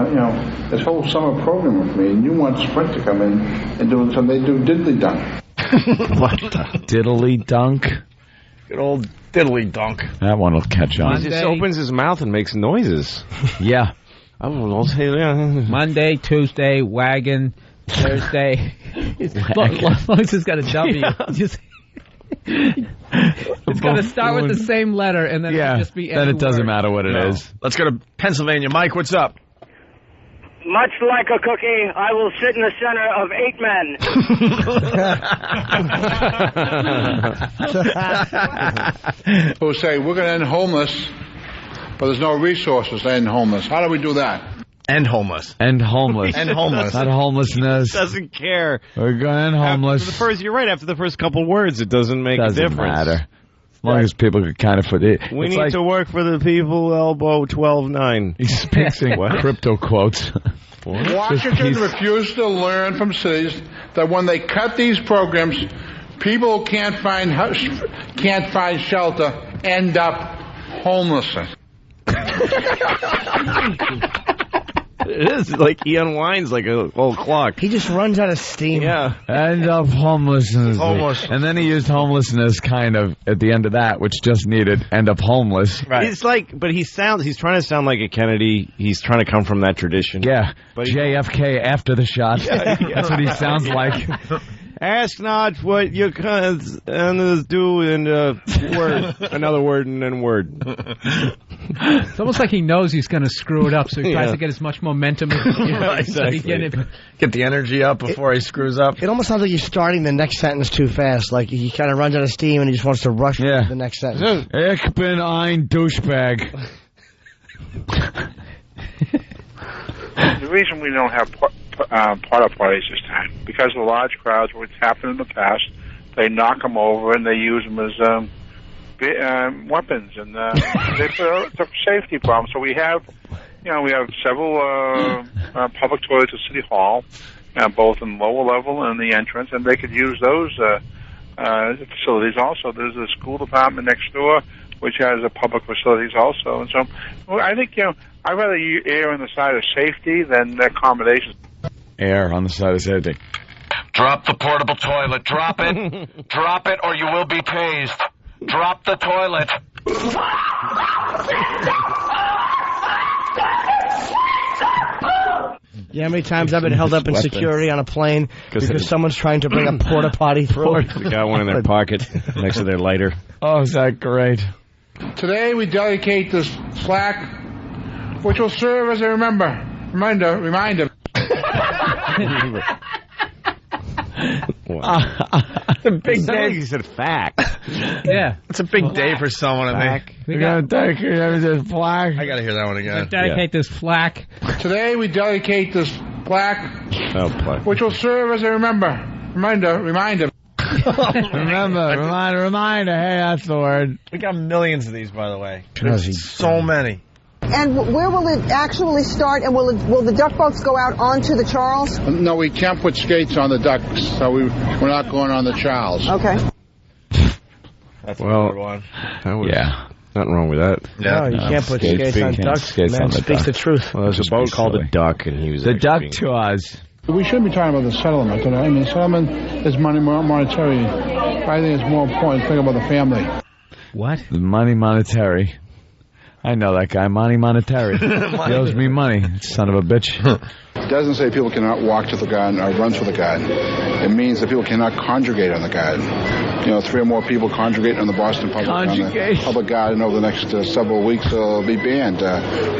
this whole summer program with me, and you want Sprint to come in and do something. They do diddly dunk. What the? Diddly dunk? Good old diddly dunk. That one will catch on. He just opens his mouth and makes noises. Yeah. I'll say that. Monday, Tuesday, wagon, Thursday. As long as it's got a W. Just... It's got to start with the same letter, and then it'll just be then it doesn't matter what it is. Let's go to Pennsylvania. Mike, what's up? Much like a cookie, I will sit in the center of 8 men. Who say, we're going to end homeless, but there's no resources to end homeless. How do we do that? End homeless. End homeless. End homeless. Not homelessness. Doesn't care. We're going to end homeless. You're right. After the first couple words, it doesn't make a difference. Matter. As long as people can kind of put it. We need to work for the people, elbow 12-9. He speaks in crypto quotes. Washington refused to learn from cities that when they cut these programs, people who can't find shelter end up homeless. It is like he unwinds like a old clock. He just runs out of steam. Yeah. End of homelessness. Homeless. And then he used homelessness kind of at the end of that, which just needed end up homeless. Right. It's like, but he's trying to sound like a Kennedy. He's trying to come from that tradition. Yeah. But JFK after the shot. That's what he sounds like. Ask not what your cousins do in word, another word, and then word. It's almost like he knows he's going to screw it up, so he tries to get as much momentum as he can. Exactly. Get the energy up before he screws up. It almost sounds like he's starting the next sentence too fast. Like he kind of runs out of steam and he just wants to rush to the next sentence. Ich bin ein douchebag. The reason we don't have porta parties this time, because of the large crowds, what's happened in the past, they knock them over and they use them as weapons, and it's a safety problem. So we have several public toilets at City Hall, both in the lower level and the entrance, and they could use those facilities also. There's a school department next door which has public facilities also, and so I think I'd rather err on the side of safety than accommodations. Air on the side of safety. Drop the portable toilet. Drop it. Drop it or you will be tased. Drop the toilet. Yeah, how many times I've been held up in security on a plane because someone's trying to bring a porta potty through? They got one in their pocket next to their lighter. Oh, is that great? Today we dedicate this plaque, which will serve as a reminder. It's a big day. He said fact. Yeah. It's a big day for someone, I think. We're going to dedicate this plaque. I got to hear that one again. Dedicate this plaque. Today we dedicate this plaque, which will serve as a reminder. Reminder. Hey, that's the word. We got millions of these, by the way. So many. And where will it actually start? And will the duck boats go out onto the Charles? No, we can't put skates on the ducks, so we're not going on the Charles. Okay. That's a good one. Nothing wrong with that. No, you can't put skates on ducks. Man speaks the truth. Well, there's a boat called a duck, and he was the duck tours. We shouldn't be talking about the settlement. I mean, settlement is monetary. I think it's more important to think about the family. What? The monetary. I know that guy, Monty Monetary. He owes me money, son of a bitch. It doesn't say people cannot walk to the garden or run through the garden. It means that people cannot congregate on the garden. 3 or more people congregate on the Boston Public Garden over the next several weeks, it'll be banned.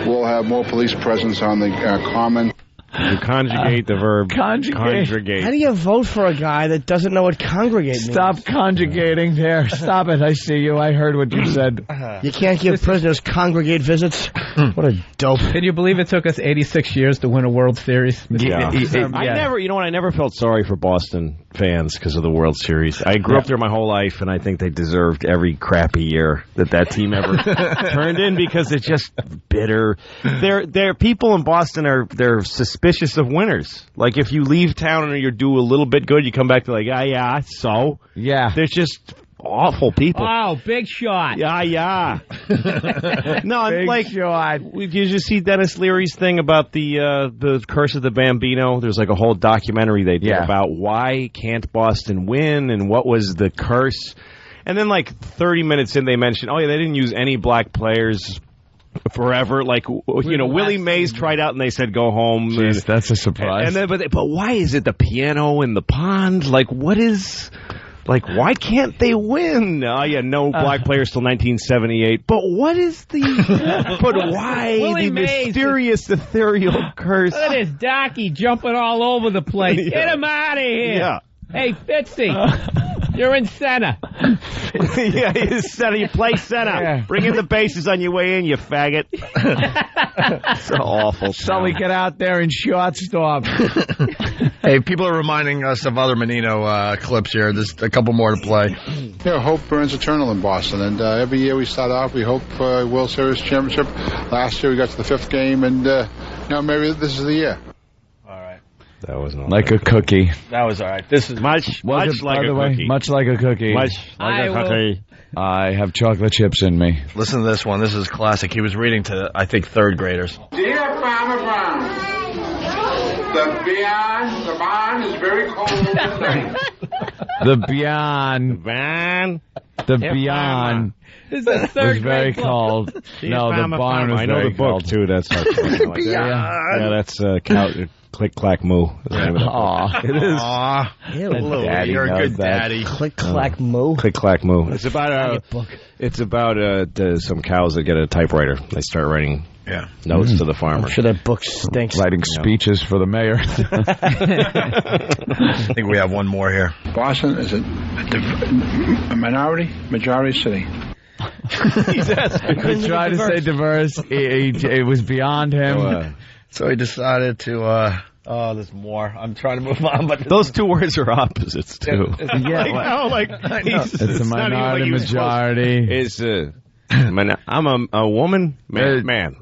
We'll have more police presence on the common. You conjugate the verb conjugate. How do you vote for a guy that doesn't know what congregate means? Stop conjugating there. Stop it. I see you. I heard what you said. You can't give prisoners congregate visits? What a dope. Can you believe it took us 86 years to win a World Series? Yeah. I never felt sorry for Boston fans because of the World Series. I grew up there my whole life, and I think they deserved every crappy year that team ever turned in because it's just bitter. Their people in Boston they're suspicious of winners. Like if you leave town and you do a little bit good, you come back to they're just awful people. Oh, big shot. Yeah. No, big like shot. Did you see Dennis Leary's thing about the curse of the Bambino? There's like a whole documentary they did about why can't Boston win and what was the curse. And then like 30 minutes in, they mentioned, they didn't use any black players forever. Like, Willie Mays tried out and they said go home. Jeez, that's a surprise. And then, but why is it the piano in the pond? Like, what is... Like, why can't they win? No black players till 1978. But what is but why Willie the Mays mysterious ethereal curse? Look at this Docky jumping all over the place. Get him out of here. Yeah. Hey, Fitzy, you're in center. He's center. You play center. Yeah. Bring in the bases on your way in, you faggot. It's awful. Sully, get out there and shortstop. Hey, people are reminding us of other Menino clips here. There's a couple more to play. Hope burns eternal in Boston, and every year we start off, we hope World Series championship. Last year we got to the 5th game, and maybe this is the year. That was not like a cookie. That was all right. This is much like a cookie. Much like a cookie. Much like a cookie. I have chocolate chips in me. Listen to this one. This is classic. He was reading to, I think, 3rd graders. Dear Farmer Brown, the barn is very cold tonight. The beyond. The beyond. This is was very cold. No, the barn was very cold. I know the book, too. That's how it's yeah, that's Click, Clack, Moo. Aw. It is. Aw. You're a good daddy. Click, Clack, Moo. Click, Clack, Moo. It's about some cows that get a typewriter. They start writing notes to the farmer. I'm sure that book stinks. Writing speeches for the mayor. I think we have one more here. Boston is a majority city. He tried to say diverse. It was beyond him. So he decided to, there's more. I'm trying to move on, but those two words are opposites, too. It's a minority majority. It's I'm a woman, man. Woman,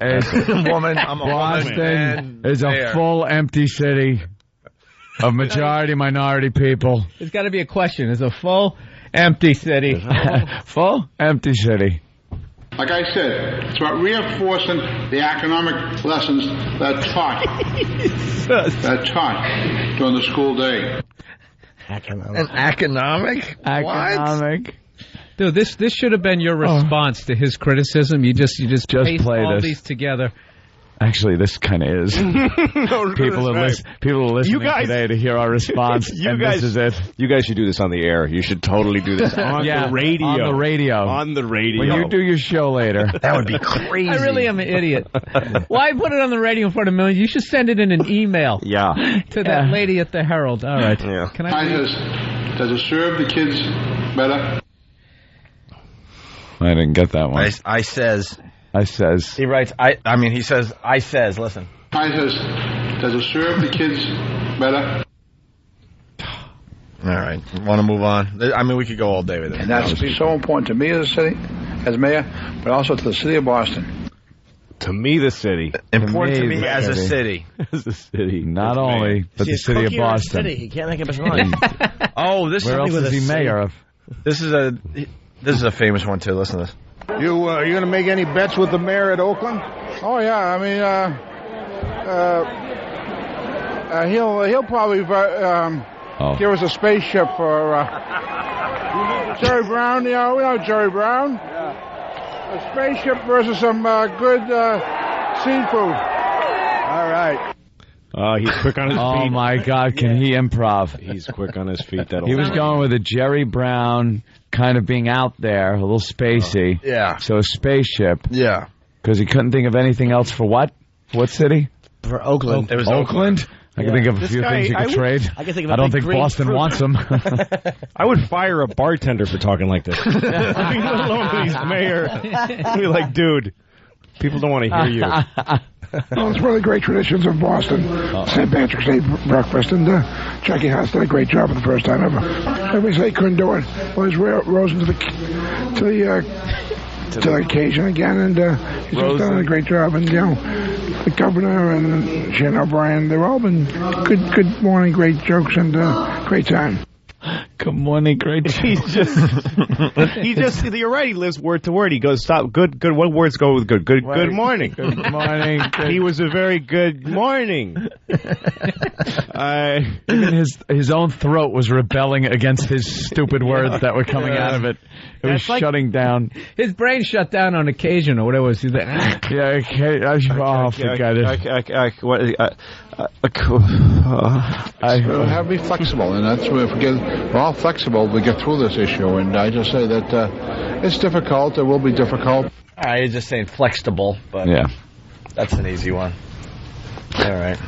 I'm a Boston woman, is a full empty city of minority people. There's got to be a question. Is a full empty city? Full empty city. Like I said, it's about reinforcing the economic lessons that taught during the school day. Economic? What? Dude, this should have been your response to his criticism. You just paste play all this. these together. Actually, this kind of is. People are listening today to hear our response, this is it. You guys should do this on the air. You should totally do this on the radio. On the radio. When you do your show later. That would be crazy. I really am an idiot. Why put it on the radio in front of millions? You should send it in an email. Yeah. To that lady at the Herald. All right. Yeah. Can does it serve the kids better? I didn't get that one. I says. He writes, he says, listen. Does it serve the kids better? All right. Want to move on? I mean, we could go all day with it. And that's so important to me as a city, as mayor, but also to the city of Boston. To me, the city. Important to me as a city. As a city. Not only, but the city of Boston. He can't make up his mind. Where else is he mayor of? This is a famous one, too. Listen to this. You going to make any bets with the mayor at Oakland? Oh yeah, I mean, he'll probably give us a spaceship for Jerry Brown. You know Jerry Brown. A spaceship versus some good seafood. All right. He's quick on his feet. Oh, my God. Can he improv? He's quick on his feet. He was going with a Jerry Brown kind of being out there, a little spacey. Yeah. So a spaceship. Yeah. Because he couldn't think of anything else for what? What city? For Oakland. It was Oakland? I can think of a few things you could trade. I can think of I don't think Boston wants them. I would fire a bartender for talking like this. Let alone he's mayor. I'd be like, dude, people don't want to hear you. Well, it's one of the great traditions of Boston. St. Patrick's Day breakfast, and Chucky Haas did a great job for the first time ever. Everybody said he couldn't do it. Well, he's rose into the occasion again, and he's just done a great job. And the governor and Shannon O'Brien, they've all been good morning, great jokes, and great time. Good morning, great. He just, you're right. He lives word to word. He goes, stop, good. What words go with good? Good morning. Good morning. He was a very good morning. Even his own throat was rebelling against his stupid words that were coming out of it. It was shutting down. His brain shut down on occasion, or whatever. He's like, forget it. Have to be flexible, and that's where we're all flexible. We get through this issue, and I just say that it's difficult. It will be difficult. All right, you're just saying flexible, but that's an easy one. All right.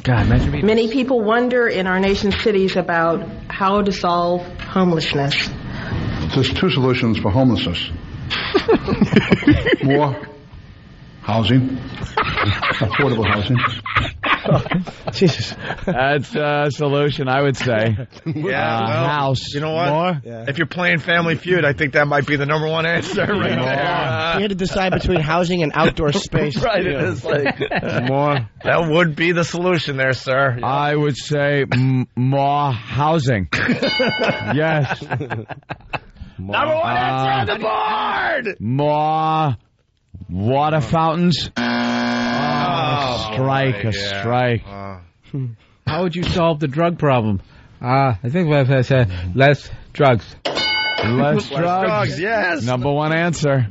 God, imagine me. Many people wonder in our nation's cities about how to solve homelessness. There's two solutions for homelessness. More housing, affordable housing. Jesus. That's a solution, I would say. House. You know what? More? If you're playing Family Feud, I think that might be the number one answer right there. You had to decide between housing and outdoor space. Right, it is like more. That would be the solution there, sir. I would say more housing. Yes. Number one answer on the board! More water fountains. Strike. How would you solve the drug problem? I think what I said, less drugs. Less drugs, yes. Number one answer.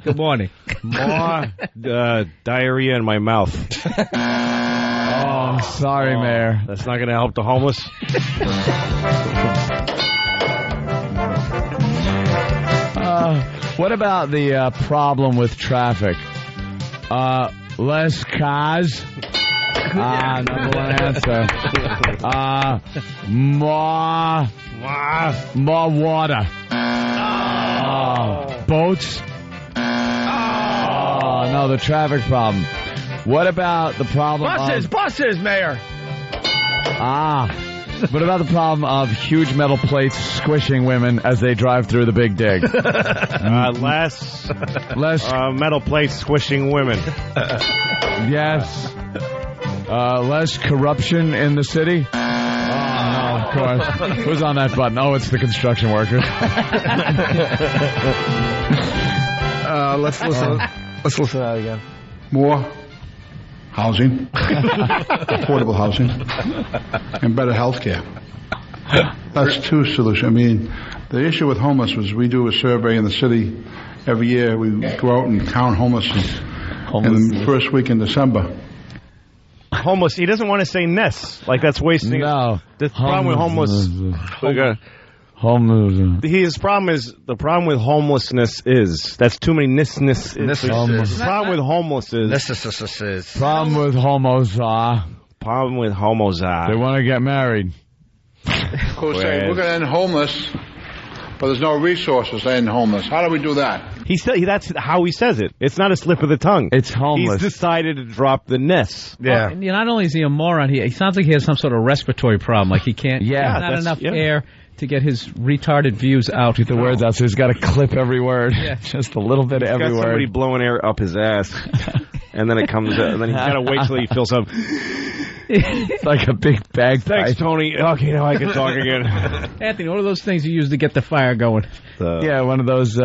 Good morning. More diarrhea in my mouth. Oh, sorry, Mayor. That's not going to help the homeless. What about the problem with traffic? Less cars. Number one answer. More water. Boats. No, the traffic problem. What about the problem Buses, Mayor. What about the problem of huge metal plates squishing women as they drive through the Big Dig? Less metal plates squishing women. Yes. Less corruption in the city? No, of course. Who's on that button? Oh, it's the construction workers. Let's listen to that again. More housing, affordable housing, and better health care. That's two solutions. I mean, the issue with homeless was we do a survey in the city every year. We go out and count homeless in the first week in December. Homeless, he doesn't want to say ness. Like, that's wasting. No. The problem with homeless. His problem is, the problem with homelessness is, that's too many ness. The problem with homeless is. Problem with homos Problem with homos they want to get married. Of course, saying we're going to end homeless, but there's no resources to end homeless. How do we do that? That's how he says it. It's not a slip of the tongue. It's homeless. He's decided to drop the ness. Yeah. Well, not only is he a moron, he sounds like he has some sort of respiratory problem. Like he can't. Yeah. Not enough air to get his retarded views out. Get the words out, so he's got to clip every word. Yeah. Just a little bit of every word. Somebody blowing air up his ass, and then it comes out, and then he's got to wait till he feels up. It's like a big bag. Thanks, Tony. Okay, now I can talk again. Anthony, what are those things you use to get the fire going? One of those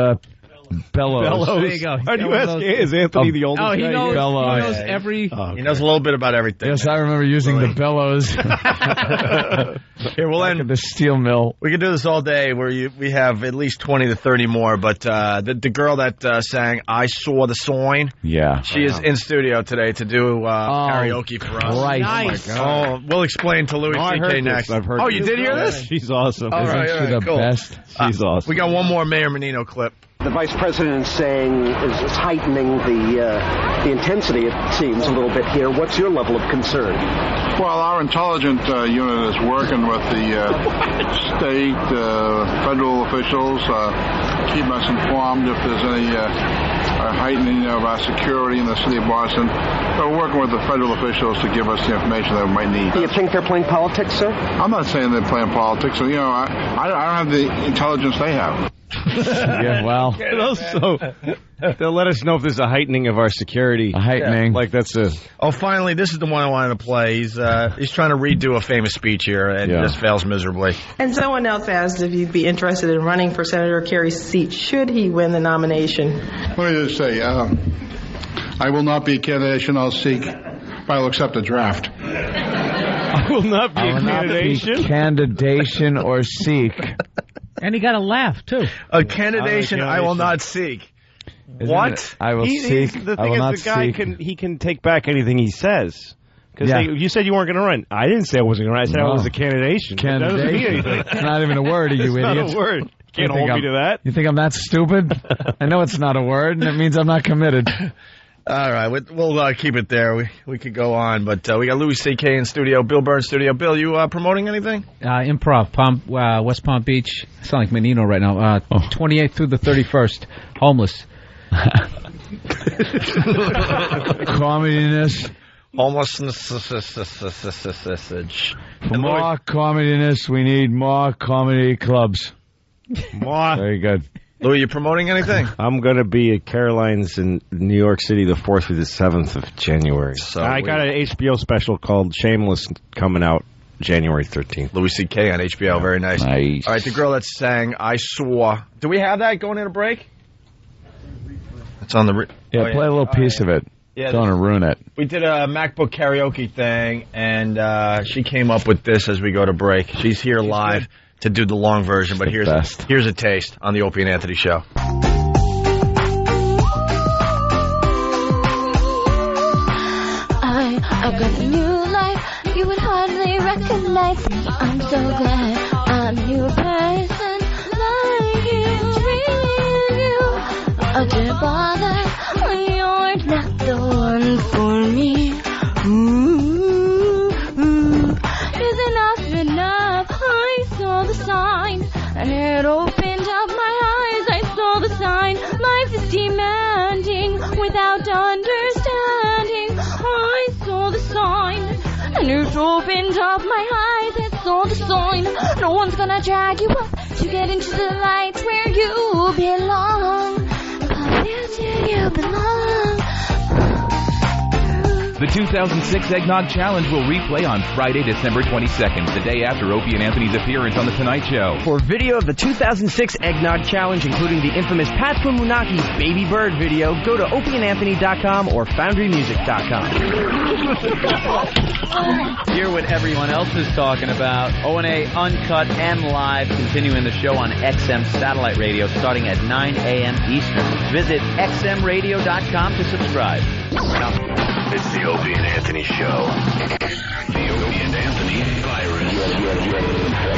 Bellows. There you go. How do you ask? Is Anthony the oldest? Oh, he guy knows, here? he knows every... He knows a little bit about everything. Yes, I remember using the bellows. Here, we'll end the steel mill. We could do this all day. We have at least 20 to 30 more. But the girl that sang "I Saw the Sign," yeah, she is in studio today to do karaoke for us. Right. Nice. Oh, we'll explain to Louis C.K. next. I've heard. Oh, you did hear this? She's awesome. All right, Isn't she the cool. best? She's awesome. We got one more Mayor Menino clip. The vice president is saying is heightening the intensity. It seems a little bit here. What's your level of concern? Well, our intelligence unit is working with the state, federal officials, keeping us informed if there's any heightening of our security in the city of Boston. We're working with the federal officials to give us the information that we might need. Do you think they're playing politics, sir? I'm not saying they're playing politics. You know, I don't have the intelligence they have. Yeah, well. And also, they'll let us know if there's a heightening of our security. A heightening. Like that's a... Oh, finally, this is the one I wanted to play. He's trying to redo a famous speech here, and just fails miserably. And someone else asked if you'd be interested in running for Senator Kerry's seat should he win the nomination. Let me just say, I will not be a candidate. I'll seek, but I'll accept a draft. I will not be a candidation. Candidation or seek. And he got a laugh, too. A candidation I will not seek. What? I will seek. The I thing will is, not the guy seek. he can take back anything he says. Because Yeah. you said you weren't going to run. I didn't say I wasn't going to run. I said I was a candidation. That doesn't mean anything. It's not even a word, you It's idiot. not a word. You can't hold me to that. You think I'm that stupid? I know it's not a word, and it means I'm not committed. All right, we'll keep it there. We could go on, but we got Louis C.K. in studio, Bill Burr in studio. Bill, you promoting anything? Improv, West Palm Beach. I sound like Menino right now. 28th through the 31st. Homeless. Comediness. Homelessness. For more comediness, we need more comedy clubs. More. Very good. Louis, you promoting anything? I'm going to be at Caroline's in New York City the 4th through the 7th of January. So I got an HBO special called Shameless coming out January 13th. Louis C.K. on HBO. Very nice. All right, the girl that sang "I Saw." Do we have that going in a break? It's on the... Yeah, play a little piece of it. Yeah, Don't want to ruin it. We did a MacBook karaoke thing, and she came up with this as we go to break. She's here live to do the long version, but here's a taste on the Opie and Anthony Show. I got a new life, you would hardly recognize me. I'm so glad I'm a new person like you. Oh, dear bother, you're not the one for me. Is enough? I saw the sign, and it opened up my eyes. I saw the sign. Life is demanding without understanding. I saw the sign, and it opened up my eyes. I saw the sign. No one's gonna drag you up to get into the light where you belong. But where do you belong? The 2006 Eggnog Challenge will replay on Friday, December 22nd, the day after Opie and Anthony's appearance on The Tonight Show. For video of the 2006 Eggnog Challenge, including the infamous Pat Fununaki's Baby Bird video, go to opieandanthony.com or foundrymusic.com. Hear what everyone else is talking about. O&A Uncut and Live, continuing the show on XM Satellite Radio starting at 9 a.m. Eastern. Visit xmradio.com to subscribe. It's the Opie and Anthony Show. The Opie and Anthony virus.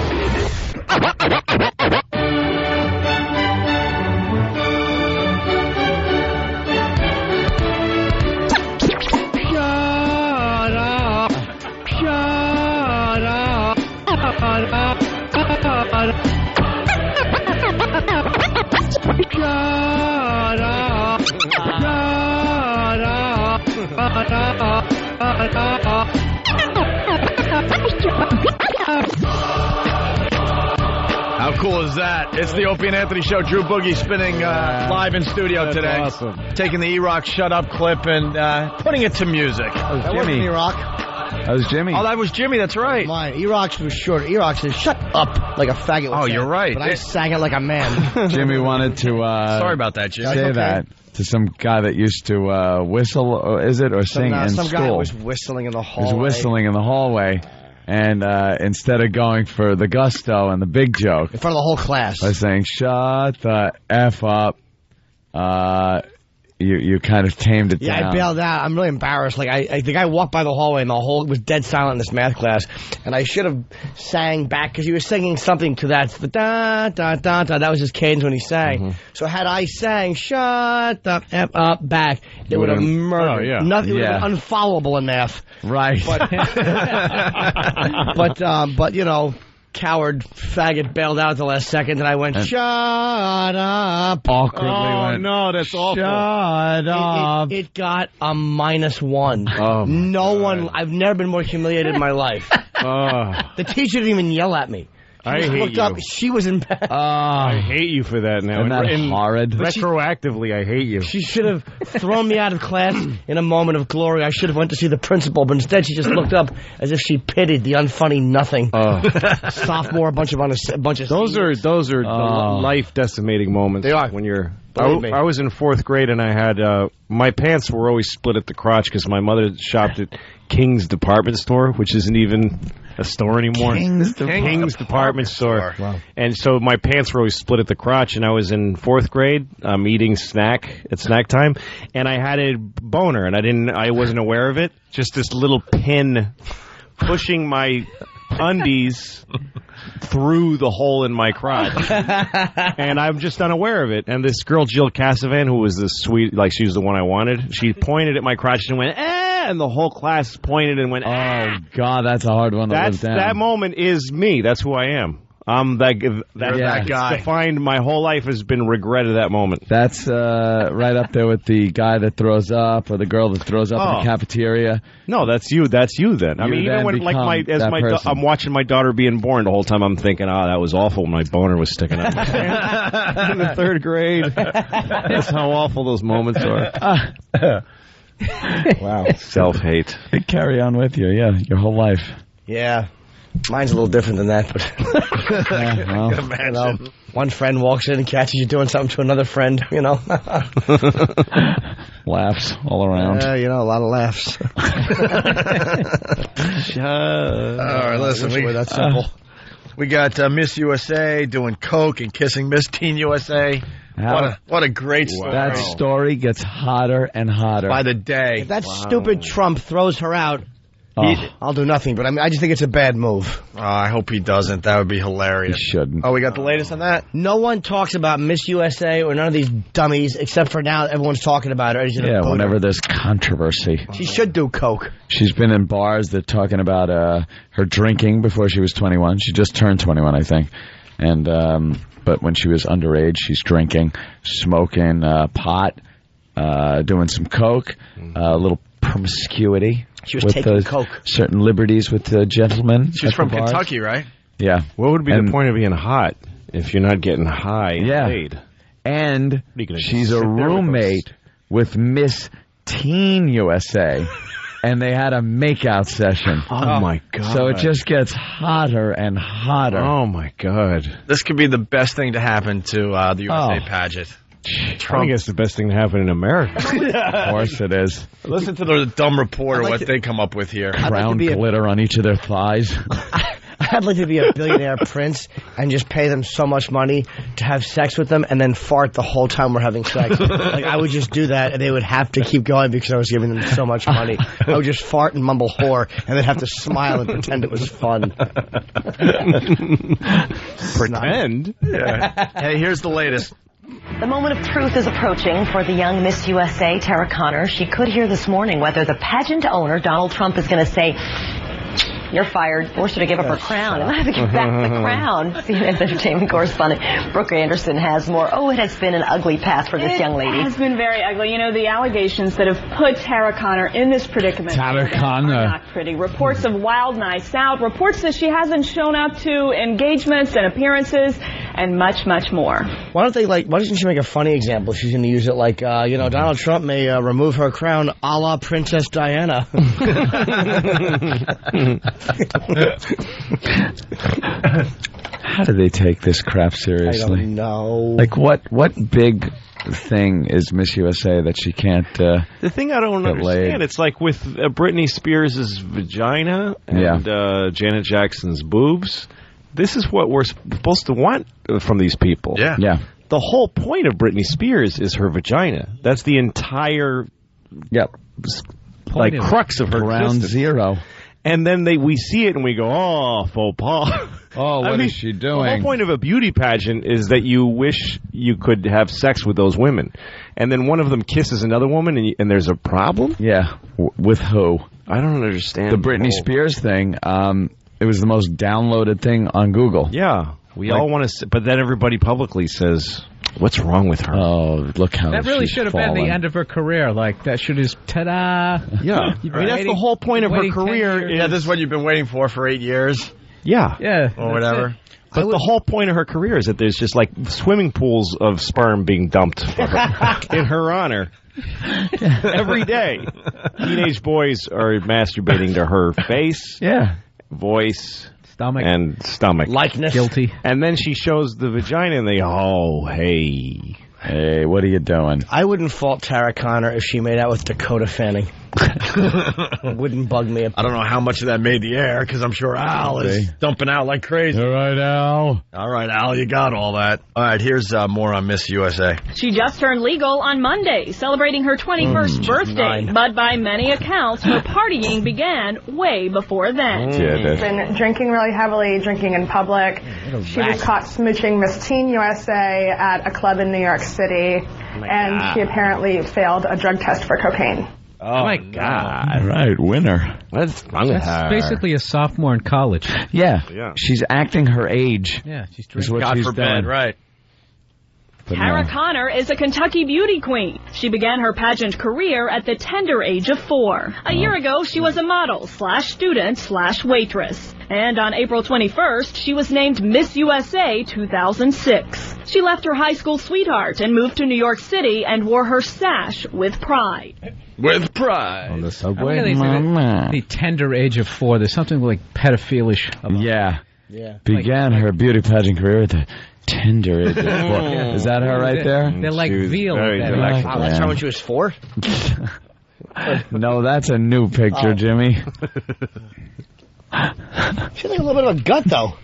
How cool is that? It's the Opie and Anthony Show. Drew Boogie spinning live in studio today. Awesome. Taking the E-Rock Shut Up clip and putting it to music. That wasn't E-Rock. That was Jimmy. Oh, that was Jimmy. That's right. Mine. Erox was short. Erox said, "Shut up," like a faggot. Oh, you're right. But I sang it like a man. Jimmy wanted to. Sorry about that, Jimmy. Say that to some guy that used to whistle, or sing in school. Some guy was whistling in the hallway. He was whistling in the hallway, and instead of going for the gusto and the big joke, in front of the whole class, by saying "Shut the F up," you kind of tamed it down. Yeah, I bailed out. I'm really embarrassed. Like the guy walked by the hallway and it was dead silent in this math class, and I should have sang back because he was singing something to that. The da da da da. That was his cadence when he sang. Mm-hmm. So had I sang "Shut the F up" back, it would have murdered. Oh, yeah. Nothing would have been unfollowable in math. Right. But you know. Coward faggot bailed out at the last second, and I went, "Shut up!" Awkwardly went, no, that's awful. Shut up. It got a -1. Oh, no one. I've never been more humiliated in my life. The teacher didn't even yell at me. I hate looked you. up. She was in bed. I hate you for that now. Isn't that horrid? Retroactively, I hate you. She should have thrown me out of class in a moment of glory. I should have went to see the principal, but instead she just looked up as if she pitied the unfunny nothing. Sophomore, a bunch of those are the life decimating moments. They are when you're. Believe me. I was in 4th grade and I had my pants were always split at the crotch because my mother shopped at King's Department Store, which isn't even a store anymore. King's Department Store. Wow. And so my pants were always split at the crotch, and I was in 4th grade eating snack at snack time, and I had a boner, and I wasn't aware of it. Just this little pin pushing my undies through the hole in my crotch, and I'm just unaware of it. And this girl, Jill Cassavan, who was this sweet, like she was the one I wanted, she pointed at my crotch and went, and the whole class pointed and went, oh God, that's a hard one to live down. That moment is me. That's who I am. I'm that guy. Defined my whole life has been regret at that moment. That's right up there with the guy that throws up or the girl that throws up in the cafeteria. No, that's you. That's you then. I mean, even when I'm watching my daughter being born, the whole time I'm thinking, that was awful. My boner was sticking up in the 3rd grade. That's how awful those moments are. Wow, self-hate. They carry on with you, your whole life. Yeah. Mine's a little different than that, but you know, one friend walks in and catches you doing something to another friend, you know. Laughs all around. You know, a lot of laughs. All right, listen, that's simple. We got Miss USA doing coke and kissing Miss Teen USA. What a great story. That story gets hotter and hotter by the day. If that stupid Trump throws her out, I'll do nothing, but I just think it's a bad move. I hope he doesn't. That would be hilarious. He shouldn't. Oh, we got the latest on that? No one talks about Miss USA or none of these dummies, except for now everyone's talking about her. Yeah, whenever there's controversy. She should do coke. She's been in bars. They're talking about her drinking before she was 21. She just turned 21, I think. And but when she was underage, she's drinking, smoking pot, doing some coke, a little promiscuity. She was taking coke. Certain liberties with gentlemen. She's from Kentucky, right? Yeah. What would be the point of being hot if you're not getting high and paid? And she's a roommate with Miss Teen USA. And they had a makeout session. Oh, my God. So it just gets hotter and hotter. Oh, my God. This could be the best thing to happen to the USA pageant. Trump. I think it's the best thing to happen in America. Of course it is. Listen to the dumb reporter, what they come up with here. Crown glitter on each of their thighs. I'd like to be a billionaire prince and just pay them so much money to have sex with them and then fart the whole time we're having sex. Like, I would just do that, and they would have to keep going because I was giving them so much money. I would just fart and mumble whore, and they'd have to smile and pretend it was fun. Pretend? Yeah. Hey, here's the latest. The moment of truth is approaching for the young Miss USA, Tara Conner. She could hear this morning whether the pageant owner, Donald Trump, is going to say, "You're fired," force her to give up her crown. And I have to give back the crown. CNN's entertainment correspondent Brooke Anderson has more. Oh, it has been an ugly path for this young lady. It has been very ugly. You know, the allegations that have put Tara Conner in this predicament Tara Conner are not pretty. Reports of wild nights out, reports that she hasn't shown up to engagements and appearances, and much, much more. Why doesn't she make a funny example? She's going to use it like, Donald Trump may remove her crown a la Princess Diana. How do they take this crap seriously? I don't know. Like, what big thing is Miss USA that she can't The thing I don't understand, laid? it's like with Britney Spears' vagina and Janet Jackson's boobs. This is what we're supposed to want from these people. Yeah. The whole point of Britney Spears is her vagina. That's the entire crux of her ground existence. zero. And then we see it and we go, oh, faux pas. Oh, what is she doing? The whole point of a beauty pageant is that you wish you could have sex with those women. And then one of them kisses another woman and there's a problem? Yeah. With who? I don't understand. The Britney Spears thing, it was the most downloaded thing on Google. Yeah. We all want to, but then everybody publicly says, what's wrong with her? Oh, look how that really she's should have been the end of her career. Like, that should have, ta-da. Yeah. I mean, that's the whole point of her career. Yeah, this is what you've been waiting for 8 years. Yeah. Yeah. Or whatever. But the whole point of her career is that there's just like swimming pools of sperm being dumped for her, in her honor. Every day. Teenage boys are masturbating to her face, voice, stomach, and stomach. Likeness. Guilty. And then she shows the vagina and they go, hey, what are you doing? I wouldn't fault Tara Conner if she made out with Dakota Fanning. It wouldn't bug me. I don't know how much of that made the air, because I'm sure Al is dumping out like crazy. All right, Al. All right, Al, you got all that. All right, here's more on Miss USA. She just turned legal on Monday, celebrating her 21st birthday. But by many accounts, her partying began way before then. She's been drinking really heavily, drinking in public. She was caught smooching Miss Teen USA at a club in New York City, and she apparently failed a drug test for cocaine. Oh, my God. All right, winner. What's wrong with her? That's basically a sophomore in college. Yeah. She's acting her age. Yeah, she's is what God she's forbid, done. right. But Tara no. Conner is a Kentucky beauty queen. She began her pageant career at the tender age of 4. A year ago, she was a model / student / waitress. And on April 21st, she was named Miss USA 2006. She left her high school sweetheart and moved to New York City and wore her sash with pride. With pride. On the I subway. think they say the tender age of 4. There's something like pedophilish about Yeah. Began her beauty pageant career at the tender age of 4. Is that her right there? They're like veal. Wow, that's her when she was 4? No, that's a new picture, Jimmy. She has like a little bit of a gut, though.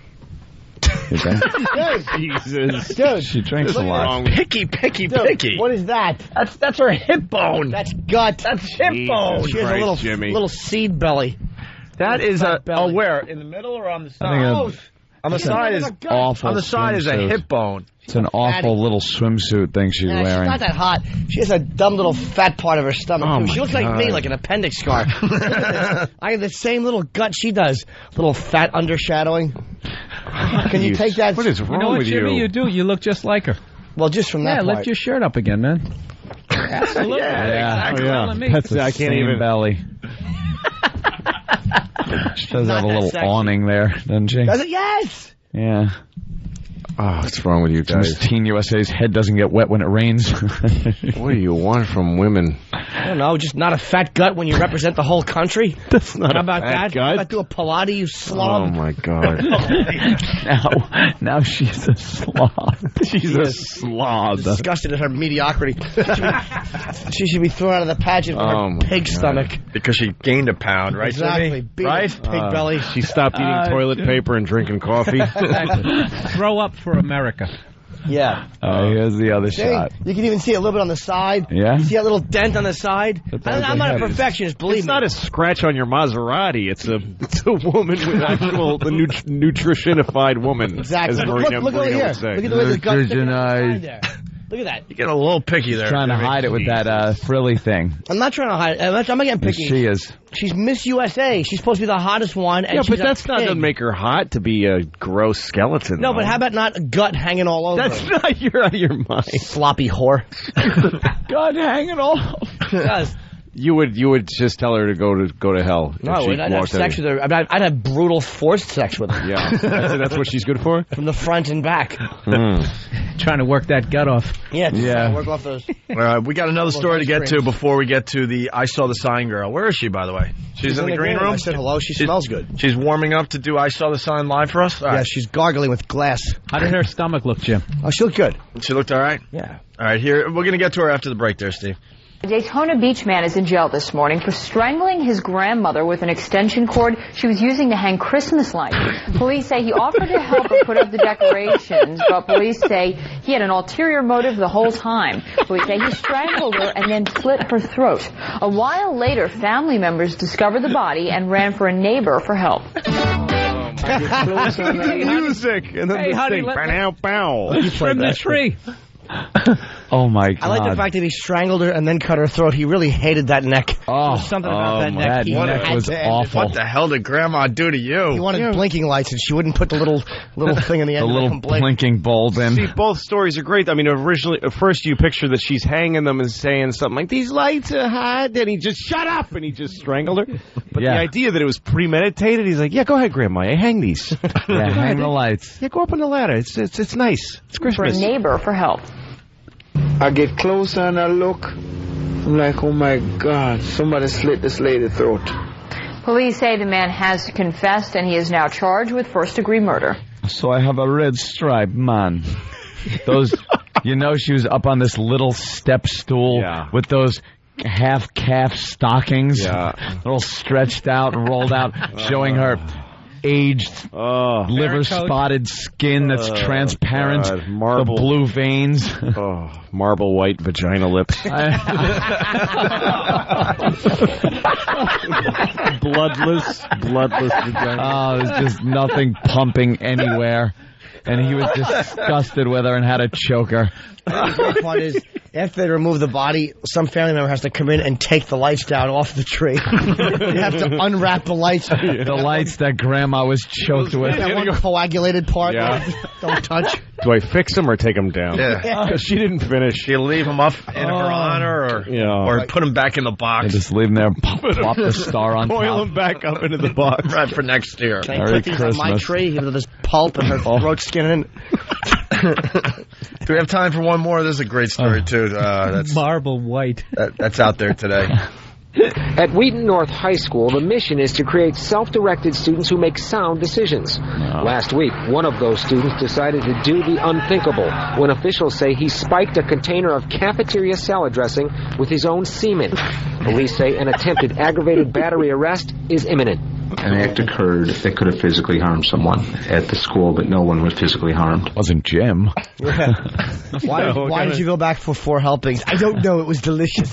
Jesus. Dude. She drinks a lot. Picky. Dude, what is that? That's her hip bone. That's gut. That's hip bone. She has a little seed belly. That is where? In the middle or on the side? On the side is awful. On the side is a swimsuit. hip bone. It's an awful little swimsuit thing she's She's wearing. not that hot. She has a dumb little fat part of her stomach. Oh, too. She my looks like God. me, like an appendix scar. Look at this. I have the same little gut she does. Little fat undershadowing. Can you take that? What is wrong You know what, with Jimmy? you? You do. You look just like her. Well, just from that Yeah, part. lift your shirt up again, man. Absolutely. exactly. Well, me. That's the I can't same even- belly. She does have a that little sexy. awning there, doesn't she? Does it? Yes. Yeah. Oh, what's wrong with you Miss guys? Teen USA's head doesn't get wet when it rains. What do you want from women? I don't know. Just not a fat gut when you represent the whole country. That's not How about a fat that? gut. How about do a Pilates, you Oh, slob? my God. now she's a slob. She's a slob. Disgusted at her mediocrity. She should be thrown out of the pageant for Oh, her my pig God. stomach. Because she gained a pound, right, Exactly. Jimmy? Beat Right? it, pig belly. She stopped eating toilet paper and drinking coffee. Throw up for America. Yeah. Oh, here's the other See, shot. you can even see a little bit on the side. Yeah? You see that little dent on the side? there's I'm a not a head. perfectionist, believe It's me. not a scratch on your Maserati. It's a woman with actual nutritionified woman. Exactly. As Look Marina over would here. say. Look at the way the gut sticking out the Nutritionized. side there. Look at that. You get a little picky there. Trying to Jimmy. hide it with that frilly thing. I'm not trying to hide. I'm not getting picky. She is. She's Miss USA. She's supposed to be the hottest one. And Yeah, she's but a that's not pig. going to make her hot to be a gross skeleton. No, though. but how about not a gut hanging all over? That's not, you're out of your mind. Sloppy whore. God hanging off. It does. You would just tell her to go to hell. No, I'd have sex with her. I'd have brutal, forced sex with her. Yeah, that's what she's good for? From the front and back. Trying to work that gut off. Yeah. Work off those. All right, we got another story to get to before we get to the I Saw the Sign girl. Where is she, by the way? She's in the green room? I said hello. She smells good. She's warming up to do I Saw the Sign live for us? Yeah, she's gargling with glass. How did her stomach look, Jim? Oh, she looked good. She looked all right? Yeah. All right, here, we're going to get to her after the break there, Steve. A Daytona Beach man is in jail this morning for strangling his grandmother with an extension cord she was using to hang Christmas lights. Police say he offered to help her put up the decorations, but police say he had an ulterior motive the whole time. Police say he strangled her and then slit her throat. A while later, family members discovered the body and ran for a neighbor for help. Music and then hey, honey, trim the tree. Oh my God! I like the fact that he strangled her and then cut her throat. He really hated that neck. Oh, something about that neck. That was awful. What the hell did Grandma do to you? He wanted blinking lights, and she wouldn't put the little thing in the end. The little blinking bulb in. See, both stories are great. I mean, originally, at first you picture that she's hanging them and saying something like, "These lights are hot," and he just shut up and he just strangled her. But the idea that it was premeditated, he's like, "Yeah, go ahead, Grandma. Hang these. Yeah, hang the lights. Yeah, go up on the ladder. It's nice. It's Christmas." For a neighbor for help. I get closer and I look. I'm like, oh my God, somebody slit this lady's throat. Police say the man has confessed and he is now charged with first-degree murder. So I have a red stripe, man. Those, she was up on this little step stool with those half-calf stockings, all stretched out and rolled out, showing her aged, liver-spotted skin that's transparent, the blue veins. Marble white vagina lips. bloodless vagina. Oh, there's just nothing pumping anywhere. And he was disgusted with her and had to choke her. The great part is, after they remove the body, some family member has to come in and take the lights down off the tree. You have to unwrap the lights. The lights that Grandma was choked with. That one coagulated part. Don't touch. Do I fix them or take them down? Yeah. Because she didn't finish. She'll leave them up in her honor or put them back in the box. And just leave them there, plop the star on top. Coil them back up into the box. Right for next year. Merry Christmas. On my tree with this pulp and her throat skin in it. Do we have time for one more? This is a great story, too. That's marble white. That's out there today. At Wheaton North High School, the mission is to create self-directed students who make sound decisions. Last week, one of those students decided to do the unthinkable when officials say he spiked a container of cafeteria salad dressing with his own semen. Police say an attempted aggravated battery arrest is imminent. An act occurred that could have physically harmed someone at the school, but no one was physically harmed. Wasn't Jim. Why did you go back for 4 helpings? I don't know. It was delicious.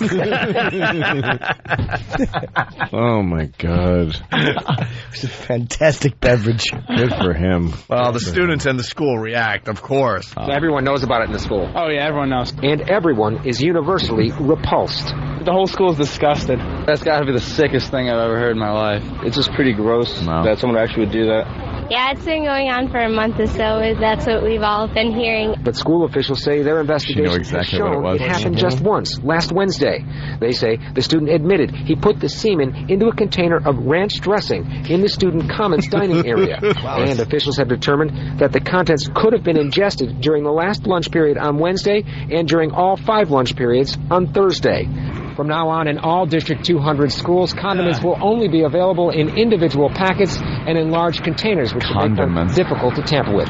Oh, my God. It was a fantastic beverage. Good for him. Well, the students and the school react, of course. Everyone knows about it in the school. Oh, yeah, everyone knows. And everyone is universally repulsed. The whole school is disgusted. That's got to be the sickest thing I've ever heard in my life. It's just pretty gross that someone actually would do that. Yeah, it's been going on for a month or so. That's what we've all been hearing. But school officials say their investigation has shown it happened just once, last Wednesday. They say the student admitted he put the semen into a container of ranch dressing in the student commons dining area. And officials have determined that the contents could have been ingested during the last lunch period on Wednesday and during all 5 lunch periods on Thursday. From now on, in all District 200 schools, condiments will only be available in individual packets and in large containers, which will make them difficult to tamper with.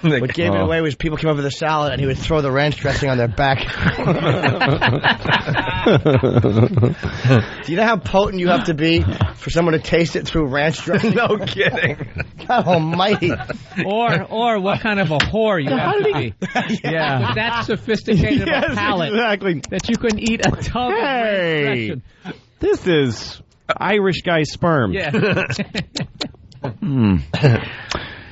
What gave it away was people came over with a salad and he would throw the ranch dressing on their back. Do you know how potent you have to be for someone to taste it through ranch dressing? No kidding. God almighty. Or what kind of a whore you have to be. Yeah. With that sophisticated of a palate that you can eat a tub of ranch dressing. This is Irish guy sperm. Yeah.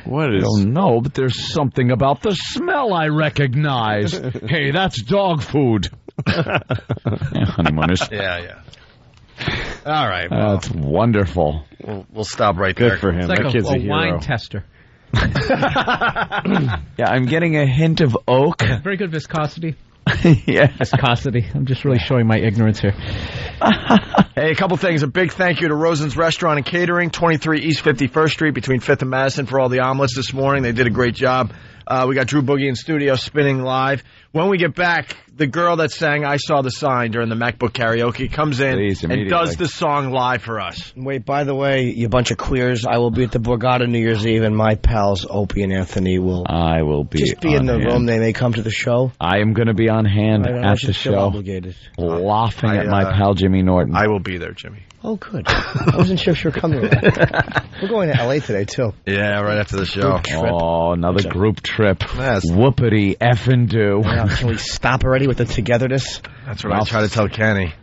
What is? I don't know, but there's something about the smell I recognize. Hey, that's dog food. Honeymooners. Yeah. All right. Well, that's wonderful. We'll stop right there. Good for him. It's like that kid's a hero. wine tester. Yeah, I'm getting a hint of oak. Very good viscosity. Yeah. Viscosity. I'm just really showing my ignorance here. Hey, a couple things. A big thank you to Rosen's Restaurant and Catering, 23 East 51st Street between 5th and Madison for all the omelets this morning. They did a great job. We got Drew Boogie in studio spinning live. When we get back, the girl that sang I Saw the Sign during the MacBook karaoke comes in and does the song live for us. Wait, by the way, you bunch of queers, I will be at the Borgata New Year's Eve, and my pals Opie and Anthony will just be in the room. They may come to the show. I am going to be on hand at the show, obligated. laughing at my pal Jimmy Norton. I will be there, Jimmy. Oh, good. I wasn't sure if you were coming. We're going to L.A. today, too. Yeah, right after the show. Oh, another group trip. Whoopity effing do. Yeah, can we stop already with the togetherness? That's what I try to tell Kenny.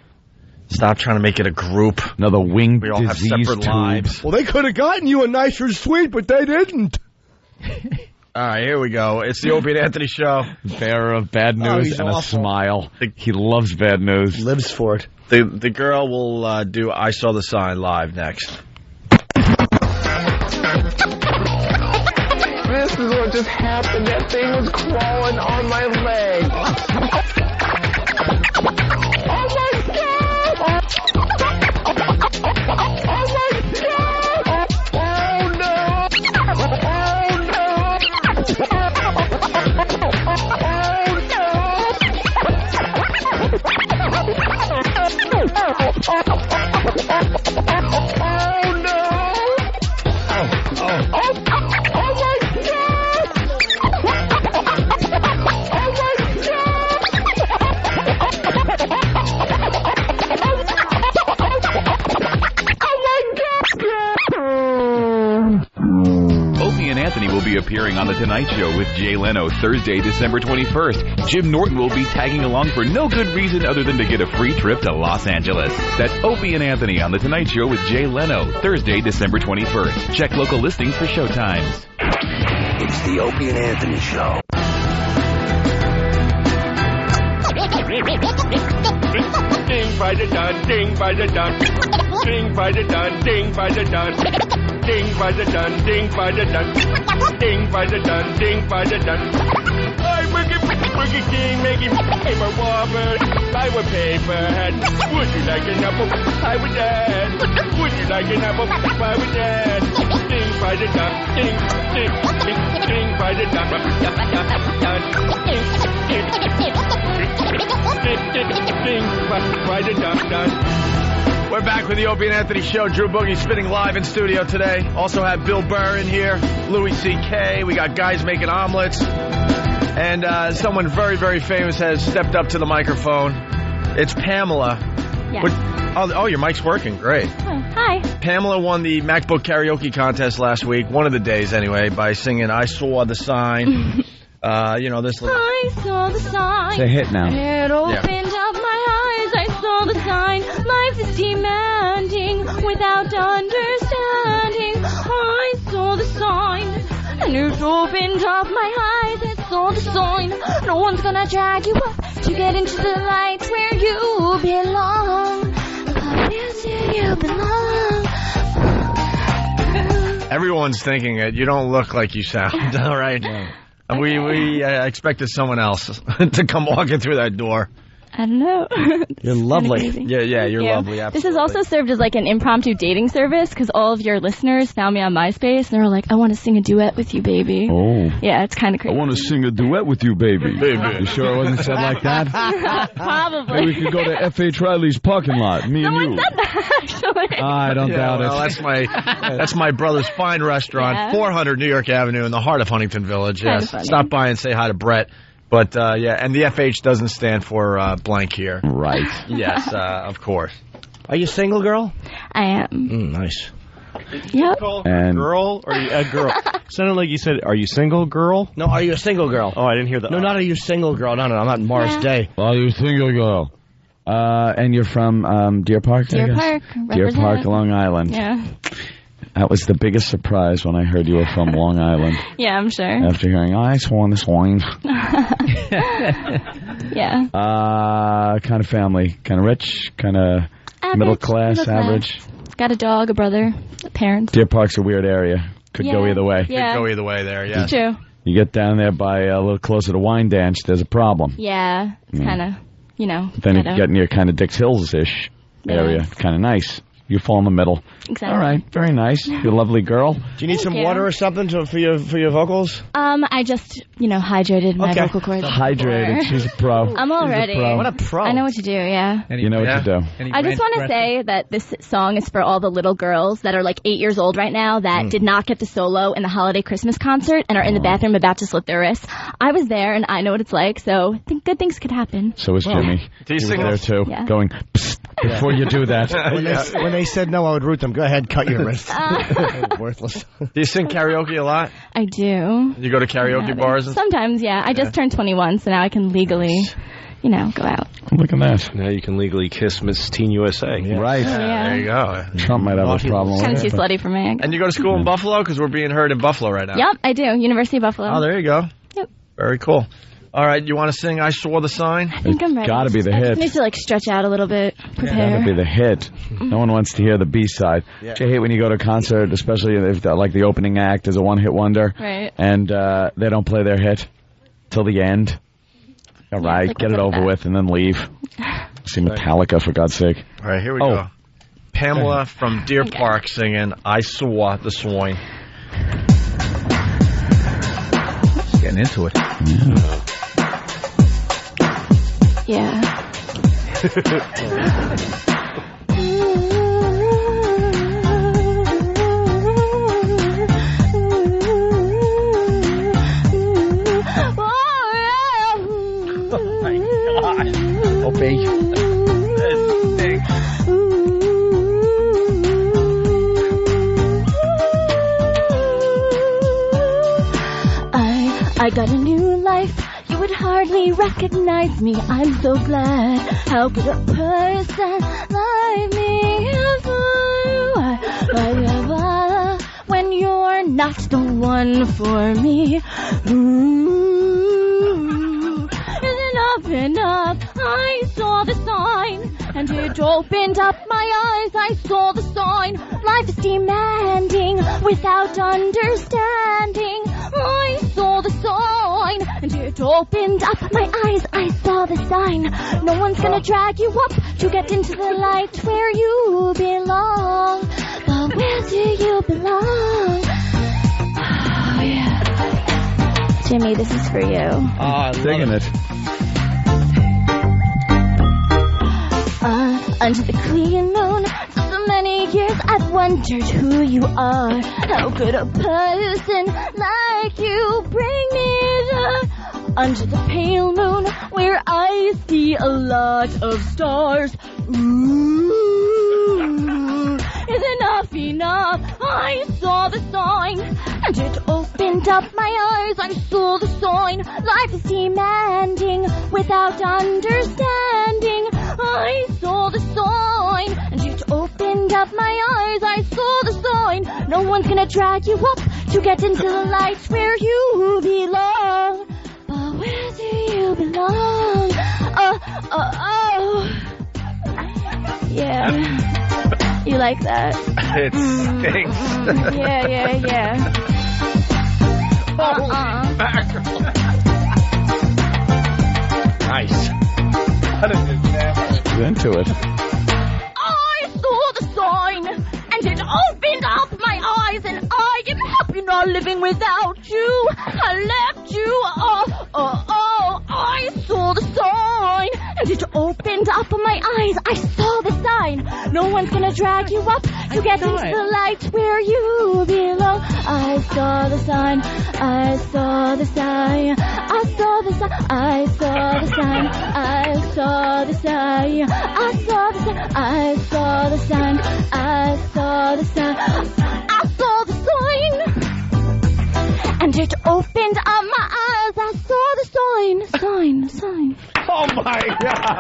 Stop trying to make it a group. Another winged We all have separate lives. Well, they could have gotten you a nicer suite, but they didn't. All right, here we go. It's the Opie and Anthony Show. Bearer of bad news and a smile. He loves bad news. Lives for it. The girl will do I Saw the Sign live next. This is what just happened. That thing was crawling on my leg. Oh my God! Oh my God! Oh no! Opie and Anthony will be appearing on The Tonight Show with Jay Leno Thursday, December 21st. Jim Norton will be tagging along for no good reason other than to get a free trip to Los Angeles. That's Opie and Anthony on The Tonight Show with Jay Leno Thursday, December 21st. Check local listings for showtimes. It's the Opie and Anthony Show. Ding by the dun, ding by the dun, ding by the dun, ding by the dun, ding by the dun, ding by the dun, ding by the dun, ding by the dun. I boogie king, making paper wobble. I would paper hat. Would you like an apple pie with that? Would you like an apple pie with that? Ding by the dun, ding, ding, ding, ding by the dun, We're back with the Opie and Anthony Show. Drew Boogie spinning live in studio today. Also have Bill Burr in here, Louis C.K. We got guys making omelets. And someone very, very famous has stepped up to the microphone. It's Pamela. Yes. Oh, your mic's working. Great. Oh, hi. Pamela won the MacBook karaoke contest last week, one of the days anyway, by singing I Saw the Sign. This little... I saw the sign. It's a hit now. It opened up my eyes. I saw the sign. Life is demanding without understanding. I saw the sign. And it opened up my eyes. I saw the sign. No one's gonna drag you up to get into the light where you belong. Yes, you belong. Everyone's thinking it. You don't look like you sound. All right. We expected someone else to come walking through that door. I don't know. You're lovely. Yeah, you're lovely. Absolutely. This has also served as like an impromptu dating service because all of your listeners found me on MySpace and they were like, I want to sing a duet with you, baby. Oh. Yeah, it's kind of crazy. I want to sing a duet with you, baby. You sure it wasn't said like that? Probably. Hey, we could go to F.H. Riley's parking lot, me and you. Someone said that, actually. I don't doubt it. That's my brother's fine restaurant, 400 New York Avenue in the heart of Huntington Village. Yes, stop by and say hi to Brett. But, and the FH doesn't stand for blank here. Right. Yes, of course. Are you single, girl? I am. Nice. Yep. And girl or a girl? Sounded like you said, "Are you single, girl?" No, are you a single girl? Oh, I didn't hear that. No, not are you single, girl. No, I'm not Morris Day. Are you single, girl? And you're from Deer Park? Deer Park. Deer Park, Long Island. Yeah. That was the biggest surprise when I heard you were from Long Island. Yeah, I'm sure. After hearing, I swan this wine. Yeah. Kind of family. Kind of rich, kind of middle class, average. Got a dog, a brother, a parent. Deer Park's a weird area. Could go either way. Yeah. Could go either way there, yes. True. You get down there by a little closer to Wine Dance, there's a problem. Yeah, it's kind of, Then you get near kind of Dix Hills-ish area. Kind of nice. You fall in the middle. Exactly. All right, very nice. You're a lovely girl. Do you need some water or something for your vocals? I just, hydrated my vocal cords. Hydrated. She's a pro. I'm all ready. What a pro. I know what to do, yeah. You know what to do. I just want to say that this song is for all the little girls that are like 8 years old right now that did not get to solo in the holiday Christmas concert and are in the bathroom about to slit their wrists. I was there and I know what it's like, so I think good things could happen. So was Jimmy. Do you He was sing there too, going, psst, before you do that. When they said no, I would root them. Go ahead, cut your wrist. Worthless. Do you sing karaoke a lot? I do. You go to karaoke bars? Sometimes, yeah. I just turned 21, so now I can legally, go out. Look at that. Now you can legally kiss Miss Teen USA. Right. There you go. Trump might have a problem with Kind of it. too slutty for me. And you go to school in Buffalo? Because we're being heard in Buffalo right now. Yep, I do. University of Buffalo. Oh, there you go. Yep. Very cool. All right, you want to sing I Saw the Sign? I think I'm ready. Gotta be the I hit. just need to stretch out a little bit. Prepare. Gotta be the hit. No one wants to hear the B-side. Yeah. I hate when you go to a concert, especially if the opening act is a one-hit wonder. Right. And they don't play their hit till the end. All right, like get it over with and then leave. See Metallica, for God's sake. All right, here we go. Pamela from Deer Park singing I Saw the Swine. Getting into it. Yeah. Oh my God. Opie. I got a new life. You would hardly recognize me. I'm so glad. How could a person like me ever when you're not the one for me? Enough. I saw the sign, and it opened up my eyes. I saw the sign. Life is demanding without understanding. I saw the sign, and it opened up my eyes. I saw the sign. No one's gonna drag you up to get into the light where you belong. But where do you belong? Oh, yeah. Jimmy, this is for you. I'm digging it. Under the clean moon, so many years I've wondered who you are. How could a person like you bring me there? Under the pale moon, where I see a lot of stars. Is enough? I saw the sign, and it opened up my eyes. I saw the sign. Life is demanding without understanding. I saw the sign, and it opened up my eyes. I saw the sign. No one's gonna drag you up to get into the light where you belong. But where do you belong? Oh. Yeah. You like that? It stinks. Yeah. Nice. That is Get into it. I saw the sign, and it opened up my eyes, and I am happy not living without you. I left you. I saw the sign, and it opened up my eyes. I saw the sign. No one's gonna drag you up to get into the light where you belong. I saw the sign. I saw the sign. I saw the sign. I saw the sign. I saw the sign. I saw the sign. I saw the sign. I saw the sign. I saw the sign. And it opened up my eyes. I saw the sign. Sign. Oh my God.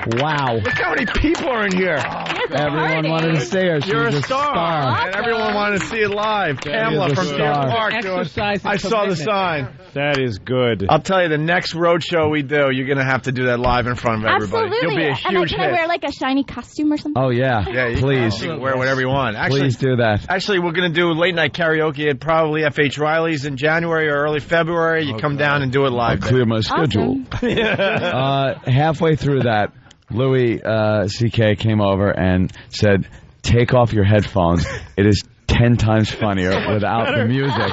Wow. Look how many people are in here. Everyone wanted to see her. She You're was a star. And everyone wanted to see it live. Pamela from Deer Park. I saw the sign. That is good. I'll tell you, the next road show we do, you're going to have to do that live in front of everybody. Absolutely. You'll be a huge Can I hit. wear like a shiny costume or something? Oh, yeah. Yeah, Please. You can wear whatever you want. Actually, Please do that. Actually, we're going to do late night karaoke at probably F.H. Riley's in January or early February. You come down and do it live. I'll clear my schedule. Halfway through that, Louis C.K. came over and said, take off your headphones. It is 10 times funnier without the music.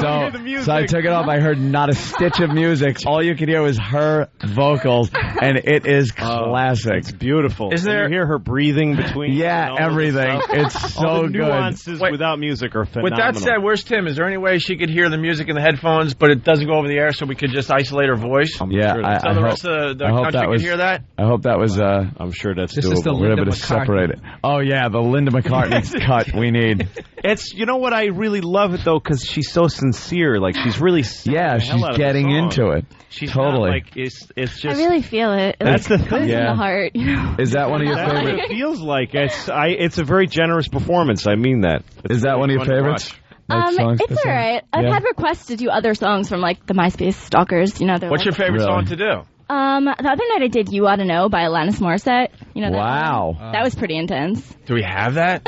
So I took it off. I heard not a stitch of music. All you could hear was her vocals, and it is classic. It's beautiful. Is there? You hear her breathing between? Yeah, everything. It's so all the good. nuances without music are phenomenal. With that said, where's Tim? Is there any way she could hear the music in the headphones, but it doesn't go over the air, so we could just isolate her voice? Yeah, so the rest of the country could hear that? I hope that was. I'm sure that's this doable. is the Linda McCartney. Separate it. Oh yeah, the Linda McCartney cut we need. It's, you know what, I really love it though, because she's so sincere. Like, she's really she's getting into it. She's totally. Not like, it's just. I really feel it. That's the thing. In the heart. You know? Is that one of your That's favorites? what it feels like. It's a very generous performance. I mean that. Is that one of your favorites? It's all right. I've had requests to do other songs from like the MySpace stalkers. You know, what's your favorite song to do? The other night I did "You Ought to Know" by Alanis Morissette. You know that Wow. That was pretty intense. Do we have that?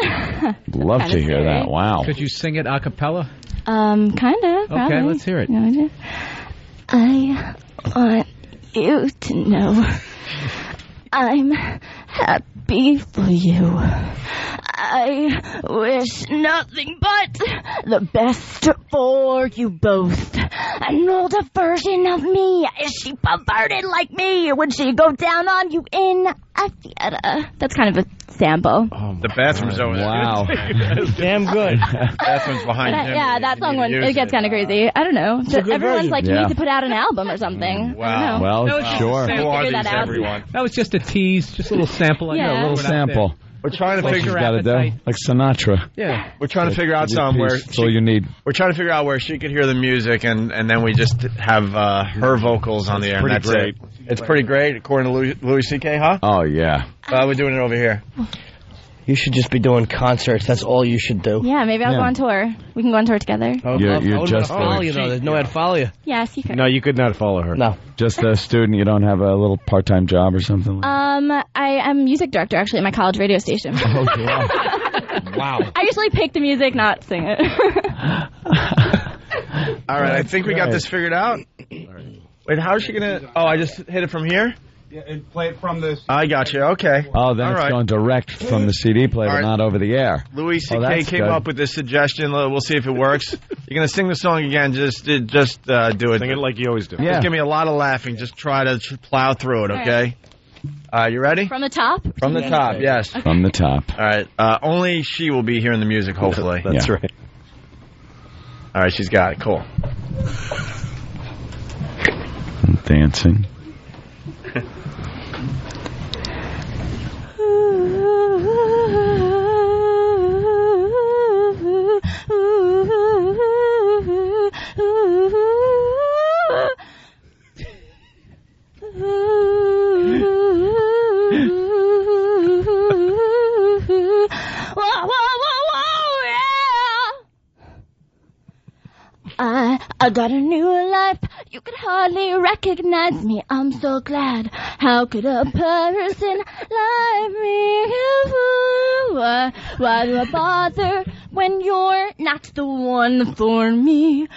Love to hear that. Wow. Could you sing it a cappella? Kind of. Okay, let's hear it. I want you to know I'm happy for you. I wish nothing but the best for you both. An older version of me, is she perverted like me? Would she go down on you in a theater? That's kind of a sample. The bathroom's over there. Wow. Damn good. Bathroom's behind him. Yeah, that song when it gets kind of crazy. I don't know. Everyone's version. like, you need to put out an album or something. Wow. Well, sure. Who that out. everyone? That was just a tease, just a little sample. Yeah. A little sample. We're trying to That's figure what you out. gotta do. Like Sinatra. Yeah. We're trying to figure out something where That's all you need. we're trying to figure out where she could hear the music, and then we just have her vocals on the air. pretty and that's great. It. It's pretty great, according to Louis C.K., huh? Oh yeah. We're doing it over here. You should just be doing concerts. That's all you should do. Yeah, maybe I'll go on tour. We can go on tour together. You're just follow you though. There's no way to follow you. Yes, you could. No, you could not follow her. No. Just a student. You don't have a little part-time job or something. I am music director actually at my college radio station. Oh yeah. Wow. I usually pick the music, not sing it. All right, I think we got this figured out. Wait, how is she gonna? Oh, I just hit it from here. Yeah, and play it from this. I got you. Okay. Oh, then All it's right. going direct from the CD player, All right. not over the air. Louis C.K. that's came good. up with this suggestion. We'll see if it works. You're gonna sing the song again. Just do it. Sing it like you always do. Yeah. Just give me a lot of laughing. Just try to plow through it. Okay. You ready? From the top? From the top. Yes. Okay. From the top. All right. Only she will be hearing the music. Hopefully. That's right. All right. She's got it. Cool. Dancing. I got a new life. You could hardly recognize me. I'm so glad. How could a person like me why do I bother when you're not the one for me?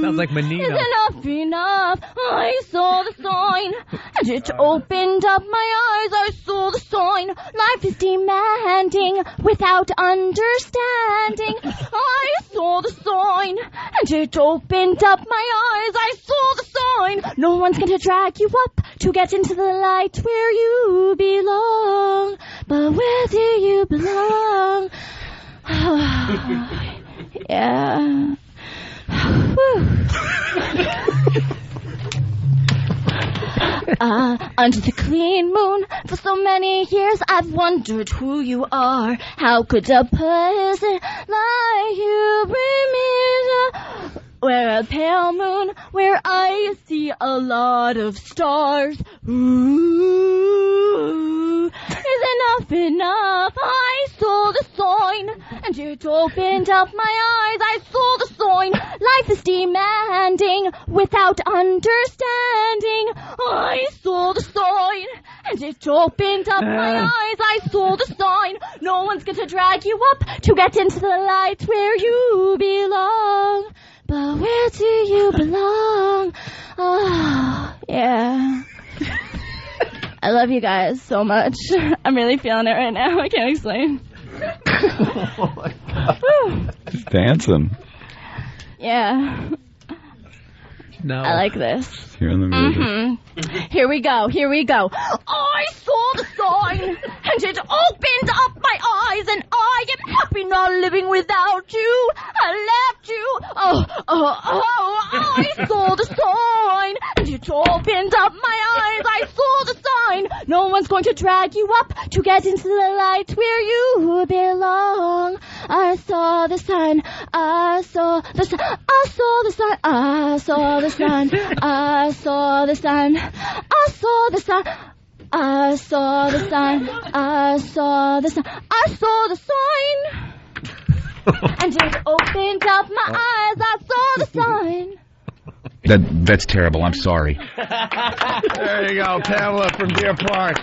Sounds like Menino. Is enough? I saw the sign, and it opened up my eyes. I saw the sign. Life is demanding without understanding. I saw the sign, and it opened up my eyes. I saw the sign. No one's going to drag you up to get into the light where you belong. But where do you belong? Yeah. Under the clean moon, for so many years I've wondered who you are. How could a person like you bring me to where a pale moon, where I see a lot of stars? Ooh, is enough enough? I saw the sign, and it opened up my eyes. I saw the sign. Life is demanding without understanding. I saw the sign, and it opened up my eyes. I saw the sign. No one's going to drag you up to get into the light where you belong. But where do you belong? Oh, yeah. I love you guys so much. I'm really feeling it right now. I can't explain. Oh, my God. He's dancing. Yeah. No. I like this. Here in the music. Mm-hmm. Here we go. I saw the sign, and it opened up my eyes, and I am happy not living without you. I left you. I saw the sign, and it opened up my eyes. I saw the sign. No one's going to drag you up to get into the light where you belong. I saw the sign. I saw the sign. I saw the sign. I saw the sign. I saw the sign. I saw the sign. I saw the sign. I saw the sign. I saw the sign. And it opened up my eyes. I saw the sign. That's terrible. I'm sorry. There you go, Pamela from Deer Park.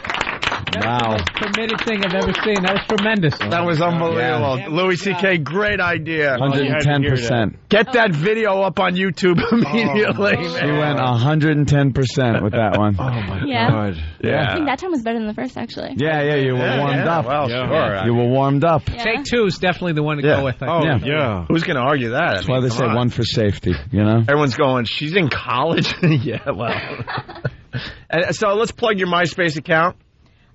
That's the most committed thing I've ever seen. That was tremendous. That was unbelievable. Yeah. Louis C.K., great idea. 110%. Get that video up on YouTube immediately. She went 110% with that one. Oh, my Yeah. God. I think that time was better than the first, actually. Yeah, you were warmed up. Well, sure. You were warmed up. Yeah. Take two is definitely the one to go with. Yeah. Who's going to argue that? That's why they say one for safety, you know? Everyone's going, she's in college? Yeah, well. So let's plug your MySpace account.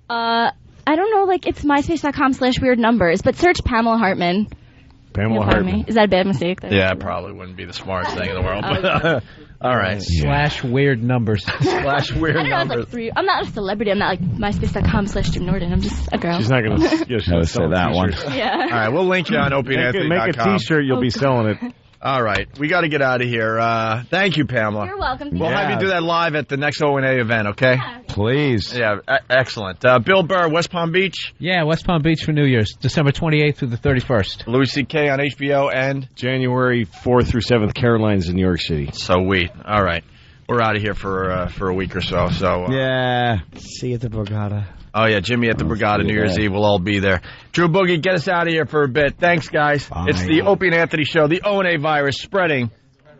I don't know, it's myspace.com/weird numbers, but search Pamela Hartman. Pamela Hartman. Is that a bad mistake? Yeah, it probably wouldn't be the smartest thing in the world. But, all right. /weird numbers. /weird numbers. I'm not a celebrity. I'm not myspace.com/Jim Norton. I'm just a girl. She's not going to say that one. Yeah. All right, we'll link you on opieandanthony.com. Make a T-shirt. You'll be selling it. All right, we got to get out of here. Thank you, Pamela. You're welcome. We'll have you do that live at the next O&A event, okay? Yeah. Please. Yeah, excellent. Bill Burr, West Palm Beach. Yeah, West Palm Beach for New Year's, December 28th through the 31st. Louis C.K. on HBO and January 4th through 7th, Caroline's in New York City. Sweet. All right, we're out of here for a week or so. So yeah. See you at the Borgata. Oh, yeah, Jimmy at the Borgata, New Year's Eve. We'll all be there. Drew Boogie, get us out of here for a bit. Thanks, guys. Bye. It's the Opie and Anthony Show. The O&A virus spreading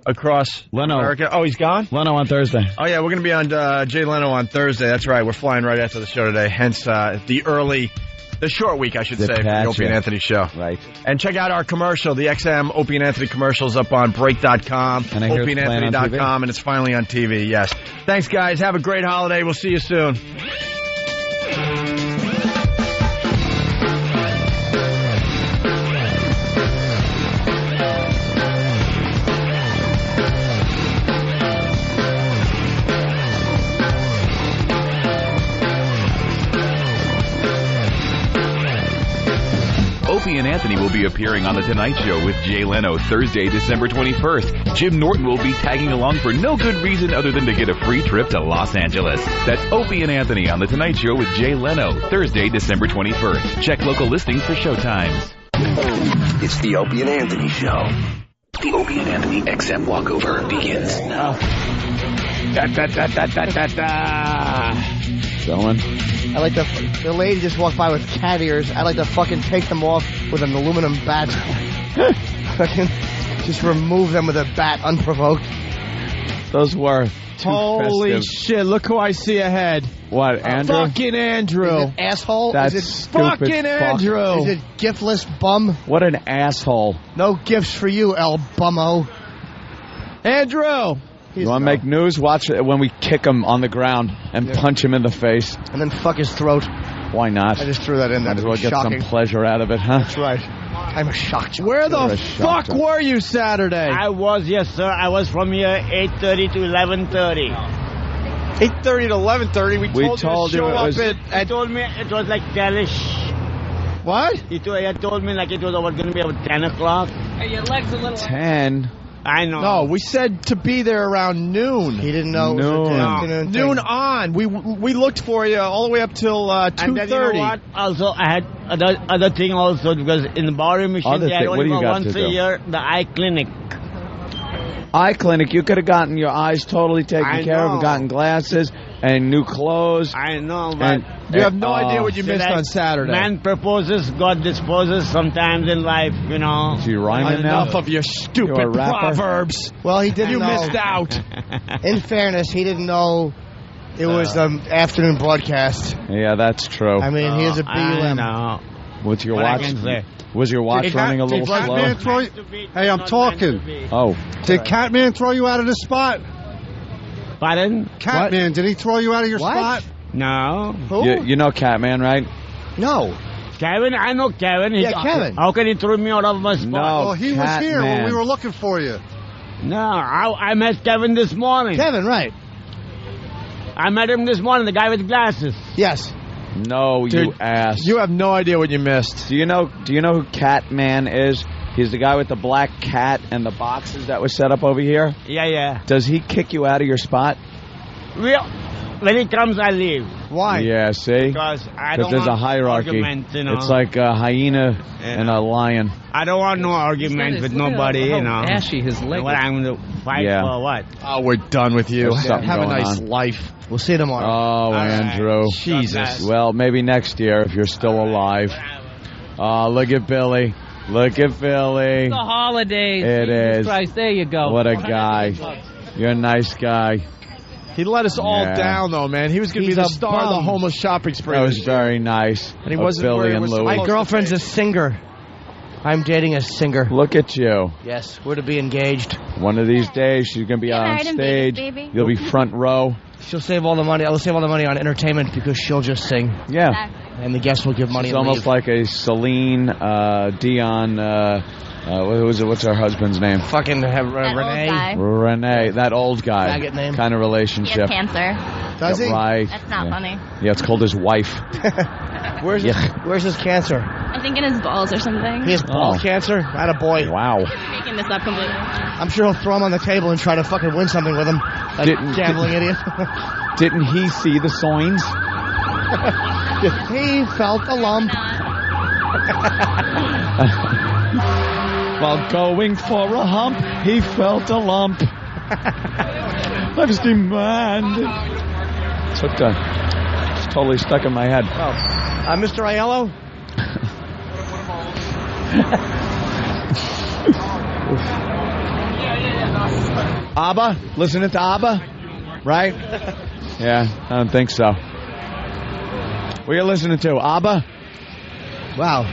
across America. Oh, he's gone? Leno on Thursday. Oh, yeah, we're going to be on Jay Leno on Thursday. That's right. We're flying right after the show today. Hence, the short week, I should say, for the Opie and Anthony Show. Right. And check out our commercial, the XM Opie and Anthony commercials up on Break.com, OpieandAnthony.com, and it's finally on TV, yes. Thanks, guys. Have a great holiday. We'll see you soon. Opie and Anthony will be appearing on The Tonight Show with Jay Leno Thursday, December 21st. Jim Norton will be tagging along for no good reason other than to get a free trip to Los Angeles. That's Opie and Anthony on The Tonight Show with Jay Leno Thursday, December 21st. Check local listings for showtimes. It's the Opie and Anthony Show. The Opie and Anthony XM walkover begins now. Going. I like the lady just walked by with cat ears. I like to fucking take them off with an aluminum bat. Fucking just remove them with a bat unprovoked. Those were Holy festive. shit, look who I see ahead. What, Andrew? Fucking Andrew. Is it asshole? That's is it stupid fucking fuck. Andrew? Is it giftless bum? What an asshole. No gifts for you, El Bummo. Andrew! You want to make news? Watch it when we kick him on the ground and punch him in the face. And then fuck his throat. Why not? I just threw that in there. Might as well get Shocking. some pleasure out of it, huh? That's right. I'm a shocked. Where the fuck were you Saturday? I was, yes, sir. I was from here 8:30 to 11:30. 8:30 to 11:30. We told you to show up at... He told me it was like 10-ish. What? He told me like it was going to be about 10 o'clock. Hey, your leg's a little... 10? I know. No, we said to be there around noon. He didn't know it was an afternoon thing. Noon on. We looked for you all the way up till 2:30. And then you know what? Also, I had other thing also, because in the borrowing machine, they had only once a year, the eye clinic. Eye clinic, you could have gotten your eyes totally taken care of, gotten glasses and new clothes. I know, but you have no idea what you missed on Saturday. Man proposes, God disposes sometimes in life, you know. Is he rhyming now? Enough of your stupid proverbs. Well, he didn't know. You missed out. In fairness, he didn't know it was the afternoon broadcast. Yeah, that's true. I mean, here's a I know. What's your What I watch? can say. Was your watch running a little slow? Hey, I'm talking. Oh. Did Catman throw you out of the spot? Pardon? Catman, did he throw you out of your spot? No. Who? You know Catman, right? No. Kevin, I know Kevin. Kevin. How can he throw me out of my spot? No, Well, he was here when we were looking for you. No, I met Kevin this morning. Kevin, right. I met him this morning, the guy with glasses. Yes. No, Dude, you ass. You have no idea what you missed. Do you know who Catman is? He's the guy with the black cat and the boxes that was set up over here. Yeah. Does he kick you out of your spot? Well, when he comes, I leave. Why? Yeah, see? Because I don't there's want a hierarchy. argument, you know. It's like a hyena and a lion. I don't want no argument with nobody, you know. Ashy his leg. What I'm going to fight for what? Oh, we're done with you. There's something Have a going nice on. life. We'll see you tomorrow. Oh, Andrew. Jesus. Well, maybe next year if you're still alive. Oh, look at Billy. Look at Billy. The holidays. It Jesus is. Christ, there you go. What a guy. You're a nice guy. He let us all Yeah. down, though, man. He was going to be the star of the homeless shopping spree. That was very nice. And he of wasn't Billy where he and was Louie. supposed My girlfriend's a singer. I'm dating a singer. Look at you. Yes, we're to be engaged. One of these days, she's going to be on married in stage. Vegas, baby. You'll be front row. She'll save all the money. I'll save all the money on entertainment because she'll just sing. Yeah. And the guests will give money. It's and almost leave. like a Celine Dion. What's her husband's name? Fucking Renee. Renee, that old guy. Faggot name. Kind of He relationship. has cancer. Does he? Right. That's not funny. Yeah, it's called his wife. Where's his cancer? I think in his balls or something. He has ball cancer? Attaboy. Wow. I'm making this up completely. I'm sure he'll throw him on the table and try to fucking win something with him. That gambling idiot. Didn't he see the signs? He felt a lump. While going for a hump, he felt a lump. Love's demand. It's totally stuck in my head. Mr. Aiello? ABBA? Listening to ABBA? Right? Yeah, I don't think so. What are you listening to? ABBA? Wow.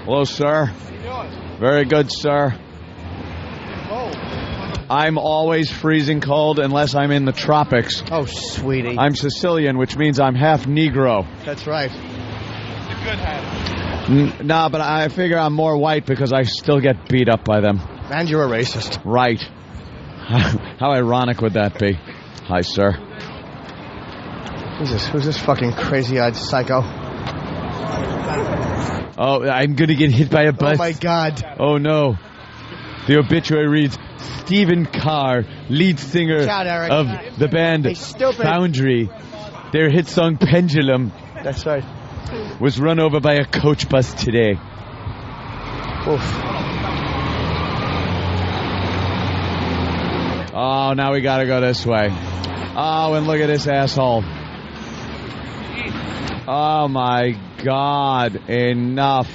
Hello, sir. Very good, sir. I'm always freezing cold unless I'm in the tropics. Oh, sweetie. I'm Sicilian, which means I'm half Negro. That's right. No, but I figure I'm more white because I still get beat up by them. And you're a racist. Right. How ironic would that be? Hi, sir. Who's this fucking crazy-eyed psycho? Oh, I'm going to get hit by a bus. Oh, my God. Oh, no. The obituary reads, Stephen Carr, lead singer Shout, Eric. of the band Hey, stupid. Foundry. Their hit song, Pendulum, That's right. was run over by a coach bus today. Oof. Oh, now we got to go this way. Oh, and look at this asshole. Oh, my God. Enough.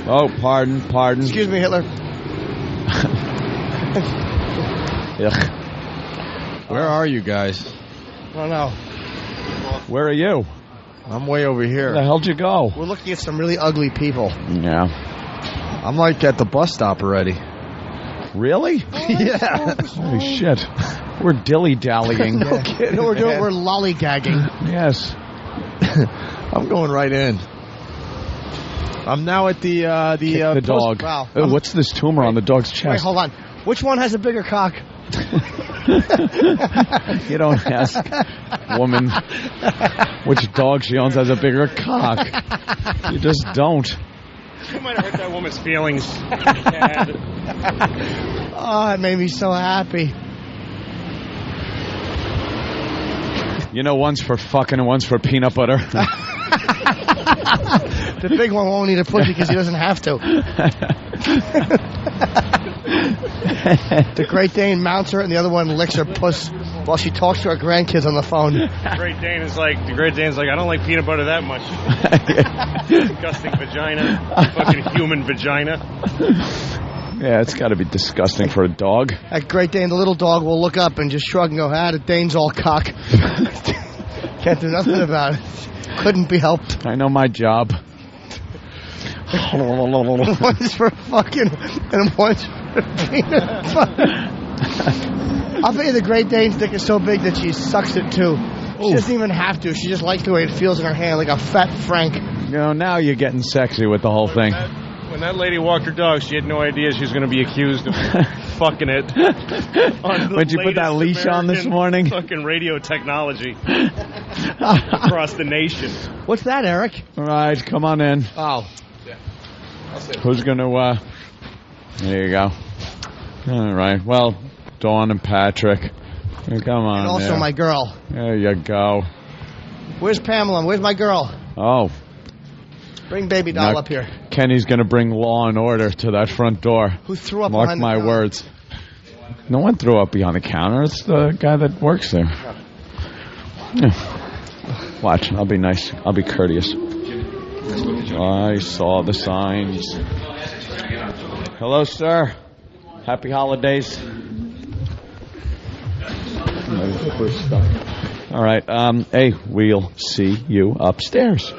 Oh, pardon. Excuse me, Hitler. Ugh. Where are you guys? I don't know. Where are you? I'm way over here. Where the hell'd you go? We're looking at some really ugly people. Yeah. I'm like at the bus stop already. Really? Yeah. Holy shit. We're dilly-dallying. No kidding. No, we're lollygagging. Yes. I'm going right in. I'm now at the dog. Wow. Oh, what's this tumor on the dog's chest? Wait, hold on. Which one has a bigger cock? You don't ask woman which dog she owns has a bigger cock. You just don't. You might have hurt that woman's feelings. Oh, it made me so happy. You know, one's for fucking and one's for peanut butter. The big one won't eat a pussy because he doesn't have to. The Great Dane mounts her and the other one licks her puss while she talks to her grandkids on the phone. The Great Dane's like, I don't like peanut butter that much. Disgusting vagina. Fucking human vagina. Yeah, it's got to be disgusting for a dog. That Great Dane, the little dog, will look up and just shrug and go, the Dane's all cock. Can't do nothing about it. Couldn't be helped. I know my job. One's for fucking and one's for peanut butter. I'll bet you the Great Dane's dick is so big that she sucks it too. She doesn't even have to. She just likes the way it feels in her hand, like a fat Frank. You know, now you're getting sexy with the whole thing. When that lady walked her dog, she had no idea she was going to be accused of fucking it. When'd you put that leash on this morning? Fucking radio technology across the nation. What's that, Eric? All right, come on in. Oh. Who's going to, there you go. All right, well, Dawn and Patrick. Come on. And also my girl. There you go. Where's Pamela? Where's my girl? Oh. Bring baby doll up here. Kenny's going to bring law and order to that front door. Who threw up Mark behind my the counter? words. No one threw up behind the counter. It's the guy that works there. Yeah. Watch. I'll be nice. I'll be courteous. I saw the signs. Hello, sir. Happy holidays. All right. Hey, we'll see you upstairs.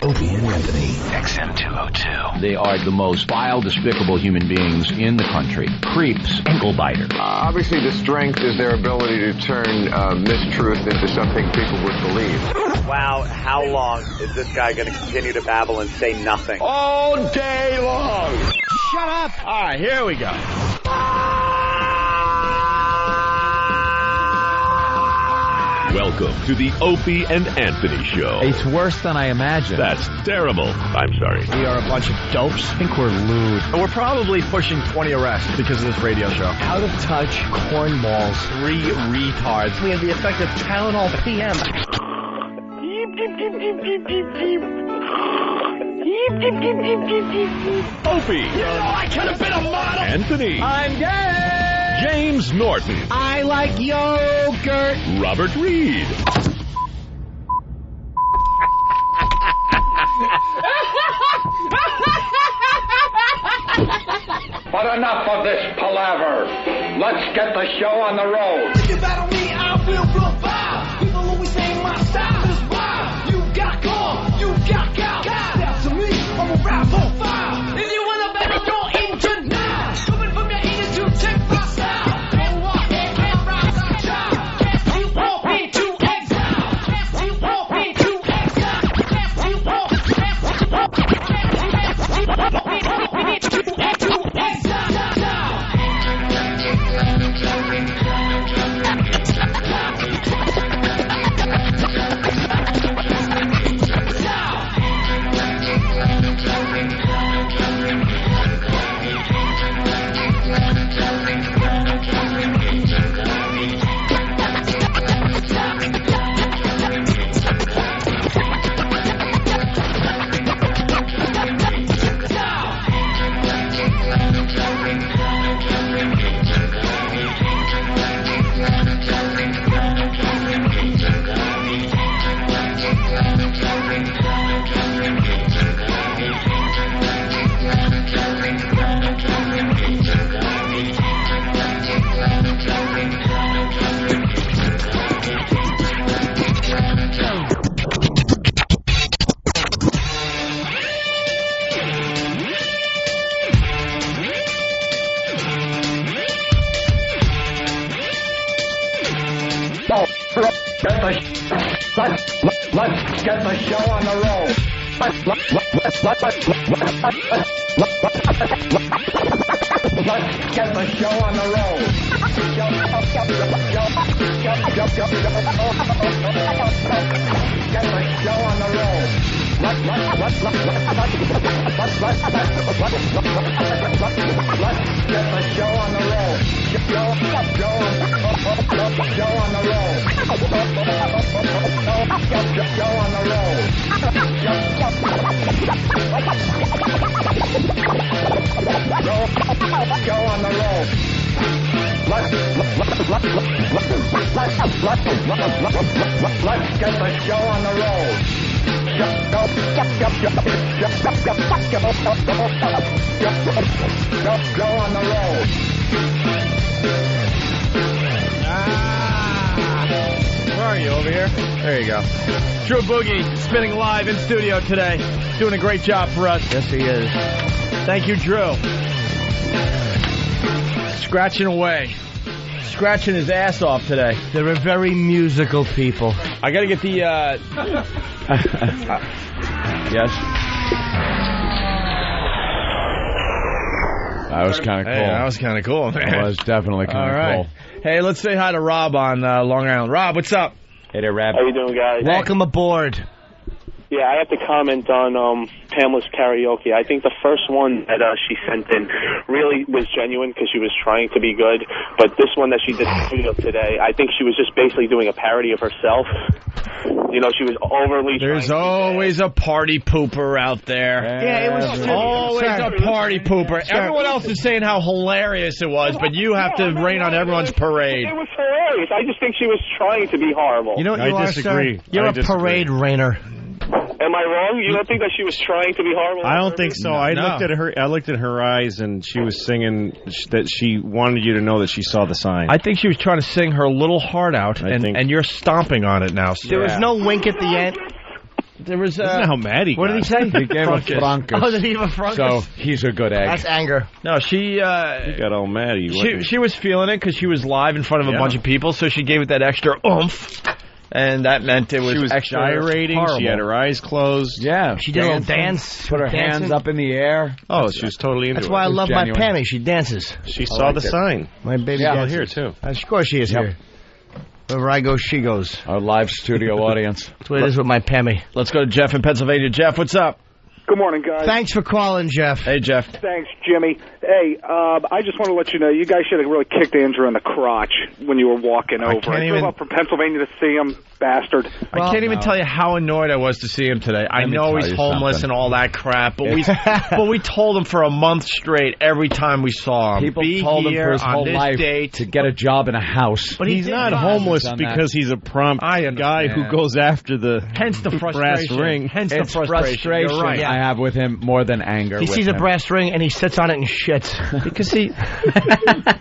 Opie and Anthony, XM202. They are the most vile, despicable human beings in the country. Creeps, ankle biters. Obviously, the strength is their ability to turn mistruth into something people would believe. Wow, how long is this guy going to continue to babble and say nothing? All day long. Shut up. All right, here we go. Welcome to the Opie and Anthony Show. It's worse than I imagined. That's terrible. I'm sorry. We are a bunch of dopes. I think we're lewd. We're probably pushing 20 arrests because of this radio show. Out of touch cornballs. 3 retards. We have the effect of Tylenol PM. Opie. You know, I could have been a model. Anthony. I'm gay. James Norton. I like yogurt. Robert Reed. But enough of this palaver. Let's get the show on the road. If you battle me, I will revive. People always say my style is wild. You got gone, you got gal. Step to me, I'm a rap on fire. If you wanna battle, you're in tonight. Coming from your ears to check my style. Don't walk in and rise like a child. Cast you off into exile. Cast you off into exile. Cast you off into Let's get the show on the road. get the show on the road. Get the show on the road. Let's get the show on the road. Show on the road. Show on the road. Go on the road. Let's get the show on the road. Go on the road. Where are you, over here? There you go. Drew Boogie, spinning live in studio today. Doing a great job for us. Yes, he is. Thank you, Drew. Scratching away. Scratching his ass off today. They're a very musical people. I gotta get the, Yes? That was kind of cool. Hey, that was kind of cool, man. That was definitely kind of cool. Hey, let's say hi to Rob on Long Island. Rob, what's up? Hey there, Rob. How you doing, guys? Welcome aboard. Yeah, I have to comment on Pamela's karaoke. I think the first one that she sent in really was genuine because she was trying to be good. But this one that she did today, I think she was just basically doing a parody of herself. You know, she was overly. There's always a party pooper out there. Yeah, it was always a party pooper. Everyone else is saying how hilarious it was, but you have to rain on everyone's parade. It was hilarious. I just think she was trying to be horrible. You know what you are, sir? You're a parade rainer. Am I wrong? You don't think that she was trying to be horrible? I don't think so. I looked at her eyes, and she was singing that she wanted you to know that she saw the sign. I think she was trying to sing her little heart out, and you're stomping on it now. There was no wink at the end. There was. Isn't that how mad he got? What did he say? He gave a Frankus. Oh, did he give a Frankus? So he's a good egg. That's anger. No, she. He got all mad. She was feeling it because she was live in front of a bunch of people, so she gave it that extra oomph. And that meant it was, she was extra gyrating. horrible. She had her eyes closed. Yeah. She did a little dance. Put her hands up in the air. Oh, she was totally into it. That's why I love my Pammy. She dances. She saw the sign. My baby dances. Here, too. Of course she is here. Wherever I go, she goes. Our live studio audience. That's what it is with my Pammy. Let's go to Jeff in Pennsylvania. Jeff, what's up? Good morning, guys. Thanks for calling, Jeff. Hey, Jeff. Thanks, Jimmy. Hey, I just want to let you know, you guys should have really kicked Andrew in the crotch when you were walking over. I drove up from Pennsylvania to see him, bastard. I can't even tell you how annoyed I was to see him today. I know he's homeless and all that crap, but we told him for a month straight every time we saw him. People told him for his whole life to get a job in a house. But he's not homeless because he's a prompt guy who goes after the brass ring. Hence it's the frustration. You're right. I have with him more than anger. He sees a brass ring and he sits on it and shits. Because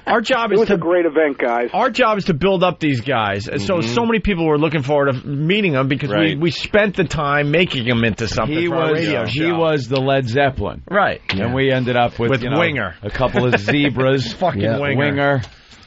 our job is a great event, guys. Our job is to build up these guys. So many people were looking forward to meeting them because we spent the time making them into something for our radio show. He was the Led Zeppelin. Right. And we ended up with Winger. A couple of zebras. Fucking Winger.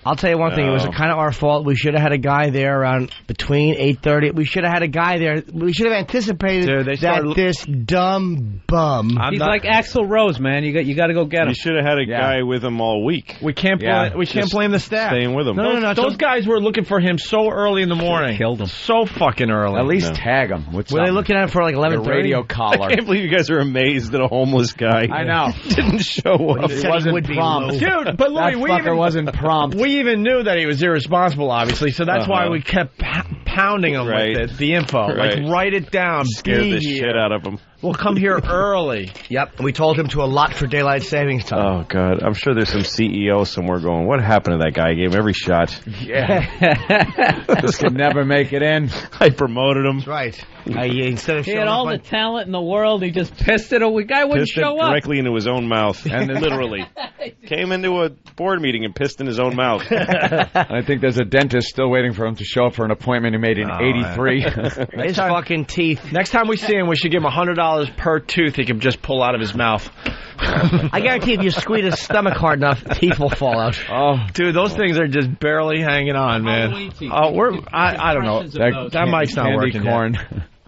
I'll tell you one thing. It was kind of our fault. We should have had a guy there around between 8:30. We should have had a guy there. We should have anticipated that this dumb bum. He's like Axl Rose, man. You got to go get him. You should have had a guy with him all week. We can't blame the staff. Staying with him. No. Those guys were looking for him so early in the morning. Killed him so fucking early. At least tag him. Were they looking at him for like 11:30? Radio collar. I can't believe you guys are amazed that a homeless guy. I know. Didn't show up. He wasn't prompt, dude. But Louis, wasn't prompt. We even knew that he was irresponsible, obviously, so that's why we kept pounding him with the info. Like, write it down. Scared the shit out of him. We'll come here early. Yep. We told him to allot for daylight savings time. Oh, God. I'm sure there's some CEO somewhere going, what happened to that guy? I gave him every shot. Yeah. Just could never make it in. I promoted him. That's right. Instead of he had all the talent in the world. He just pissed it. The guy wouldn't show up. Directly into his own mouth. And then literally came into a board meeting and pissed in his own mouth. I think there's a dentist still waiting for him to show up for an appointment he made in 83. His fucking teeth. Next time we see him, we should give him $100 per tooth he can just pull out of his mouth. I guarantee if you squeeze his stomach hard enough, teeth will fall out. Oh, dude, those things are just barely hanging on, man. I don't know. That mic's not working. Corn.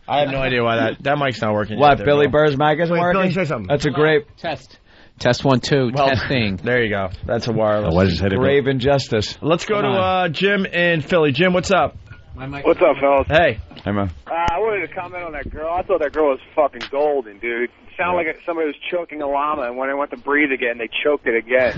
I have no idea why that mic's not working. What, yet, Billy Burr's mic isn't working? Billy, say something. That's a great... Test 1, 2, testing. There you go. That's a wireless. Grave injustice. Let's go to Jim in Philly. Jim, what's up? What's up, fellas? Hey. Hey, man. I wanted to comment on that girl. I thought that girl was fucking golden, dude. Sounded like somebody was choking a llama, and when I went to breathe again, they choked it again.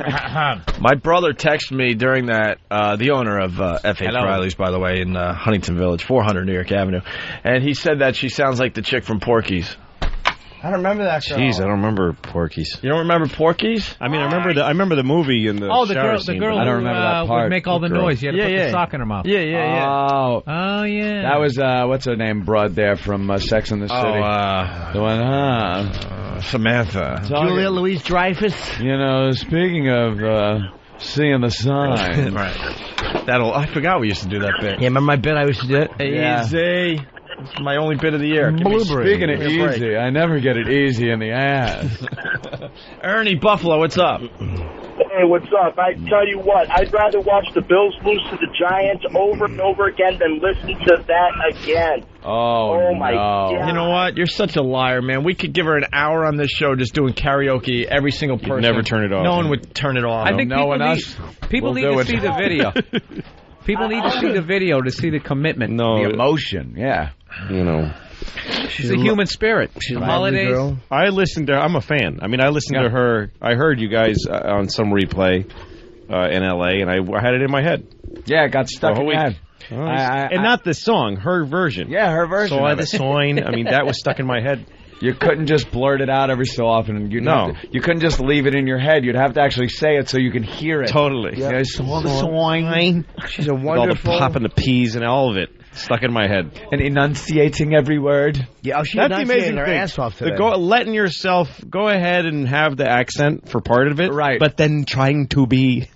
My brother texted me during that, the owner of F.H. Riley's, by the way, in Huntington Village, 400 New York Avenue, and he said that she sounds like the chick from Porky's. I don't remember that girl. Jeez, I don't remember Porky's. You don't remember Porky's? I mean, I remember the movie in the shower scene, the girl I don't who remember that part. would make all the noise. You had to put the sock in her mouth. Yeah. Oh, yeah. That was, what's her name, Broad there from Sex and the City. The one, Samantha. Julia Louis-Dreyfus. You know, speaking of seeing the sign. Right. I forgot we used to do that bit. Yeah, remember my bit I used to do it? Easy. It's my only bit of the year. Speaking of easy, I never get it easy in the ass. Ernie Buffalo, what's up? Hey, what's up? I tell you what, I'd rather watch the Bills lose to the Giants over and over again than listen to that again. Oh my God. You know what? You're such a liar, man. We could give her an hour on this show just doing karaoke, every single person. You'd never turn it off. No one would turn it off. I think people need to see the video. People need to see the video to see the commitment. The emotion, yeah. You know. She's a human spirit. She's a holidays. Girl. I listened to her. I'm a fan. I mean, I listened to her. I heard you guys on some replay in L.A., and I had it in my head. Yeah, it got stuck in my head. And not the song, her version. Yeah, her version. So the sign. I mean, that was stuck in my head. You couldn't just blurt it out every so often. You couldn't just leave it in your head. You'd have to actually say it so you can hear it. Totally. Yeah, the swine. She's a wonderful. All the popping the peas and all of it stuck in my head. And enunciating every word. Yeah, she that's the amazing her thing. Ass off today. Letting yourself go ahead and have the accent for part of it, right? But then trying to be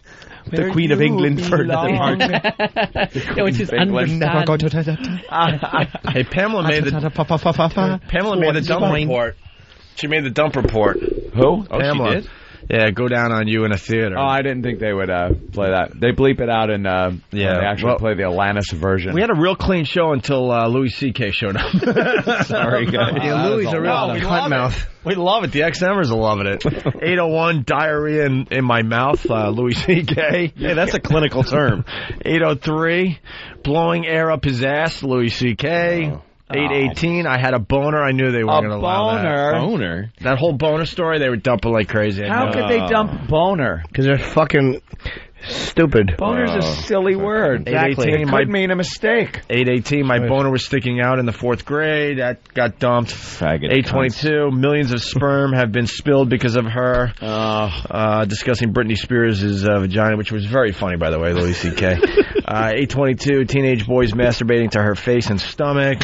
the Queen of England for another part. Which is understand. Hey, Pamela made the dump report. She made the dump report. Who? Pamela. She did? Yeah, go down on you in a theater. Oh, I didn't think they would play that. They bleep it out and they actually play the Alanis version. We had a real clean show until Louis C.K. showed up. Sorry, guys. Yeah, Louis is a real cunt mouth. We love it. The XMers are loving it. 801, diarrhea in my mouth, Louis C.K. Yeah, that's a clinical term. 803, blowing air up his ass, Louis C.K. 818, I had a boner. I knew they weren't going to allow that. Boner? That whole boner story, they were dumping like crazy. How could they dump boner? Because they're fucking stupid. Boner's a silly word. Exactly. It could mean a mistake. 818, my boner was sticking out in the 4th grade. That got dumped. Faggot 822, millions of sperm have been spilled because of her. Discussing Britney Spears' vagina, which was very funny, by the way, Louis C.K. 822, teenage boys masturbating to her face and stomach.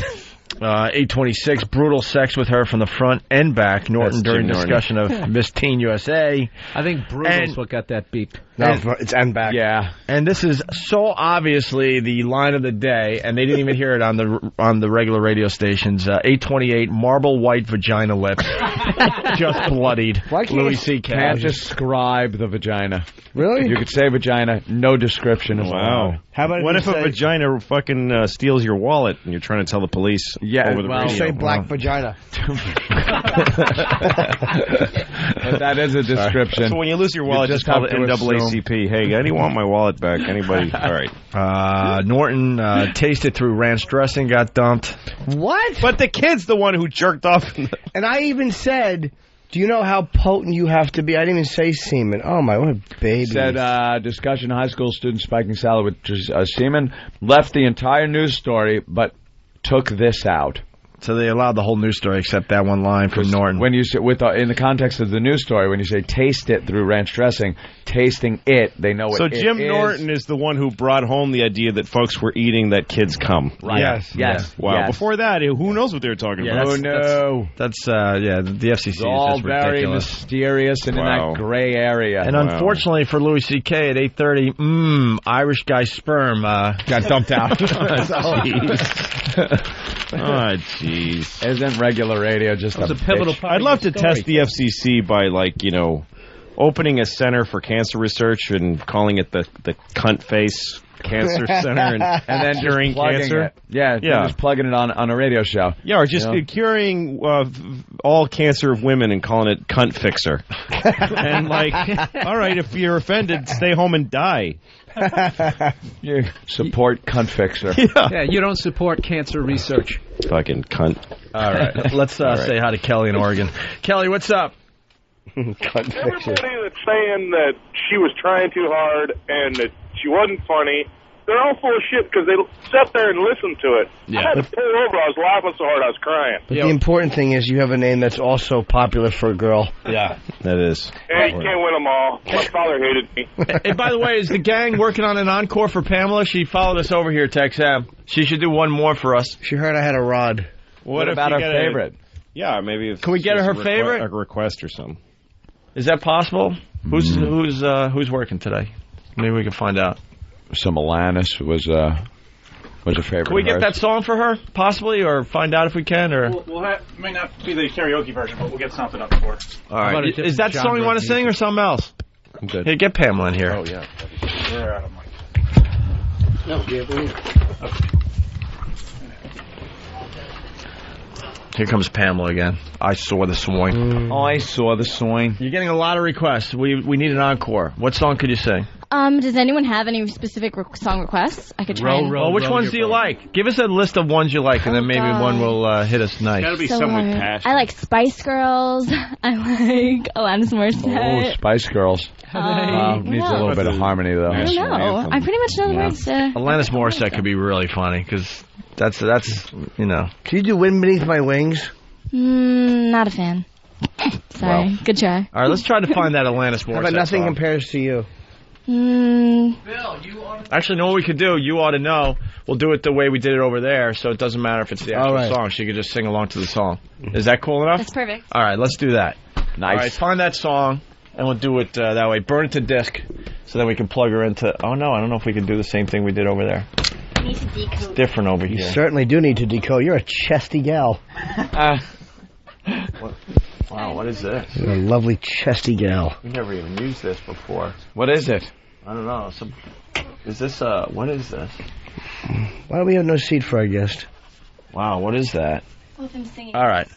826, brutal sex with her from the front and back. Norton during discussion of Miss Teen USA. I think brutal's what got that beep. No, it's and back. Yeah, and this is so obviously the line of the day, and they didn't even hear it on the regular radio stations. 828, marble white vagina lips, just bloodied. Why can't Louis C.K. Can't describe the vagina. Really? You could say vagina, no description is allowed. How about what if a vagina fucking steals your wallet and you're trying to tell the police over the radio? Say black vagina. But that is a description. So when you lose your wallet, just call it NAACP. Hey, I want my wallet back. Anybody? All right. Norton tasted through ranch dressing, got dumped. What? But the kid's the one who jerked off. And I even said, do you know how potent you have to be? I didn't even say semen. Oh, my, what a baby. Said, discussion, high school student spiking salad with semen. Left the entire news story, but took this out. So they allowed the whole news story except that one line from Norton. When you say, in the context of the news story, when you say taste it through ranch dressing, tasting it, they know what it is. So Jim Norton is the one who brought home the idea that folks were eating that kids cum. Right. Yes. Wow. Yes. Before that, who knows what they were talking about? Oh, no. That's the FCC it's all is just ridiculous. very mysterious and in that gray area. And unfortunately for Louis C.K. at 8:30, Irish guy sperm got dumped out. Oh, jeez. Isn't regular radio just a pivotal part? I'd love to test the FCC by, opening a center for cancer research and calling it the cunt face cancer center and then curing cancer. It. Yeah, just plugging it on a radio show. Yeah, or just curing all cancer of women and calling it cunt fixer. And like, all right, if you're offended, stay home and die. You support cunt fixer. Yeah, you don't support cancer research. Fucking cunt. All right, let's say hi to Kelly in Oregon. Kelly, what's up? Everybody that's saying that she was trying too hard and that she wasn't funny, they're all full of shit because they sat there and listened to it. I had to pull over. I was laughing so hard I was crying. But the important thing is you have a name that's also popular for a girl. Yeah, that is. Hey, you can't win them all. My father hated me. And by the way, is the gang working on an encore for Pamela? She followed us over here, Texab. She should do one more for us. She heard I had a rod. What about her favorite? Yeah, maybe. If can we get her favorite? A request or something. Is that possible? Who's working today? Maybe we can find out. Some Alanis was a favorite. Can we get that song for her, possibly, or find out if we can? Or may not be the karaoke version, but we'll get something up for her. All right. Is that song you want to sing or something else? I'm good. Hey, get Pamela in here. Oh yeah. We're out of mic. No, Here comes Pamela again. I saw the swing. Oh, I saw the swing. You're getting a lot of requests. We need an encore. What song could you sing? Does anyone have any specific song requests? I could try. Which ones do you like? Give us a list of ones you like, and then maybe one will hit us nice. Gotta be somewhat passionate. I like Spice Girls. I like Alanis Morissette. Oh, Spice Girls. Needs a little bit of harmony, though. I don't know. I pretty much know the words to... Alanis Morissette could be really funny, because that's you know. Can you do Wind Beneath My Wings? Not a fan. Sorry. Good try. All right, let's try to find that Alanis Morissette How about Nothing song. Compares to You? Actually, know what we could do? You ought to know. We'll do it the way we did it over there, so it doesn't matter if it's the actual song. She could just sing along to the song. Is that cool enough? That's perfect. All right, let's do that. Nice. All right, find that song, and we'll do it that way. Burn it to disc, so then we can plug her into... Oh, no, I don't know if we can do the same thing we did over there. I need to decode. It's different over here. You certainly do need to decode. You're a chesty gal. Wow, what is this? You're a lovely chesty gal. We never even used this before. What is it? I don't know. Is this what is this? Why do we have no seat for our guest? Wow, what is that? Both them singing. All right.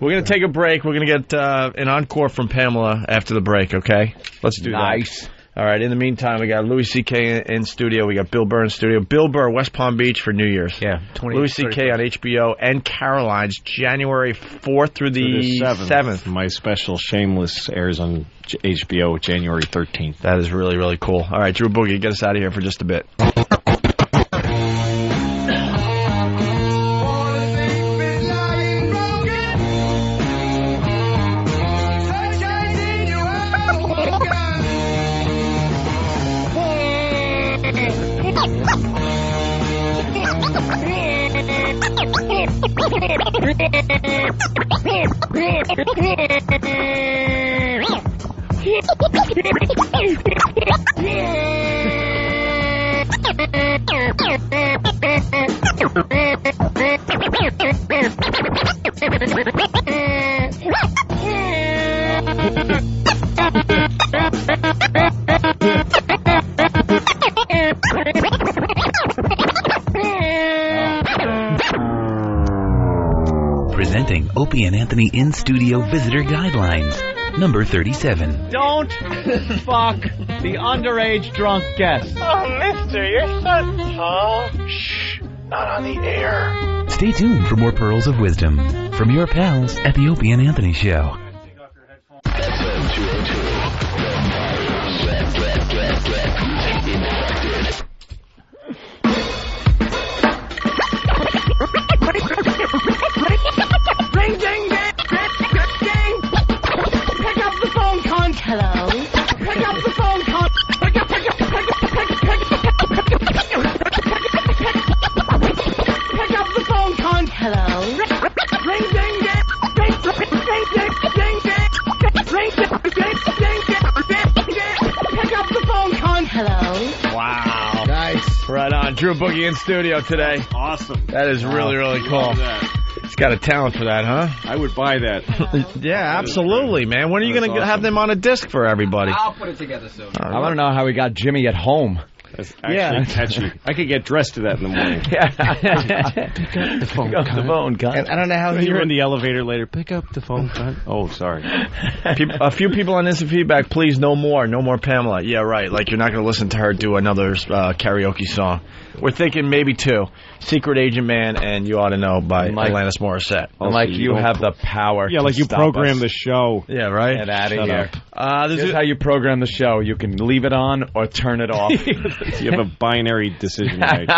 We're going to take a break. We're going to get an encore from Pamela after the break, okay? Let's do that. Nice. All right, in the meantime, we got Louis C.K. in studio. We got Bill Burr in studio. Bill Burr, West Palm Beach for New Year's. Yeah. Louis C.K. on HBO and Caroline's January 4th through the 7th. My special Shameless airs on HBO January 13th. That is really, really cool. All right, Drew Boogie, get us out of here for just a bit. Presenting Opie and Anthony in studio visitor guidelines. Number 37. Don't fuck the underage drunk guest. Oh, mister, you're so tall. Shh, not on the air. Stay tuned for more pearls of wisdom from your pals at the Opie and Anthony Show. FM 202. Infected. Ring ding ding ding. Pick up the phone, cunt. Hello. Pick up the phone, cunt. Pick up the phone, cunt. Hello. Ring ding ding. Ring ding ding ding. Ring ding ding ding ding. Pick up the phone, cunt. Hello. Wow. Nice. Right on. Drew Boogie in studio today. Awesome. That is really, really cool. He's got a talent for that, huh? I would buy that. Yeah, absolutely, man. When are you going to have them on a disc for everybody? I'll put it together soon. I want to know how we got Jimmy at home. That's actually catchy. I could get dressed to that in the morning. Pick up the phone, cunt. And I don't know how you're in the elevator later. Pick up the phone, cunt. Oh, sorry. A few people on instant feedback, please, no more Pamela. Yeah, right. Like, you're not going to listen to her do another karaoke song. We're thinking maybe 2. Secret Agent Man and You Ought to Know by Alanis Morissette. Like you have the power. Yeah, like you program the show. Yeah, right? Get out of here. This is how you program the show. You can leave it on or turn it off. You have a binary decision right.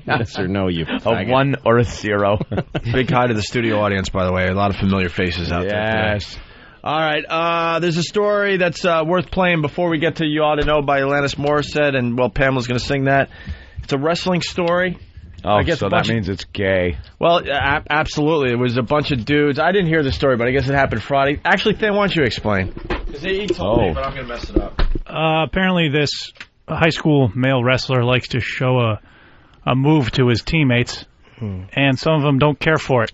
Yes or no, you faggot. A 1 or a 0. Big hi to the studio audience, by the way. A lot of familiar faces out there today. All right, there's a story that's worth playing before we get to You Ought to Know by Alanis Morissette, and, well, Pamela's going to sing that. It's a wrestling story. Oh, so that means it's gay. Well, absolutely. It was a bunch of dudes. I didn't hear the story, but I guess it happened Friday. Actually, Than, why don't you explain? He told me, but I'm going to mess it up. Apparently, this high school male wrestler likes to show a move to his teammates, and some of them don't care for it.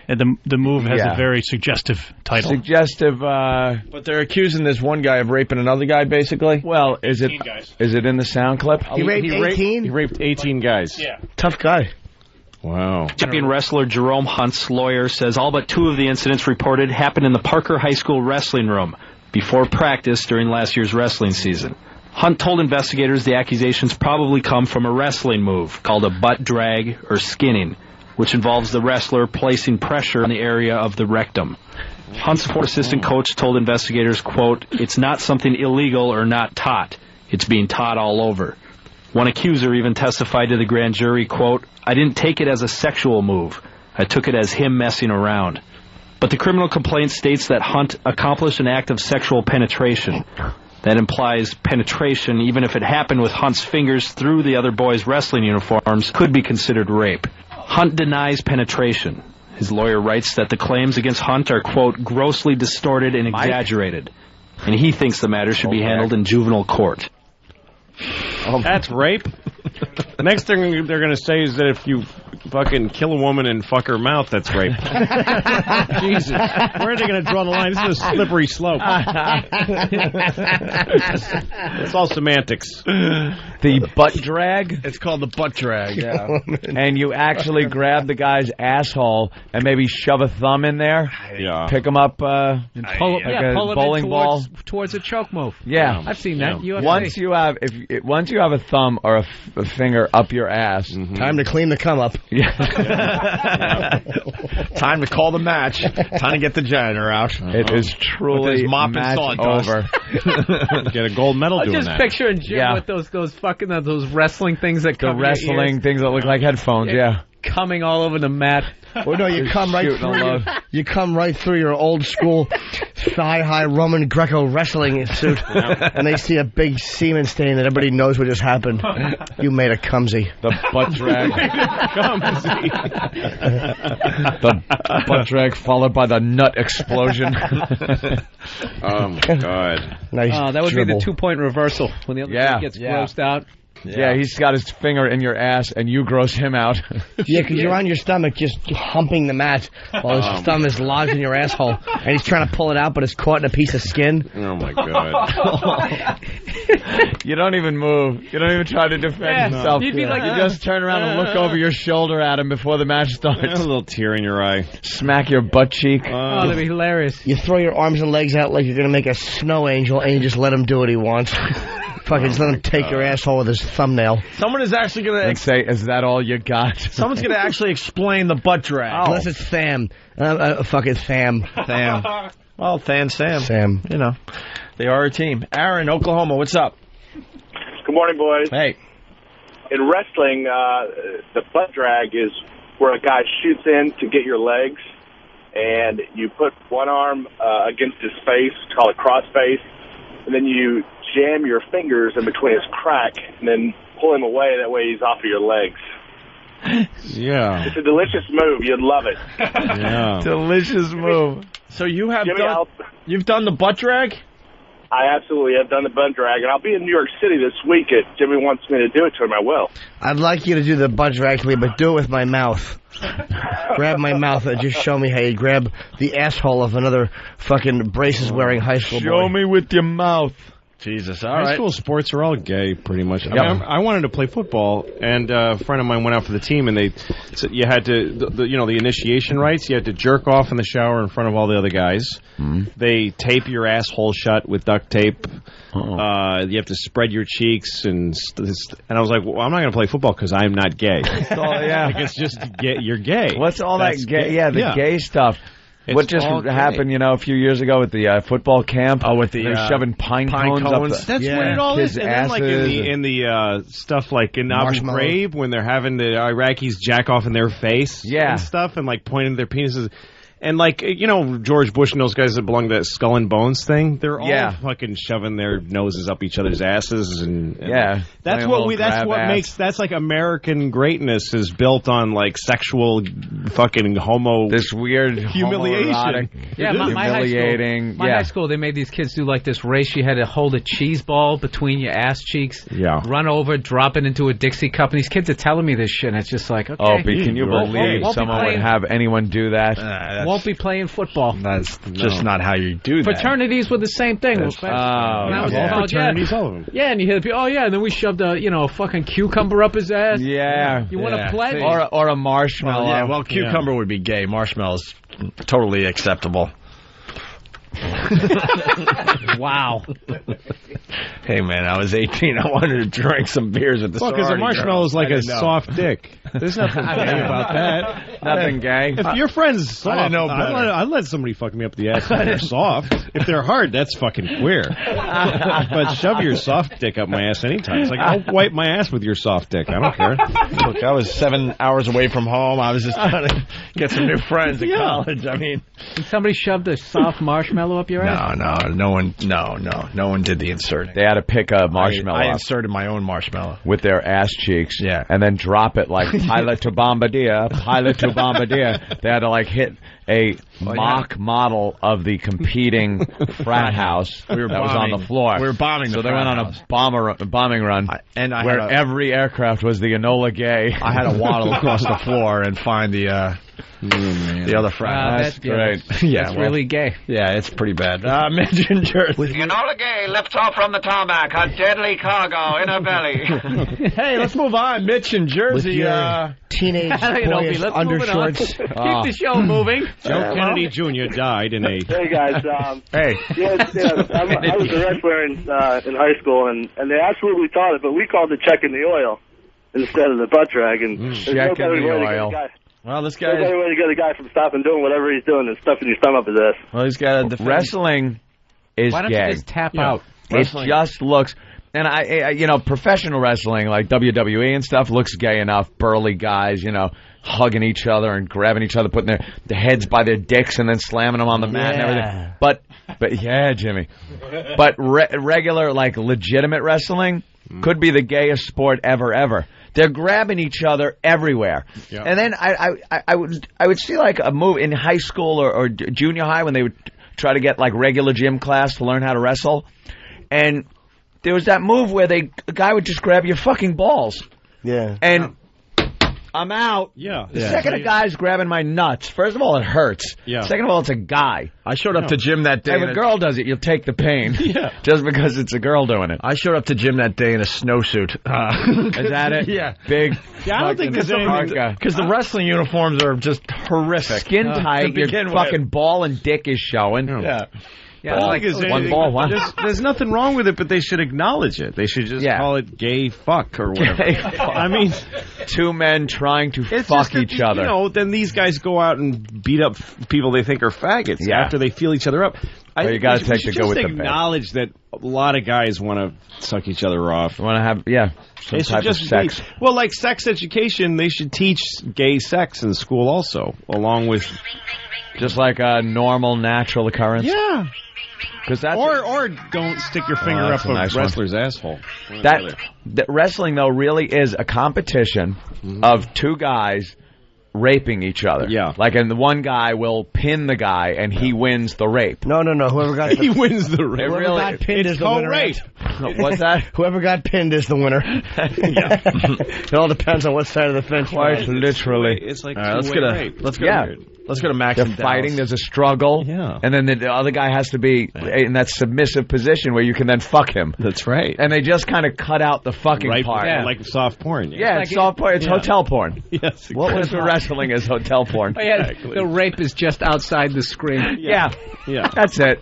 And the move has a very suggestive title. But they're accusing this one guy of raping another guy, basically. Well, is it in the sound clip? He raped 18? He raped 18 guys. Yeah. Tough guy. Wow. Champion wrestler Jerome Hunt's lawyer says all but 2 of the incidents reported happened in the Parker High School wrestling room before practice during last year's wrestling season. Hunt told investigators the accusations probably come from a wrestling move called a butt drag or skinning, which involves the wrestler placing pressure on the area of the rectum. Hunt's assistant coach told investigators, quote, "It's not something illegal or not taught. It's being taught all over." One accuser even testified to the grand jury, quote, "I didn't take it as a sexual move. I took it as him messing around." But the criminal complaint states that Hunt accomplished an act of sexual penetration. That implies penetration, even if it happened with Hunt's fingers through the other boys' wrestling uniforms, could be considered rape. Hunt denies penetration. His lawyer writes that the claims against Hunt are, quote, grossly distorted and exaggerated, and he thinks the matter should be handled in juvenile court. That's rape? The next thing they're going to say is that if you fucking kill a woman and fuck her mouth, that's rape. Jesus. Where are they going to draw the line? This is a slippery slope. It's all semantics. The butt drag? It's called the butt drag. Yeah. And you actually grab the guy's asshole and maybe shove a thumb in there. Yeah. Pick him up and pull a bowling ball towards a choke move. Yeah. I've seen that. Yeah. Once you have a thumb or a finger up your ass, time to clean the cum up. Yeah. Time to call the match. Time to get the janitor out. It is truly match over. Get a gold medal doing that. I'm just picturing Jim with those fucking those wrestling things that come. The wrestling things that look like headphones. Yeah. Coming all over the mat. Well, no, you come right through. You come right through your old school thigh-high Roman Greco wrestling suit, and they see a big semen stain, and everybody knows what just happened. You made a cumsy. The butt drag. The butt drag followed by the nut explosion. Oh my God! Nice. That would be the 2-point reversal when the other guy gets grossed out. Yeah, he's got his finger in your ass, and you gross him out. Yeah, because you're on your stomach just humping the mat while his thumb is lodged in your asshole, and he's trying to pull it out, but it's caught in a piece of skin. Oh, my God. You don't even move. You don't even try to defend yourself. You'd be like, you just turn around and look over your shoulder at him before the match starts. A little tear in your eye. Smack your butt cheek. Oh, that'd be hilarious. You throw your arms and legs out like you're going to make a snow angel, and you just let him do what he wants. Fucking just let him take your asshole with his thumbnail. Someone is actually going to say, "Is that all you got?" Someone's going to actually explain the butt drag. Unless it's Tham. Fucking Tham. Tham. Well, Sam. Sam. You know, they are a team. Aaron, Oklahoma, what's up? Good morning, boys. Hey. In wrestling, the butt drag is where a guy shoots in to get your legs, and you put one arm against his face, it's called a cross face, and then you jam your fingers in between his crack and then pull him away. That way he's off of your legs. Yeah. It's a delicious move. You'd love it. Yeah. Delicious move. So you have you've done the butt drag? I absolutely have done the butt drag, and I'll be in New York City this week. If Jimmy wants me to do it to him, I will. I'd like you to do the butt drag to me, but do it with my mouth. Grab my mouth and just show me how you grab the asshole of another fucking braces-wearing high school boy. Show me with your mouth. Jesus, all High right. school sports are all gay, pretty much. I wanted to play football, and a friend of mine went out for the team, and they said you had to, the initiation rites, you had to jerk off in the shower in front of all the other guys. They tape your asshole shut with duct tape. You have to spread your cheeks, and I was like, well, I'm not going to play football because I'm not gay. Like, it's just you're gay. What's all that gay? Yeah, the gay stuff. What just happened, a few years ago with the football camp? Oh, with the shoving pine cones up the, That's what it all is. And then, like in the stuff like in Abu Ghraib, when they're having the Iraqis jack off in their face, and stuff, and like pointing their penises. And, like, George Bush and those guys that belong to that Skull and Bones thing, they're all fucking shoving their noses up each other's asses. And that's that's like American greatness is built on, like, sexual fucking this weird humiliation. Yeah, my high school, they made these kids do, like, this race. You had to hold a cheese ball between your ass cheeks, run over, drop it into a Dixie cup. And these kids are telling me this shit, and it's just like, okay. Oh, but can you believe someone would have anyone do that? Won't be playing football. That's just not how you do that. Fraternities were the same thing. Fraternities, all of them. Yeah, and you hear people, and then we shoved a fucking cucumber up his ass. Yeah. You want to play? Or a marshmallow. Well, cucumber would be gay. Marshmallow's totally acceptable. Wow. Hey, man, I was 18. I wanted to drink some beers with the because a marshmallow is like a soft dick. There's nothing gay about that. Nothing gay. If your friend's soft, I didn't know better. I'd let somebody fuck me up the ass if they're soft. If they're hard, that's fucking queer. But shove your soft dick up my ass anytime. It's like, I'll wipe my ass with your soft dick. I don't care. Look, I was 7 hours away from home. I was just trying to get some new friends at college. I mean, did somebody shoved a soft marshmallow up your ass? No one did the inserting. They had to pick a marshmallow. I inserted my own marshmallow with their ass cheeks, and then drop it like pilot to Bombardier. They had to like hit a mock model of the competing frat house that was on the floor. We were bombing. So they went on a bombing run, where every aircraft was the Enola Gay. I had to waddle across the floor and find the other frat. That's great. That's really gay. Yeah, it's pretty bad. Mitch in Jersey. The Enola Gay lifts off from the tarmac, a deadly cargo in her belly. Hey, let's move on. Mitch in Jersey. Teenage boyish undershorts. Keep the show moving. Joe Kennedy Jr. died in a... Hey, guys. Hey. I was a wrestler in high school, and they absolutely taught it, but we called it checking the oil instead of the butt drag. And checking the oil. Well, this guy... There's no way to get a guy from stopping doing whatever he's doing and stuffing your thumb up his ass. Well, he's got to defend. Wrestling is Why don't gay. you just tap out? It just looks... And I professional wrestling like WWE and stuff looks gay enough. Burly guys, hugging each other and grabbing each other, putting their heads by their dicks and then slamming them on the mat and everything. But yeah, Jimmy. But regular, like legitimate wrestling could be the gayest sport ever. They're grabbing each other everywhere. Yeah. And then I would see like a move in high school or junior high when they would try to get like regular gym class to learn how to wrestle, and there was that move where a guy would just grab your fucking balls. Yeah. And I'm out. Yeah. The second a guy's grabbing my nuts, first of all, it hurts. Yeah. Second of all, it's a guy. I showed up to gym that day. If a girl does it, you'll take the pain. Just because it's a girl doing it. I showed up to gym that day in a snowsuit. Is that it? Yeah. Big. Yeah, I don't think there's anything. Because the wrestling uniforms are just horrific. Skin tight, your fucking ball and dick is showing. Yeah. Yeah, like one ball, one. There's nothing wrong with it, but they should acknowledge it. They should just call it gay fuck or whatever. I mean, two men trying to fuck each other. Then these guys go out and beat up people they think are faggots after they feel each other up. You got to take the go with the acknowledge that a lot of guys want to suck each other off. Want to have some type of sex. Well, like sex education, they should teach gay sex in school also, along with just like a normal, natural occurrence. Yeah. That's or don't stick your finger up a wrestler's asshole. That wrestling though really is a competition of two guys raping each other. Yeah. Like, and the one guy will pin the guy and he wins the rape. No. Whoever got he wins the rape. Whoever got pinned is the winner. rape. What's that? Whoever got pinned is the winner. It all depends on what side of the fence. Quite literally. It's like all right, let's go to Max. They're and fighting. There's a struggle. Yeah. And then the other guy has to be in that submissive position where you can then fuck him. That's right. And they just kind of cut out the fucking part. Yeah, like soft porn. Yeah, it's soft porn. It's hotel porn. Yes. Exactly. What was the wrestling is hotel porn. Oh, yeah, the rape is just outside the screen. Yeah. That's it.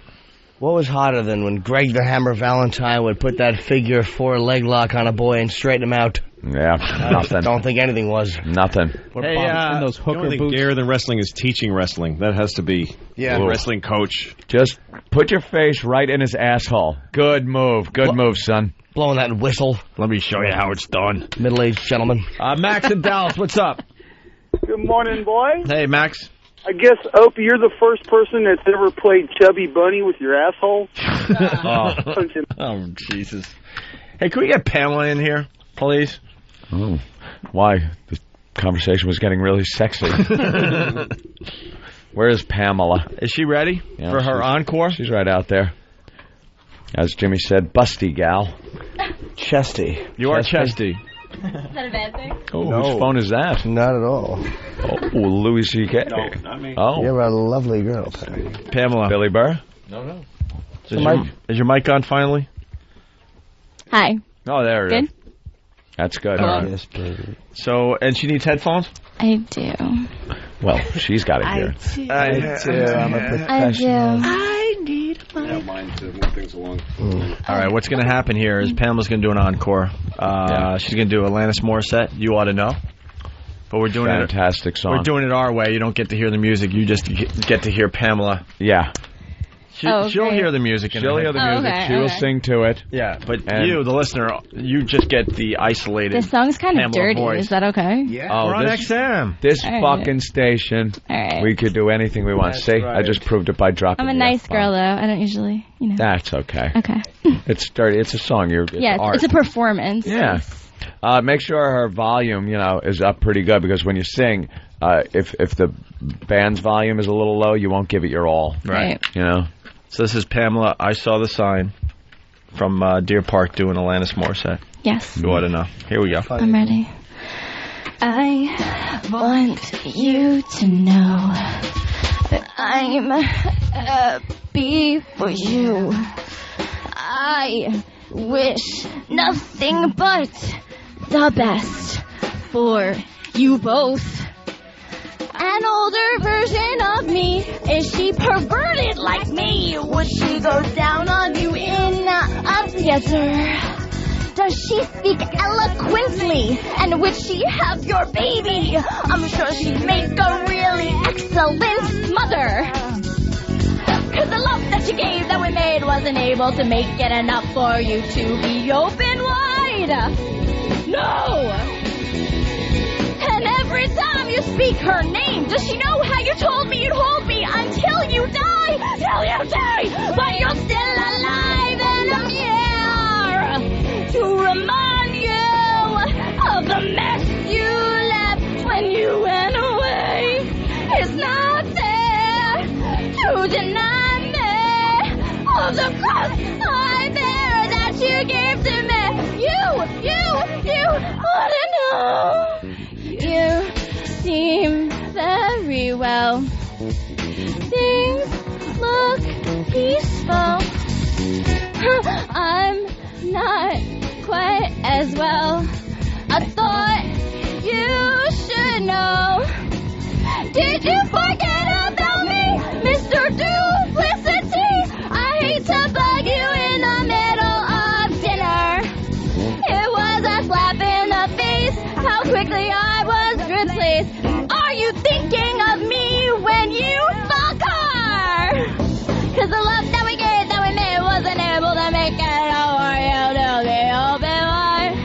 What was hotter than when Greg the Hammer Valentine would put that figure 4 leg lock on a boy and straighten him out? Yeah, nothing. Don't think anything was. Nothing. Hey, those hooker the only thing boots. gayer than wrestling is teaching wrestling. That has to be a wrestling coach. Just put your face right in his asshole. Good move. Good move, son. Blowing that whistle. Let me show you how it's done. Middle-aged gentleman. Max in Dallas, what's up? Good morning, boy. Hey, Max. I guess, Opie, you're the first person that's ever played Chubby Bunny with your asshole. Oh, Jesus. Hey, can we get Pamela in here, please? Oh, why? The conversation was getting really sexy. Where is Pamela? Is she ready for her encore? She's right out there. As Jimmy said, busty gal. Chesty. You are chesty. Is that a bad thing? Oh, whose phone is that? Not at all. Oh, Louis C.K. No, not me. Oh. You're a lovely girl, Pamela. Billy Burr? No. Is your mic on finally? Hi. Oh, there it is. Good? That's good. Yes, baby. So, and she needs headphones? I do. Well, she's got it here. I do. I'm a professional. I need Yeah, mine to move things along. All right, what's going to happen here is Pamela's going to do an encore. She's going to do Alanis Morissette. You ought to know. But we're doing Fantastic song. We're doing it our way. You don't get to hear the music. You just get to hear Pamela. Yeah. She'll hear the music. She'll hear the music. Okay, she will sing to it. Yeah, but you, the listener, you just get the isolated This song's kind of Pamela dirty. voice. Is that okay? Yeah, we're on XM. This All right. fucking station, right. we could do anything we want. That's See, right. I just proved it by dropping I'm a the nice F-bomb. girl, though. I don't usually, That's okay. Okay. It's dirty. It's a song. It's a performance. Yeah. Make sure her volume, is up pretty good because when you sing, if the band's volume is a little low, you won't give it your all. Right. So this is Pamela. I saw the sign from Deer Park doing Alanis Morissette. Yes. You ought to know. Here we go. I'm ready. I want you to know that I'm happy for you. I wish nothing but the best for you both. An older version of me, is she perverted like me? Would she go down on you in a theater? Does she speak eloquently? And would she have your baby? I'm sure she'd make a really excellent mother. Cause the love that you gave that we made wasn't able to make it enough for you to be open wide. No! And every time you speak her name, does she know how you told me you'd hold me until you die? Till you die! But you're still alive and I'm here to remind you of the mess you left when you went away. It's not fair to deny me of the cross I bear that you gave to me. You ought to know. You seem very well. Things look peaceful. I'm not quite as well. I thought you should know. Did you forget about me, Mr. Duplicity? I hate to bug you in the middle of dinner. It was a slap in the face, how quickly I was replaced. Are you thinking of me when you fuck her? Cause the love that we gave, that we made, wasn't able to make it over you to be open wide.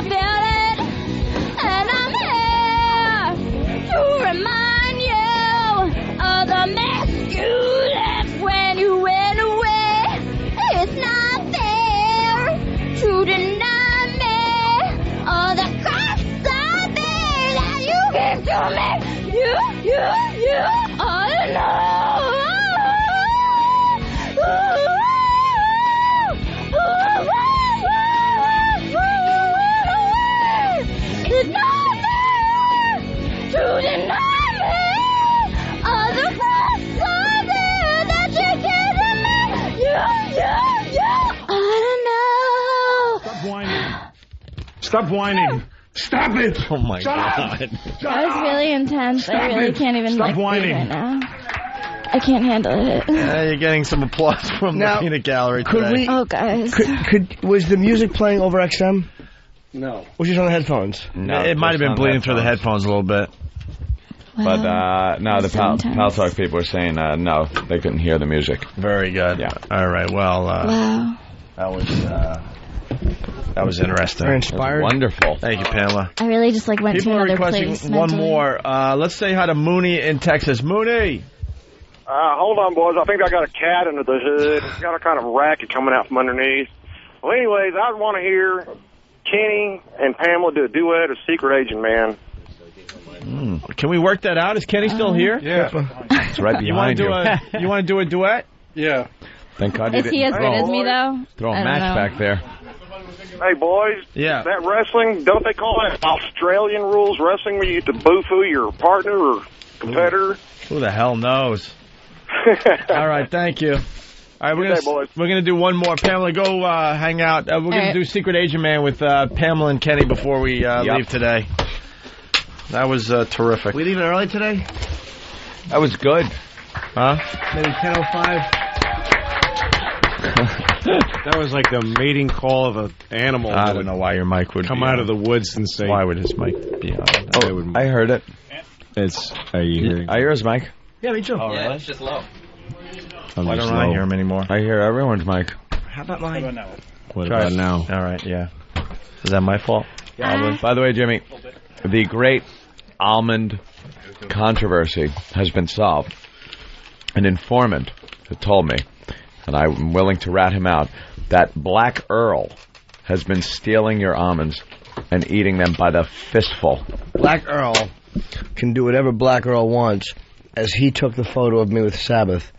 about it. And I'm here to remind you of the mess you left when you went away. It's not fair to deny me all the crust of beer that you gave to me. You, I know. It's not fair to deny me all the crust of beer that you gave to me. You, I don't know. Stop whining. Stop whining. Stop it! Oh my God. That was really intense. I really can't even Stop whining right now. I can't handle it. You're getting some applause from the peanut gallery today. Oh, guys. Was the music playing over XM? No. Was just on the headphones? No, it might have been bleeding through the headphones a little bit. But no, the Pal Talk people were saying no, they couldn't hear the music. Very good. Yeah. All right. Well, wow. That was interesting. Very inspired. Wonderful. Thank you, Pamela. I really just went People to are another requesting place. one more. Let's say hi to Mooney in Texas. Mooney. Hold on, boys. I think I got a cat under the hood. It's got a kind of racket coming out from underneath. Well, anyways, I want to hear Kenny and Pamela do a duet of Secret Agent Man. Can we work that out? Is Kenny still here? Yeah. It's right behind you. You want to do a duet? Yeah. Thank God you Is didn't he as good as me, though? throw a I don't match know. back there. Hey, boys. Yeah. That wrestling, don't they call that Australian rules wrestling where you get to boo-foo your partner or competitor? Who the hell knows? All right, thank you. All right, we're gonna do one more. Pamela, go hang out. We're gonna do Secret Agent Man with Pamela and Kenny before we leave today. That was terrific. We leaving early today? That was good. Huh? Maybe 10:05. That was like the mating call of an animal. I don't know why your mic would come be out on. of the woods and say. Why would his mic be on? Oh, I heard it. Are you hearing? I hear his mic. Yeah, me too. Oh, really? It's just low. Why don't I hear him anymore? I hear everyone's mic. How about mine? What about now? All right, yeah. Is that my fault? By the way, Jimmy, the great almond controversy has been solved. An informant had told me, and I'm willing to rat him out, that Black Earl has been stealing your almonds and eating them by the fistful. Black Earl can do whatever Black Earl wants, as he took the photo of me with Sabbath.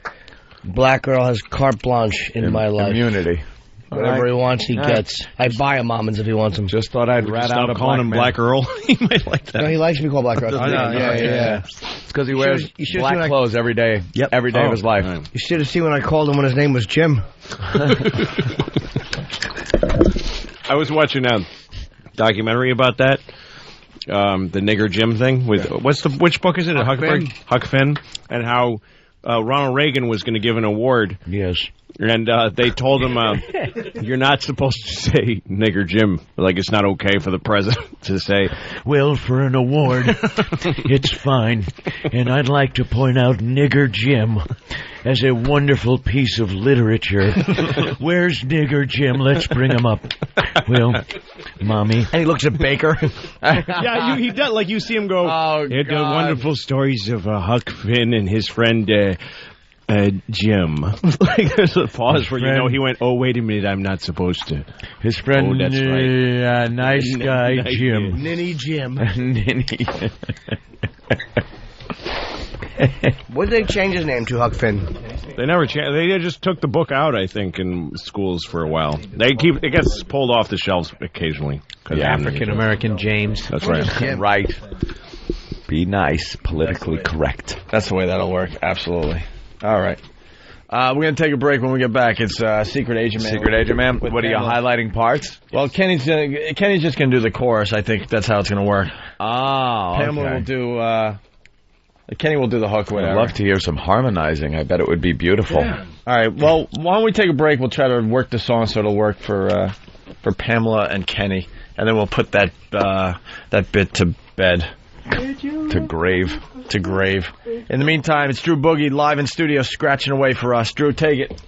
Black Earl has carte blanche in my life. Immunity. Whatever he wants, he gets. I buy him almonds if he wants them. Just thought I'd rat out a calling him Black Earl. He might like that. No, he likes to be called Black Earl. Yeah. It's because he wears black clothes every day. Yep. Every day of his life. You should have seen when I called him when his name was Jim. I was watching a documentary about that. The nigger Jim thing with which book is it? Huck Finn, and how Ronald Reagan was going to give an award. Yes. And they told him, you're not supposed to say nigger Jim. Like, it's not okay for the president to say. Well, for an award, it's fine. And I'd like to point out Nigger Jim as a wonderful piece of literature. Where's Nigger Jim? Let's bring him up. Well, Mommy. And he looks at Baker. Yeah, he does. Like, you see him go, the wonderful stories of Huck Finn and his friend Jim. Like, there's a pause where you know he went, oh, wait a minute, I'm not supposed to. His friend, oh, that's right. Nice guy, Jim. Ninny Jim. Ninny. What did they change his name to, Huck Finn? They never changed. They just took the book out, I think, in schools for a while. It gets pulled off the shelves occasionally. The African-American James. That's right. Right. Be nice, politically correct. That's the way that'll work. Absolutely. All right. We're going to take a break. When we get back, it's Secret Agent Man. Secret Agent Man? What are you, highlighting parts? Well, Kenny's just going to do the chorus. I think that's how it's going to work. Oh, Pamela will do... Kenny will do the hook, whatever. I'd love to hear some harmonizing. I bet it would be beautiful. Yeah. All right. Well, why don't we take a break? We'll try to work the song so it'll work for Pamela and Kenny, and then we'll put that bit to bed. To grave. To grave. In the meantime, it's Drew Boogie live in studio scratching away for us. Drew, take it.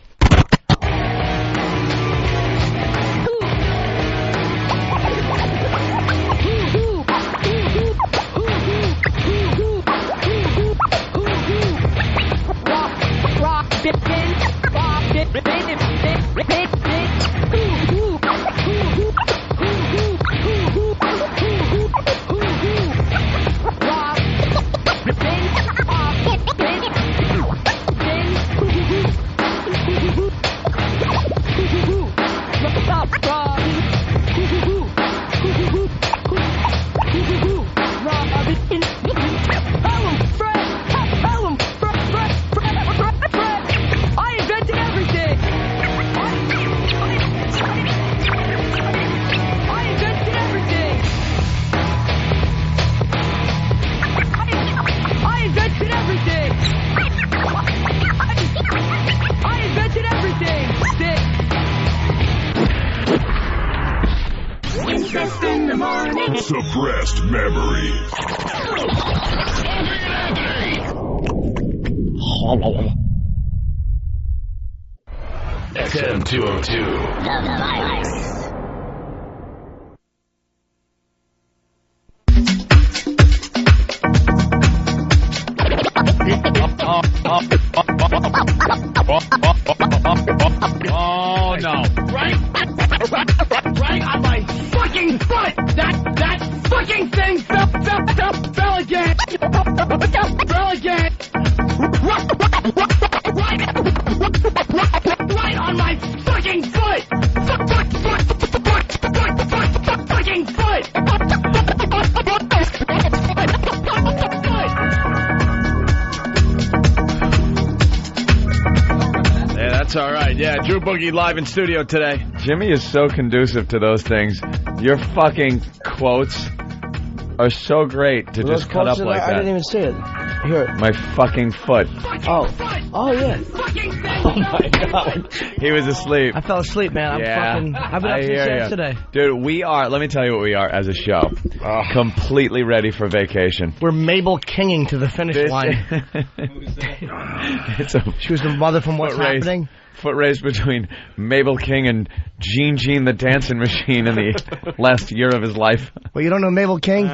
breakfast in the morning. Suppressed memories. XM 202. The virus. Oh no! Right on my fucking foot. That fucking thing fell again. Fell again. Right on my fucking foot. Fucking foot. Yeah, that's all right. Yeah, Drew Boogie live in studio today. Jimmy is so conducive to those things. Your fucking quotes are so great to just cut up like that. I didn't even see it. Here. My fucking foot. Oh yeah. Oh my god. He was asleep. I fell asleep, man. I've been up since yesterday. Dude, we are, let me tell you what we are as a show. Completely ready for vacation. We're Mabel Kinging to the finish line. She was the mother from What's Happening. Foot race between Mabel King and Gene the Dancing Machine in the last year of his life. Well, you don't know Mabel King?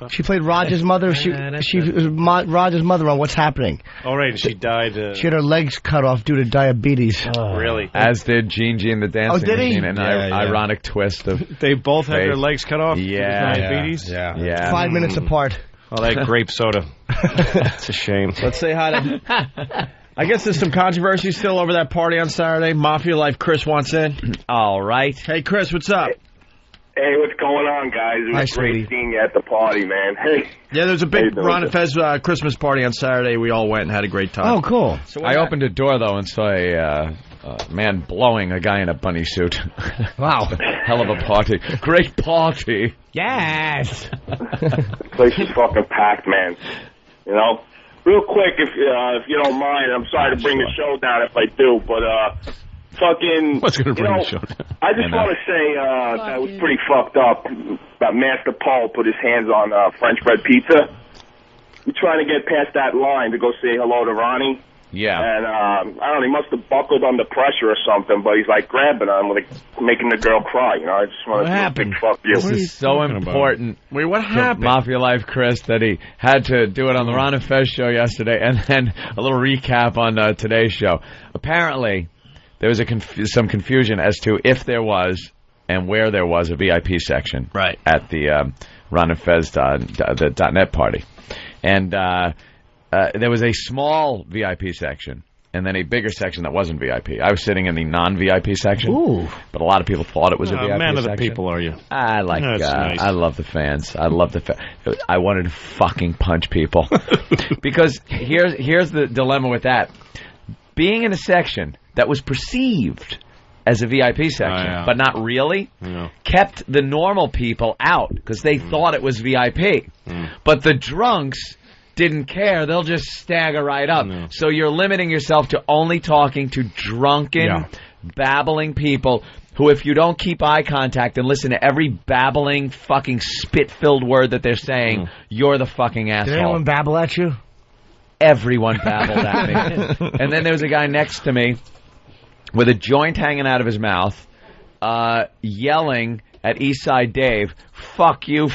She played Roger's mother. She was Roger's mother on What's Happening. Oh, right. She died. She had her legs cut off due to diabetes. Really? As did Gene the Dancing Machine. An ironic twist of they both had their legs cut off? Yeah. Diabetes? Yeah. 5 minutes apart. Oh, that grape soda. It's a shame. Let's say hi to... I guess there's some controversy still over that party on Saturday. Mafia Life Chris wants in. All right. Hey, Chris, what's up? Hey, what's going on, guys? It was great seeing you at the party, man. Hey. Yeah, there's a big Ron and Fez Christmas party on Saturday. We all went and had a great time. Oh, cool. So I opened a door, though, and saw a man blowing a guy in a bunny suit. Wow. Hell of a party. Great party. Yes. The place is fucking packed, man. You know? Real quick, if you don't mind, I'm sorry to bring the show down if I do, but fucking... What's going to bring the show down? I just want to say that was pretty fucked up that Master Paul put his hands on French bread pizza. You're trying to get past that line to go say hello to Ronnie. Yeah. And, I don't know, he must have buckled under pressure or something, but he's, like, grabbing on, like, making the girl cry, you know? I just want to say fuck you. This is so important. Wait, what happened? Mafia Life Chris, that he had to do it on the Ron and Fez show yesterday, and then a little recap on today's show. Apparently, there was some confusion as to if there was and where there was a VIP section at the Ron and Fez the .net party. And... there was a small VIP section, and then a bigger section that wasn't VIP. I was sitting in the non-VIP section, but a lot of people thought it was a VIP man section. of the people, are you? I like. Nice. I love the fans. I love the. I wanted to fucking punch people because here's the dilemma with that: being in a section that was perceived as a VIP section, but not really, kept the normal people out because they thought it was VIP, but the drunks didn't care. They'll just stagger right up. So you're limiting yourself to only talking to drunken, babbling people who, if you don't keep eye contact and listen to every babbling, fucking spit-filled word that they're saying, you're the fucking asshole. Did anyone babble at you? Everyone babbled at me. And then there was a guy next to me with a joint hanging out of his mouth, yelling at Eastside Dave, fuck you,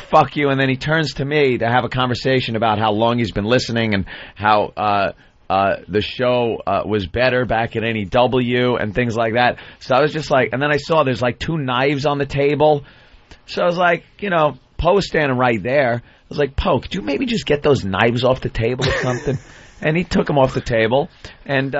and then he turns to me to have a conversation about how long he's been listening and how the show was better back at NEW and things like that. So I was just like, and then I saw there's like 2 knives on the table. So I was like, you know, Poe's standing right there. I was like, Poe, could you maybe just get those knives off the table or something? And he took them off the table. And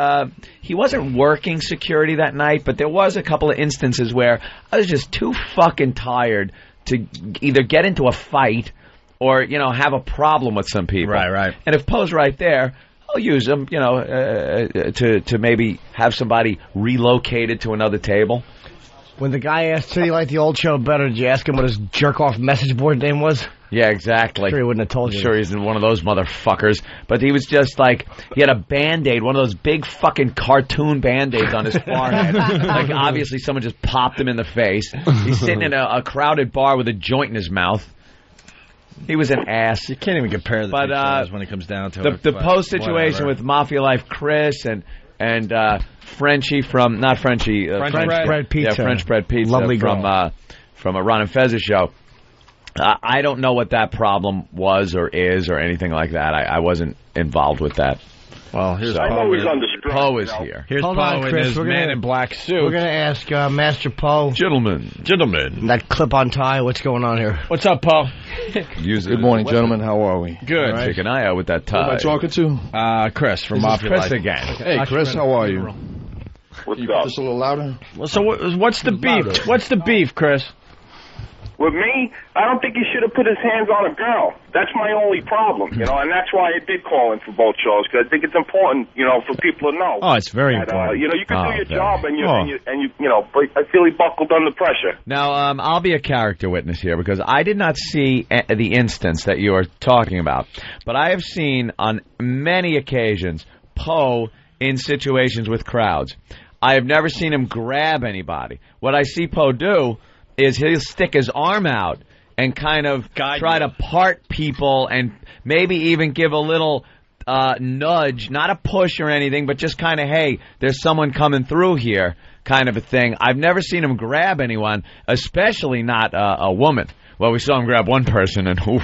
he wasn't working security that night, but there was a couple of instances where I was just too fucking tired to either get into a fight or, you know, have a problem with some people. Right. And if Poe's right there, I'll use him, you know, to maybe have somebody relocated to another table. When the guy asked, did he like the old show better, did you ask him what his jerk-off message board name was? Yeah, exactly. Sure, he wouldn't have told you. Sure, he's in one of those motherfuckers. But he was just like, he had a Band-Aid, one of those big fucking cartoon Band-Aids on his forehead. Like, obviously someone just popped him in the face. He's sitting in a crowded bar with a joint in his mouth. He was an ass. You can't even compare the two shows when it comes down to it. The Poe situation with Mafia Life Chris and Frenchie from, not Frenchie. French Bread Pizza. Yeah, French Bread Pizza. Lovely from a Ron and Fez's show. I don't know what that problem was or is or anything like that. I wasn't involved with that. Well, here's Poe is under stress. Poe is here. Here's Poe in his man in black suit. We're going to ask Master Poe. Gentlemen. That clip-on tie, what's going on here? What's up, Poe? Good morning, gentlemen. How are we? Good. Right. Keep an eye out with that tie. Who am I talking to? Chris from Mafia Life. again. Hey, Chris, how are you? What's you up? just a little louder? Well, so what's the beef? What's the beef, Chris? With me, I don't think he should have put his hands on a girl. That's my only problem, and that's why I did call in for both shows, because I think it's important, for people to know. Oh, it's very important. You can do your job, and but I feel he buckled under pressure. Now, I'll be a character witness here, because I did not see the instance that you are talking about, but I have seen on many occasions Poe in situations with crowds. I have never seen him grab anybody. What I see Poe do is he'll stick his arm out and kind of try to part people and maybe even give a little nudge, not a push or anything, but just kind of, hey, there's someone coming through here kind of a thing. I've never seen him grab anyone, especially not a woman. Well, we saw him grab one person, and oof,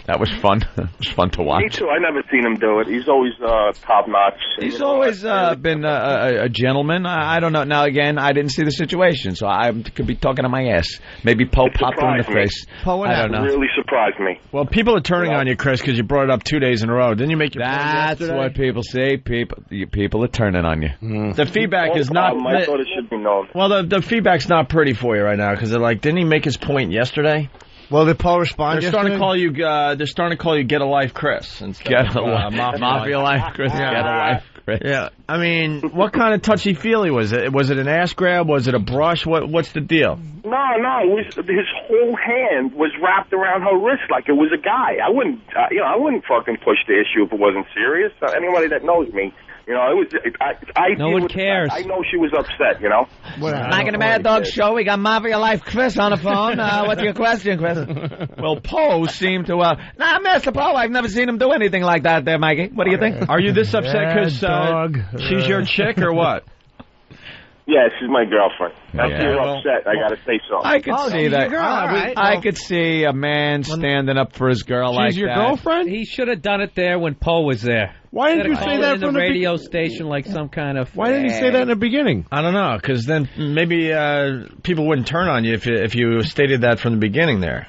that was fun. It was fun to watch. Me too. I never seen him do it. He's always top-notch. He's always been a gentleman. I don't know. Now, again, I didn't see the situation, so I could be talking to my ass. Maybe Poe popped him in the face. Poe, I don't know. Really surprised me. Well, people are turning on you, Chris, because you brought it up 2 days in a row. Didn't you make your point yesterday? That's what people say. People are turning on you. The feedback is not... I thought it should be known. Well, the feedback's not pretty for you right now, because they're like, didn't he make his point yesterday? Well, did Paul respond? They're starting to call you. They're starting to call you Get a Life, Chris. Get a Life, Mafia Life, Chris. Yeah. Get a Life, Chris. Yeah, I mean, what kind of touchy feely was it? Was it an ass grab? Was it a brush? What's the deal? No, his whole hand was wrapped around her wrist like it was a guy. I wouldn't fucking push the issue if it wasn't serious. Anybody that knows me. It was. No one cares. I know she was upset. Back in the Mad Dog Show, we got Mafia Life Chris on the phone. What's your question, Chris? Well, Poe seemed to. Nah, Mr. Poe, I've never seen him do anything like that there, Mikey. What do you think? Are you this upset because she's your chick or what? Yeah, she's my girlfriend. If you're upset, I gotta say something. I could see that. Girl, right. I could see a man standing up for his girl like that. She's your girlfriend? He should have done it there when Poe was there. Why didn't you say that from the radio station like some kind of... Why didn't you say that in the beginning? I don't know, because then maybe people wouldn't turn on you if you stated that from the beginning there.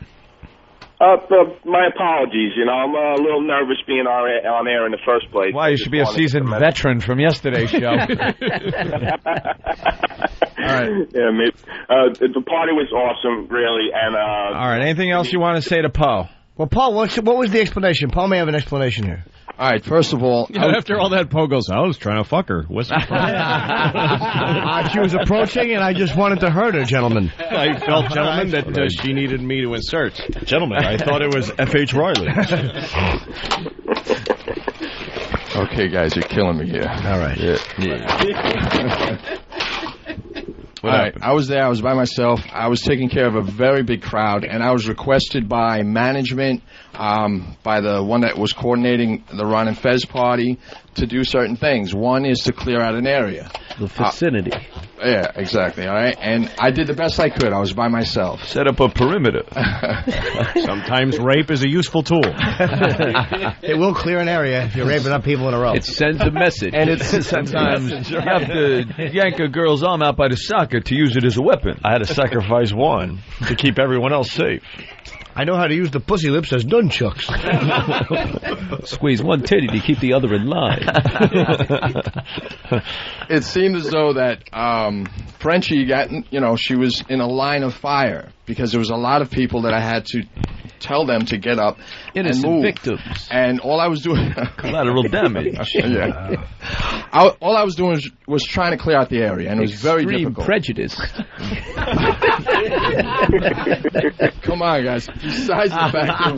My apologies. I'm a little nervous being on air in the first place. Why, you should be a seasoned veteran from yesterday's show. All right. Yeah, maybe. The party was awesome, really. And all right. Anything else you want to say to Poe? Well, Paul, what was the explanation? Paul may have an explanation here. All right, first of all... after all that, Poe goes, I was trying to fuck her. What's the problem? She was approaching, and I just wanted to hurt her, gentlemen. I felt, gentlemen, that she needed me to insert. Gentlemen, I thought it was F.H. Riley. Okay, guys, you're killing me here. All right. Yeah. All right, I was there. I was by myself. I was taking care of a very big crowd, and I was requested by management, by the one that was coordinating the Ron and Fez party, to do certain things. One is to clear out an area. The vicinity. Yeah, exactly. All right, and I did the best I could. I was by myself. Set up a perimeter. Sometimes rape is a useful tool. It will clear an area if you're raping up people in a row. It sends a message. And it's sometimes you have to yank a girl's arm out by the socket to use it as a weapon. I had to sacrifice one to keep everyone else safe. I know how to use the pussy lips as nunchucks. Squeeze one titty to keep the other in line. It seemed as though that Frenchie got, she was in a line of fire because there was a lot of people that I had to tell them to get up Innocent and move. victims. And all I was doing... Collateral damage. Yeah. All I was doing was trying to clear out the area, and it was very difficult. prejudice. Come on, guys. Besides the fact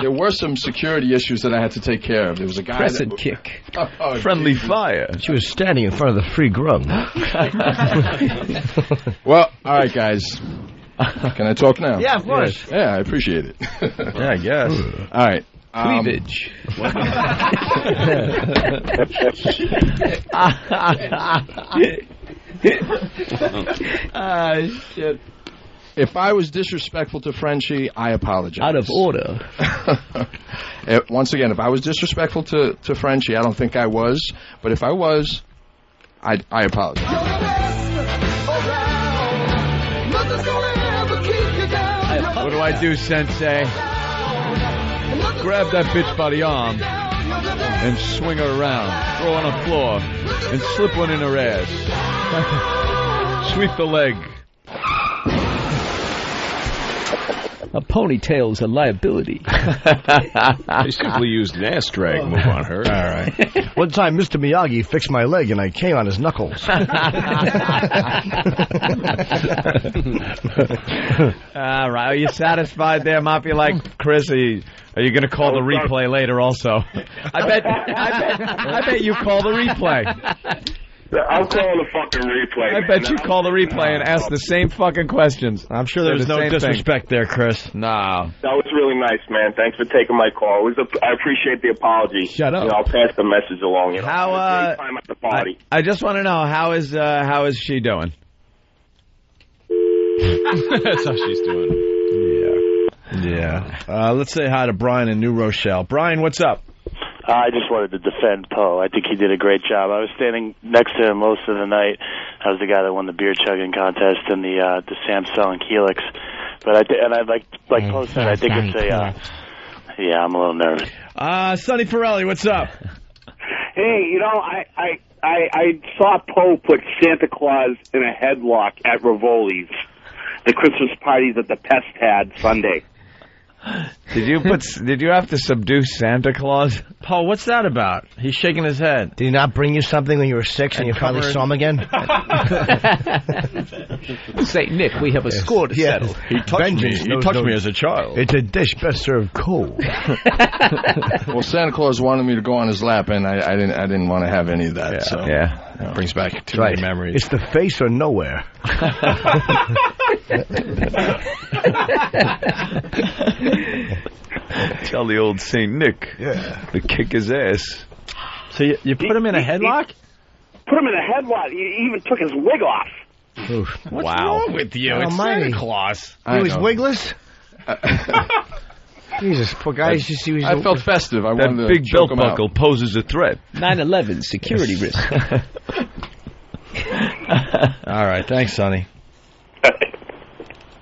there were some security issues that I had to take care of. There was a guy Press that and kick. Oh, Friendly fire. She was standing in front of the free grub. Well, all right, guys. Can I talk now? Yeah, of course. Yes. Yeah, I appreciate it. Yeah, I guess. All right. Cleavage. Shit. If I was disrespectful to Frenchie, I apologize. Out of order. Once again, if I was disrespectful to Frenchie, I don't think I was. But if I was, I apologize. What do I do, Sensei? Grab that bitch by the arm and swing her around, throw her on the floor, and slip one in her ass. Sweep the leg. A ponytail's a liability. They simply used an ass drag move on her. All right. One time, Mr. Miyagi fixed my leg, and I came on his knuckles. All right. Are you satisfied there, Mafia? Like Chris, are you going to call the replay later? Also, I bet you call the replay. I'll call the fucking replay. I bet you call the replay and ask the same fucking questions. I'm sure there was no disrespect there, Chris. No. That was really nice, man. Thanks for taking my call. I appreciate the apology. Shut up. I'll pass the message along. How? Great time at the party. I just want to know how is she doing? That's how she's doing. Yeah. Let's say hi to Brian in New Rochelle. Brian, what's up? I just wanted to defend Poe. I think he did a great job. I was standing next to him most of the night. I was the guy that won the beer chugging contest and the Sam selling Helix. But like Poe said, I think it's a. Yeah, I'm a little nervous. Sonny Ferrelli, what's up? Hey, I saw Poe put Santa Claus in a headlock at Rivoli's, the Christmas party that the Pest had Sunday. Did you have to subdue Santa Claus? Paul, what's that about? He's shaking his head. Did he not bring you something when you were 6 and you finally saw him again? St. Nick, we have a score to settle. He touched me. He touched me as a child. It's a dish best served cold. Well, Santa Claus wanted me to go on his lap, and I didn't want to have any of that. It brings back too many memories. It's the face or nowhere. Tell the old St. Nick to kick his ass. So you put him in a headlock? Put him in a headlock. He even took his wig off. What's wrong with you? It's Santa Claus. He was wigless? Jesus, poor guy. I felt festive. That big belt buckle poses a threat. 9/11 security risk. All right, thanks, Sonny.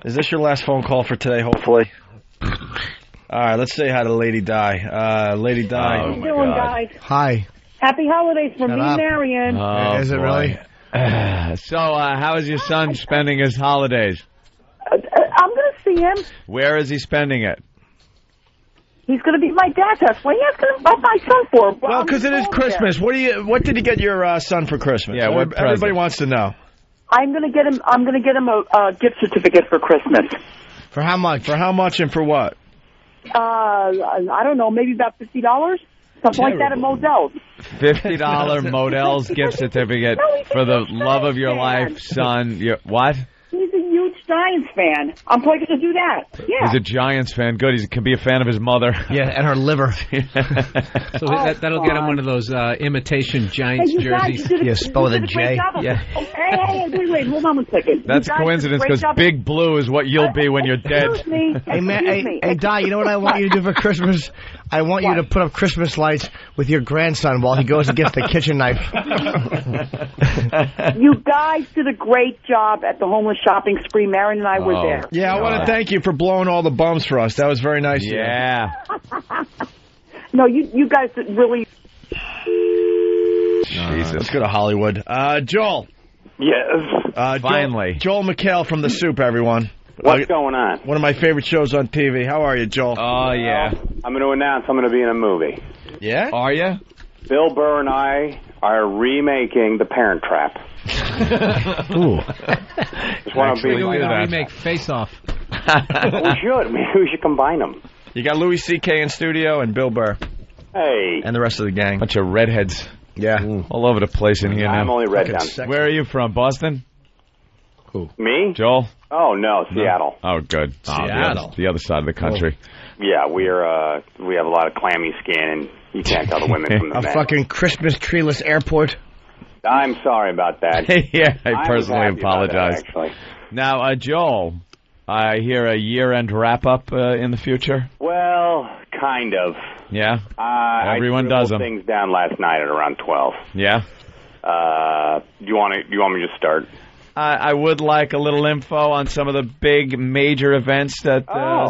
Is this your last phone call for today, hopefully? All right, let's say hi to Lady Di. Lady Di. How you doing, guys? Hi. Happy holidays from me, Marion. Is it really? So, how is your son spending his holidays? I'm going to see him. Where is he spending it? He's going to be my dad's house. What are you asking about my son for? Well, because it is Christmas. There. What did you get your son for Christmas? Yeah, what everybody wants to know. I'm going to get him a gift certificate for Christmas. For how much? For how much and for what? I don't know, maybe about $50, something like that at Modell's. $50 Modell's gift certificate for the love of your life, son. What? He's a huge Giants fan. I'm probably going to do that. Yeah. He's a Giants fan. Good. He can be a fan of his mother. Yeah, and her liver. So that'll get him one of those imitation Giants jerseys. Spell with a J. Yeah. Hey, wait, hold on a second. That's a coincidence because Big Blue is what you'll be when you're dead. Excuse me. Hey, Di, you know what I want you to do for Christmas? I want you to put up Christmas lights with your grandson while he goes and gets the kitchen knife. You guys did a great job at the homeless shopping spree. Marion and I were there. Yeah, I want to thank you for blowing all the bums for us. That was very nice. Yeah. No, you guys did really. Jesus. Let's go to Hollywood. Joel. Yes. Finally. Joel McHale from The Soup, everyone. What's going on? One of my favorite shows on TV. How are you, Joel? Oh, yeah. I'm going to announce I'm going to be in a movie. Yeah? Are you? Bill Burr and I are remaking The Parent Trap. Ooh. Just want to be We're going to remake Face Off. We should. Maybe we should combine them. You got Louis C.K. in studio and Bill Burr. Hey. And the rest of the gang. Bunch of redheads. Yeah. All over the place in here now. I'm only red down. Where are you from? Boston? Who? Me? Joel? Oh, no, Seattle. Oh, good. Seattle. The other side of the country. Yeah, we have a lot of clammy skin, and you can't tell the women from the A men. fucking Christmas treeless airport. I'm sorry about that. Yeah, I was personally happy about apologize. that, actually. Now, Joel, I hear a year-end wrap-up in the future. Well, kind of. Yeah? Everyone I does them. things down last night at around 12. Yeah? Do you want me to just start? I would like a little info on some of the big major events that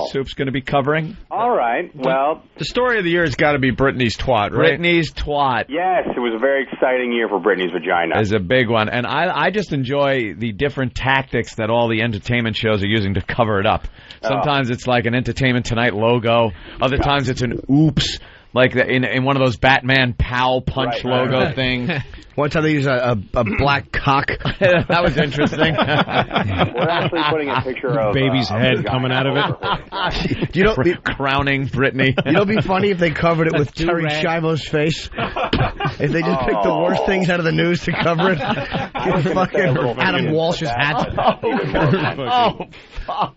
Soup's going to be covering. All right. Well, the story of the year has got to be Britney's twat, right? Britney's twat. Yes, it was a very exciting year for Britney's vagina. Is a big one. And I just enjoy the different tactics that all the entertainment shows are using to cover it up. Sometimes it's like an Entertainment Tonight logo. Other times it's an oops, like in one of those Batman Pow Punch logo things. One time they used a black cock. That was interesting. We're actually putting a picture of baby's head coming out of it. You know, crowning Britney. You know, it'd be funny if they covered it with Terry Schiavo's face. If they just picked the worst things out of the news to cover it. Fucking Adam Walsh's hat. Oh, fuck.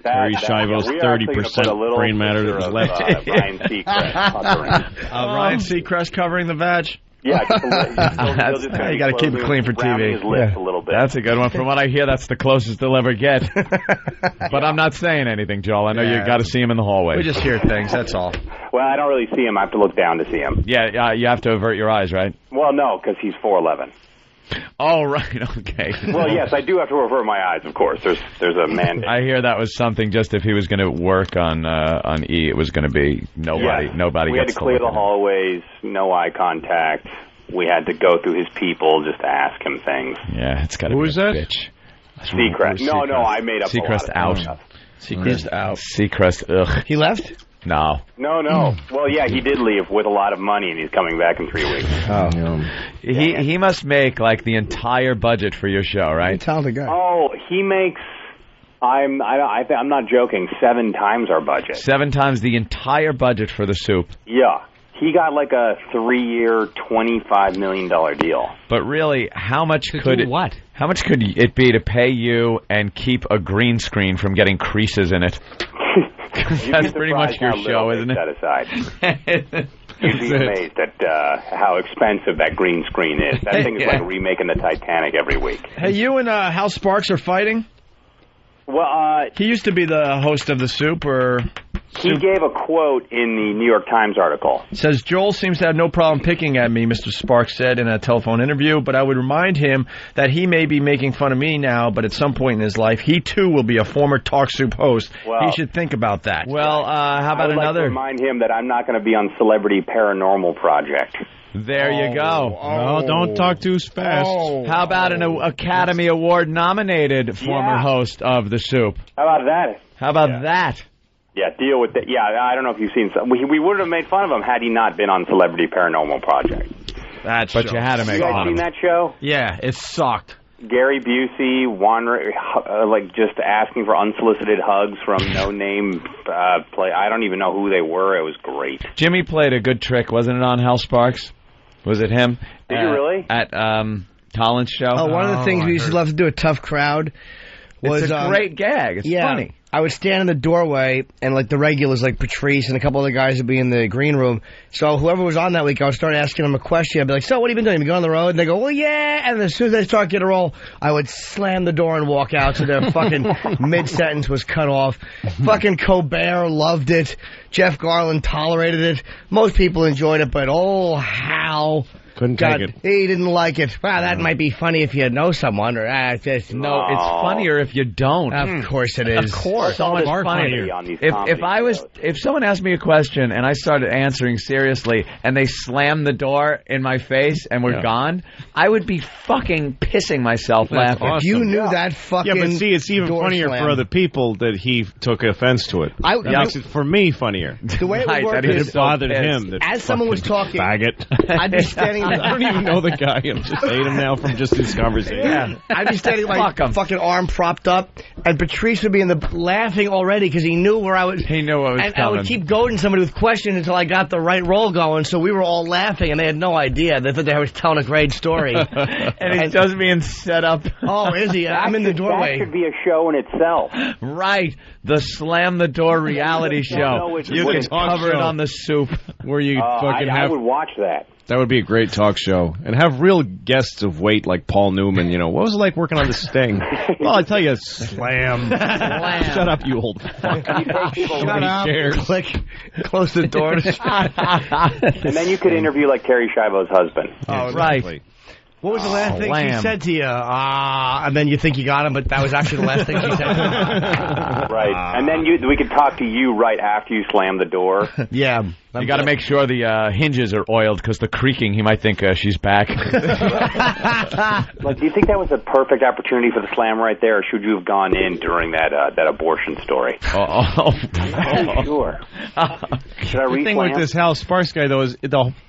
Terry Schiavo's 30% brain matter that was left. Ryan Seacrest. Ryan Seacrest covering the vag. Yeah, you got to keep it clean for TV. His lips a little bit. That's a good one. From what I hear, that's the closest they'll ever get. But I'm not saying anything, Joel. I know you got to see him in the hallway. We just hear things. That's all. Well, I don't really see him. I have to look down to see him. Yeah, you have to avert your eyes, right? Well, no, because he's 4'11". Oh, right. Okay. Well, yes, I do have to avert my eyes. Of course, there's a mandate. I hear that was something. Just if he was going to work on E, it was going to be nobody. Yes. Nobody. We had to clear the hallways. No eye contact. We had to go through his people just to ask him things. Yeah, it's got to be. Who is that? Bitch. Seacrest. No, I made up Seacrest a lot of out. Seacrest out. Seacrest. Ugh. He left? No. No. Well, yeah, he did leave with a lot of money, and he's coming back in 3 weeks. Oh, he must make like the entire budget for your show, right? Talented guy. Oh, he makes. I'm not joking. 7 times our budget. 7 times the entire budget for the Soup. Yeah. He got like a 3-year, $25 million deal. But really, how much could it? What? How much could it be to pay you and keep a green screen from getting creases in it? That's pretty much your show, isn't it? Set aside. You'd be amazed at how expensive that green screen is. That thing is like remaking the Titanic every week. Hey, you and Hal Sparks are fighting? Well, he used to be the host of the Soup, or he gave a quote in the New York Times article. It says, Joel seems to have no problem picking at me, Mr. Sparks said in a telephone interview, but I would remind him that he may be making fun of me now, but at some point in his life, he too will be a former Talk Soup host. Well, he should think about that. Well, how about I would another? Like to remind him that I'm not going to be on Celebrity Paranormal Project. There you go. No, don't talk too fast. How about an Academy Award nominated former host of the Soup? How about that? How about that? Yeah, deal with it. Yeah, I don't know if you've seen some. We would have made fun of him had he not been on Celebrity Paranormal Project. But you had to make fun of him. You guys seen that show? Yeah, it sucked. Gary Busey wandering, like just asking for unsolicited hugs from no-name play. I don't even know who they were. It was great. Jimmy played a good trick, wasn't it, on Hal Sparks? Was it him? Did you really? At Colin's show. Oh, one of the things we used to love to do at Tough Crowd was it's a great gag. It's funny. I would stand in the doorway, and like the regulars, like Patrice and a couple other guys, would be in the green room. So whoever was on that week, I would start asking them a question. I'd be like, "So, what have you been doing? You been going on the road?" And they go, "Well, yeah." And as soon as they start getting a roll, I would slam the door and walk out. So their fucking mid sentence was cut off. Fucking Colbert loved it. Jeff Garland tolerated it. Most people enjoyed it, but Hal. Couldn't take it. He didn't like it. Wow, that might be funny if you know someone. Or just, no, it's funnier if you don't. Of course it is. Of course, so much funnier. If someone asked me a question and I started answering seriously and they slammed the door in my face and were gone, I would be fucking pissing myself laughing. Awesome. If you knew that fucking but see, it's even funnier for other people that he took offense to it. That makes it, for me, funnier. The way it would work it bothered him. As someone was talking, faggot. I'd be standing I don't even know the guy. I just hate him now from just this conversation. Yeah. I'd be standing like fucking arm propped up, and Patrice would be laughing already because he knew where I was. He knew what was and coming. I would keep goading somebody with questions until I got the right roll going. So we were all laughing, and they had no idea. They thought they were telling a great story. And he's just being set up. Oh, is he? I'm in the doorway. That should be a show in itself. Right. The Slam the Door reality show. You can cover it on the soup. Where you fucking I would watch that. That would be a great talk show. And have real guests of weight like Paul Newman, you know. What was it like working on the Sting? Well, I tell you, Slam. Shut up, you old fuck. Shut up. Click. Close the door. And then you could interview like Terry Schiavo's husband. Oh, right. What was the last thing she said to you? And then you think you got him, but that was actually the last thing she said to you. Right. And then we could talk to you right after you slam the door. Yeah. You got to make sure the hinges are oiled because the creaking, he might think she's back. Like, do you think that was a perfect opportunity for the slam right there, or should you have gone in during that abortion story? I'm not sure. Should I The thing with this Hal Sparks guy, though, is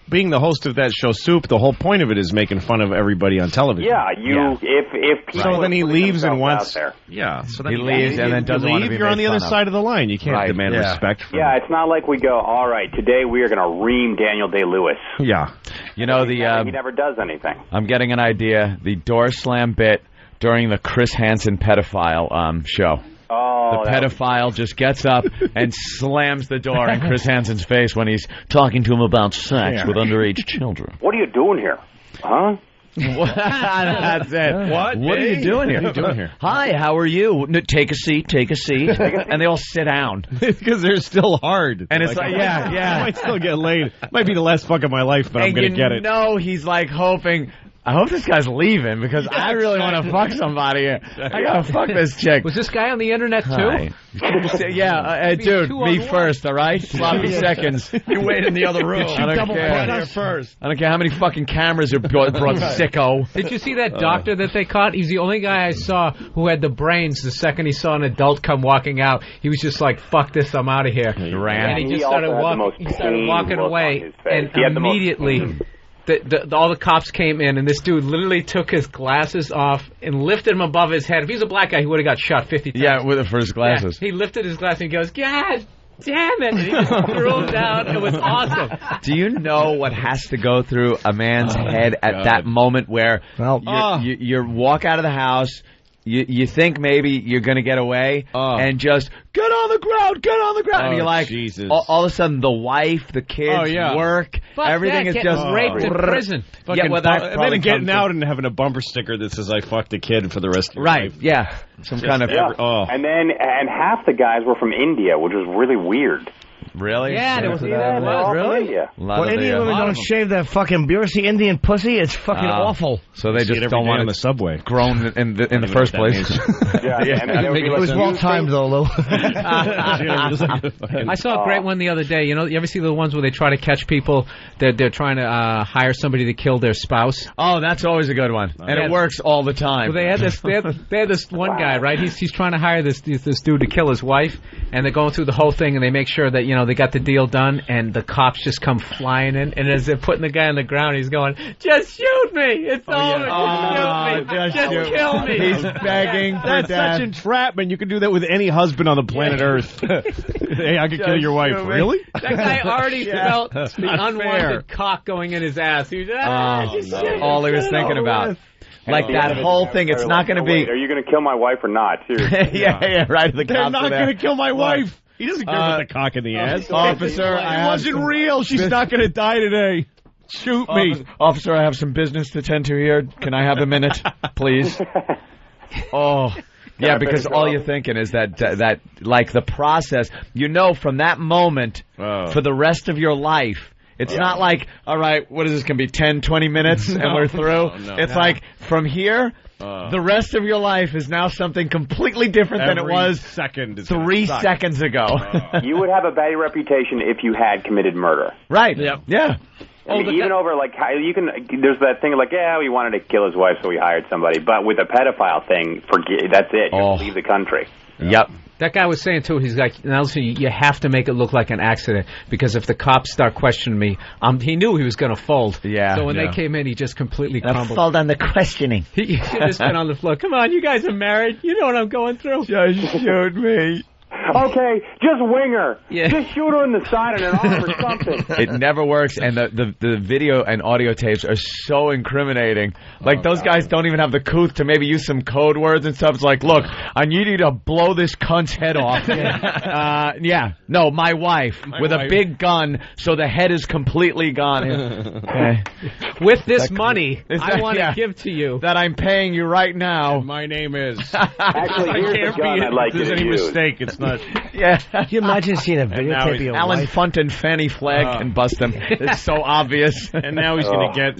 being the host of that show, Soup, the whole point of it is making fun of everybody on television. Yeah, if people so then he leaves and wants. There. Yeah, so then he leaves and then doesn't want to be You're on made the other fun of. side of the line. You can't demand respect. Yeah, it's not like we go, all right, today we are going to ream Daniel Day-Lewis. Yeah. You know, he never does anything. I'm getting an idea. The door slam bit during the Chris Hansen pedophile show. Oh, the pedophile just gets up and slams the door in Chris Hansen's face when he's talking to him about sex with underage children. What are you doing here? Huh? That's it. What are you doing here? What are you doing here? Hi, how are you? No, take a seat, take a seat. And they all sit down. Because they're still hard. And it's like, I might still get laid. Might be the last fuck of my life, but I'm going to get it. No, he's like hoping, I hope this guy's leaving because I really want to fuck somebody here. I got to fuck this chick. Was this guy on the internet too? Hi. Dude, me first, all right? Sloppy seconds. You wait in the other room. I don't care. First. I don't care how many fucking cameras are brought, sicko. Did you see that doctor that they caught? He's the only guy I saw who had the brains. The second he saw an adult come walking out, he was just like, "Fuck this, I'm out of here." He ran. And he just started walking. He started walking away, and immediately. All the cops came in, and this dude literally took his glasses off and lifted them above his head. If he was a black guy, he would have got shot 50 times. Yeah, with his glasses. Yeah, he lifted his glasses and he goes, God damn it! And he just threw him down. It was awesome. Do you know what has to go through a man's head at that moment where you walk out of the house, you think maybe you're going to get away, and just get on the ground, and you're like, Jesus. All of a sudden the wife, the kids, work, everything is just raped in prison. And then getting out and having a bumper sticker that says "I fucked a kid" for the rest of your life. Yeah, some kind of. And half the guys were from India, which was really weird. Really? Yeah, there was really. Well, Indian women don't shave their fucking beard. See, Indian pussy, it's fucking awful. So they just don't want on the subway. Grown in the first place. It was well timed though, Lou. I saw a great one the other day. You know, you ever see the ones where they try to catch people? They're trying to hire somebody to kill their spouse. Oh, that's always a good one, and it works all the time. Well, they had this one guy, right? He's trying to hire this dude to kill his wife, and they're going through the whole thing, and they make sure that they got the deal done, and the cops just come flying in, and as they're putting the guy on the ground, he's going, "Just shoot me! It's over! Just kill me!" He's begging for That's death. such entrapment. You can do that with any husband on the planet Earth. Hey, I could kill your wife. Really? That guy already felt the unwanted cock going in his ass. He was, all he was thinking about. Like that whole thing, it's not going to be. Are you going to kill my wife or not? Seriously. yeah, right. The They're cops not are there. going to kill my wife. He doesn't care about the cock in the ass. Officer, it wasn't real. She's not going to die today. Shoot me. Officer, I have some business to tend to here. Can I have a minute, please? Yeah, because all you're thinking is that like the process, from that moment for the rest of your life. It's not like, all right, what is this going to be, 10, 20 minutes and we're through? It's like, from here, the rest of your life is now something completely different than it was 3 seconds ago. You would have a bad reputation if you had committed murder. Right. Yeah. I mean, even over, like, there's that thing like, we wanted to kill his wife, so we hired somebody. But with a pedophile thing, that's it. You leave the country. Yep. That guy was saying, too, he's like, Nelson, you have to make it look like an accident, because if the cops start questioning me, he knew he was going to fold. Yeah. So when they came in, he just completely crumbled. Fold on the questioning. He just been on the floor. Come on, you guys are married. You know what I'm going through. Just shoot me. Okay, just wing her. Yeah. Just shoot her in the side of an arm or something. It never works, and the video and audio tapes are so incriminating. Like, those guys don't even have the couth to maybe use some code words and stuff. It's like, look, I need you to blow this cunt's head off. No, my wife, with a big gun, so the head is completely gone. Okay. With this money, I want to give to you. That I'm paying you right now. And my name is. Actually, here's the gun I'd like you If there's to any use. mistake, it's not. Yeah. Can you imagine seeing a videotape of your Alan wife? Funt and Fanny Flagg can bust him. It's so obvious. And now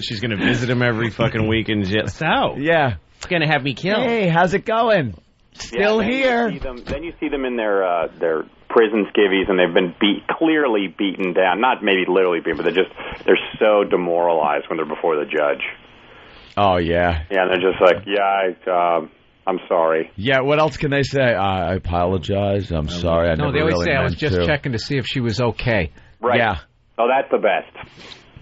she's gonna visit him every fucking week and just Yeah. It's gonna have me killed. Hey, how's it going? Still then here. Then you see them in their prison skivvies, and they've been clearly beaten down. Not maybe literally beaten, but they're so demoralized when they're before the judge. Oh, yeah. Yeah, and they're just like, I'm sorry. Yeah, what else can they say? I apologize. I'm sorry. No, they always really say, I was meant just to." checking to see if she was okay. Right. Yeah. Oh, that's the best.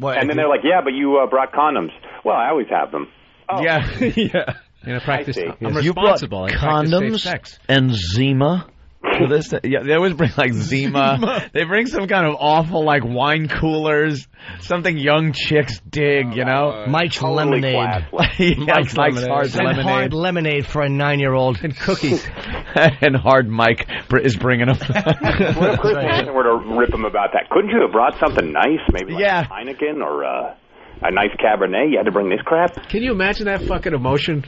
And then they're like, yeah, but you brought condoms. Well, I always have them. Oh. Yeah. Yeah. You know, practice. I see. I'm You brought responsible. I practice safe condoms sex. and Zima. For this, yeah, they always bring like Zima. They bring some kind of awful like wine coolers, something young chicks dig, you know. Mike's Totally lemonade. Mike's hard And lemonade hard lemonade for a 9-year-old. And cookies. and hard Mike is bringing them. What if Chris Hansen were to rip him about that? Couldn't you have brought something nice? Maybe like Yeah. Heineken or a nice Cabernet? You had to bring this crap? Can you imagine that fucking emotion?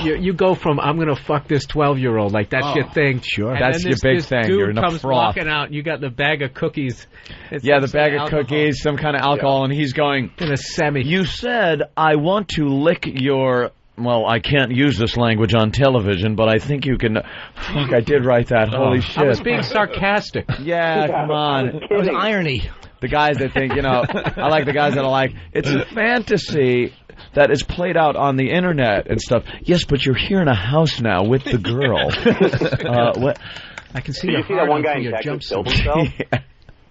You go from, I'm going to fuck this 12-year-old, like that's your thing. Sure. And That's then your big this thing. Dude You're in a comes froth. walking out, and you got the bag of cookies. It's Yeah, like the bag some of alcohol cookies, some kind of alcohol, and he's going, in a semi. You said, I want to lick your... Well, I can't use this language on television, but I think you can... Fuck, I did write that. Holy shit. I was being sarcastic. Yeah, come on. It was irony. The guys that think, I like the guys that are like, it's a fantasy that is played out on the internet and stuff. Yes, but you're here in a house now with the girl. What? I can see Did you see that one guy in Texas killed himself?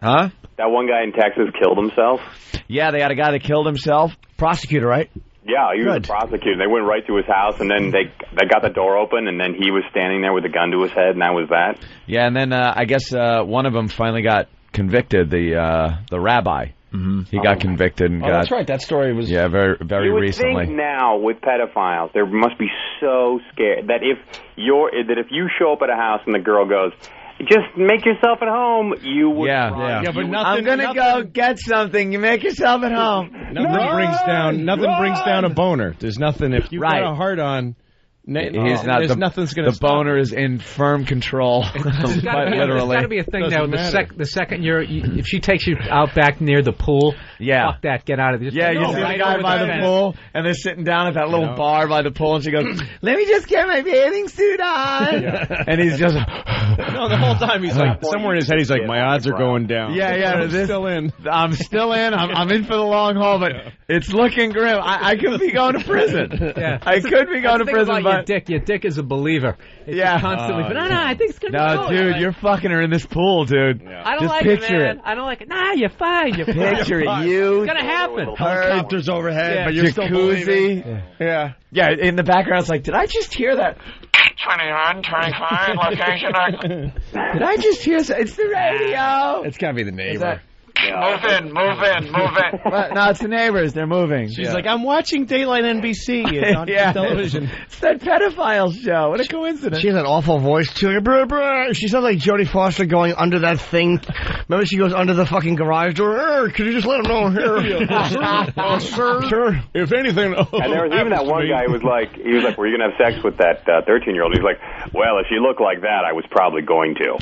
Huh? That one guy in Texas killed himself? Yeah, they had a guy that killed himself. Prosecutor, right? Yeah, he was Good. a prosecutor. They went right to his house, and then they got the door open, and then he was standing there with a gun to his head, and that was that. Yeah, and then I guess one of them finally got convicted. The rabbi. Mm-hmm. He got convicted and got. That's right. That story was. Yeah, very you would recently. think now with pedophiles, they must be so scared that if you show up at a house and the girl goes, just make yourself at home, you would. Yeah, but nothing. I'm gonna go get something. You make yourself at home. Nothing brings down a boner. There's nothing. If you got a heart on, he's not. Nothing's gonna. The boner is in firm control. There's got to be a thing now. The second if she takes you out back near the pool, fuck that, get out of there. Yeah, you see the guy by the pool, and they're sitting down at that little bar by the pool, and she goes, "Let me just get my bathing suit on," and he's just. No, the whole time he's like, somewhere in his head, he's like, my odds are going down. Yeah. I'm still in. I'm still in. I'm in for the long haul, but it's looking grim. I could be going to prison. Yeah. I could be going to prison, but your dick is a believer. It's yeah, constantly. But no, I think it's gonna be no, cool. dude, you're fucking her in this pool, dude. I don't just like picture it, man. I don't like it. Nah, you're fine. You're fine. Picture it, you. It's gonna happen. Helicopters overhead, but you're still jacuzzi. believing. Yeah. In the background, it's like, did I just hear that? 21, 25, location. Did I just hear? It's the radio. It's gotta be the neighbor. Move in. No, it's the neighbors. They're moving. She's like, I'm watching Daylight NBC on television. It's that pedophile show. What a coincidence. She has that awful voice too. Brr, brr. She sounds like Jodie Foster going under that thing. Remember, she goes under the fucking garage door. Can you just let him know here? Sir. If anything. And there was even that one guy who was like, were you gonna have sex with that 13-year-old? He's like, well, if she looked like that, I was probably going to.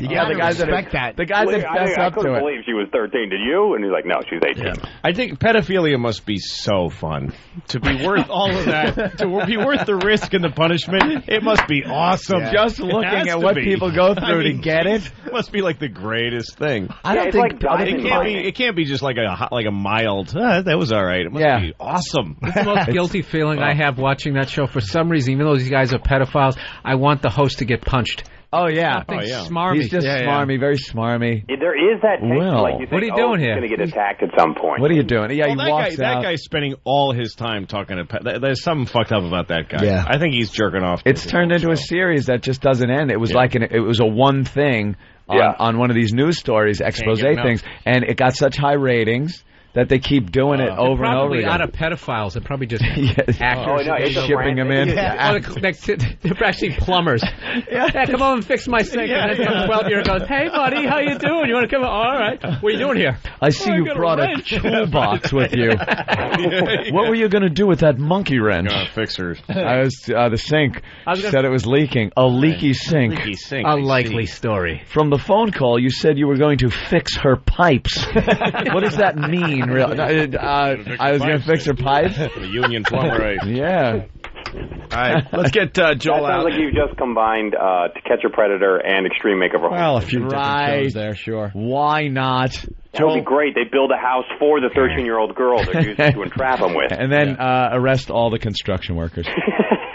Yeah, the guys that fess up I couldn't to it. believe she was 13. Did you? And he's like, no, she's 18. Yeah. I think pedophilia must be so fun. To be worth all of that, to be worth the risk and the punishment, it must be awesome. Yeah. Just looking at what people go through to get it must be like the greatest thing. I don't think it can't be just like a mild. That was all right. It must be awesome. It's the most guilty feeling I have watching that show. For some reason, even though these guys are pedophiles, I want the host to get punched. Oh, yeah. Smarmy. He's just smarmy, very smarmy. There is that tension. Well, like you think, what are you doing he's here? going to get attacked at some point. What are you doing? Yeah, he walks out. That guy's spending all his time talking to... There's something fucked up about that guy. Yeah. I think he's jerking off. It's turned into a series that just doesn't end. It was it was a one thing on one of these news stories, expose things, and it got such high ratings that they keep doing it over and over again. Probably out of pedophiles. They're probably just Yes. actors shipping them in. Yeah. They're actually plumbers. Yeah, come on and fix my sink. And then some 12-year-old goes, hey, buddy, how you doing? You want to come? All right. What are you doing here? I see you brought a toolbox with you. What were you going to do with that monkey wrench? Fixers. I was the sink. Said it was leaking. A leaky sink. Leaky sink. A likely story. From the phone call, you said you were going to fix her pipes. What does that mean? I was going to fix her pipes. The union plumber. Yeah. All right, let's get Joel that sounds out. like you've just combined To Catch a Predator and Extreme Makeover. Well, a few different Right. shows there, sure. Why not? That would be great. They build a house for the 13-year-old girl they're using to entrap them with. And then arrest all the construction workers.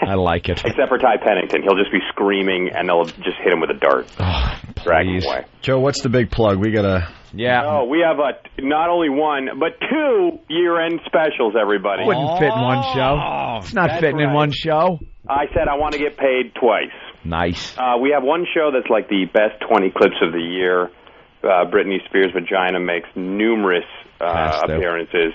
I like it. Except for Ty Pennington. He'll just be screaming, and they'll just hit him with a dart. Drag him away. Joe, what's the big plug? We got to... Yeah. Oh, we have not only one, but 2 year-end specials, everybody. Wouldn't fit in one show. It's not fitting in one show. I said I want to get paid twice. Nice. We have one show that's like the best 20 clips of the year. Britney Spears' vagina makes numerous appearances,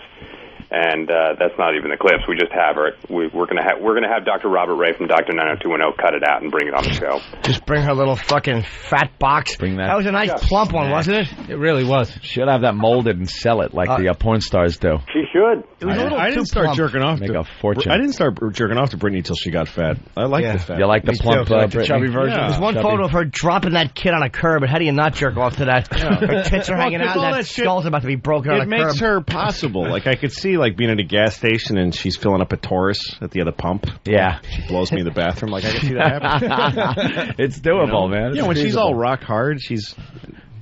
and that's not even the clips. We just have her. We're gonna have Dr. Robert Ray from Dr. 90210 cut it out and bring it on the show. Just bring her little fucking fat box. Bring that. That was a nice plump one, wasn't it? It really was. Should have that molded and sell it like the porn stars do. She should. It was a little I too didn't start plump. jerking off. Make a fortune. I didn't start jerking off to Britney until she got fat. I like the fat. You like the plump, like the Britney? chubby version? There's one photo of her dropping that kid on a curb, and how do you not jerk off to that? Her tits are hanging out, all and that that shit- skull's about to be broken on a It makes curb. her possible. Like, I could see, like, being at a gas station and she's filling up a Taurus at the other pump. Yeah. She blows me in the bathroom. Like, I can see that happening. It's doable, man. Yeah, It's when she's feasible. all rock hard, she's...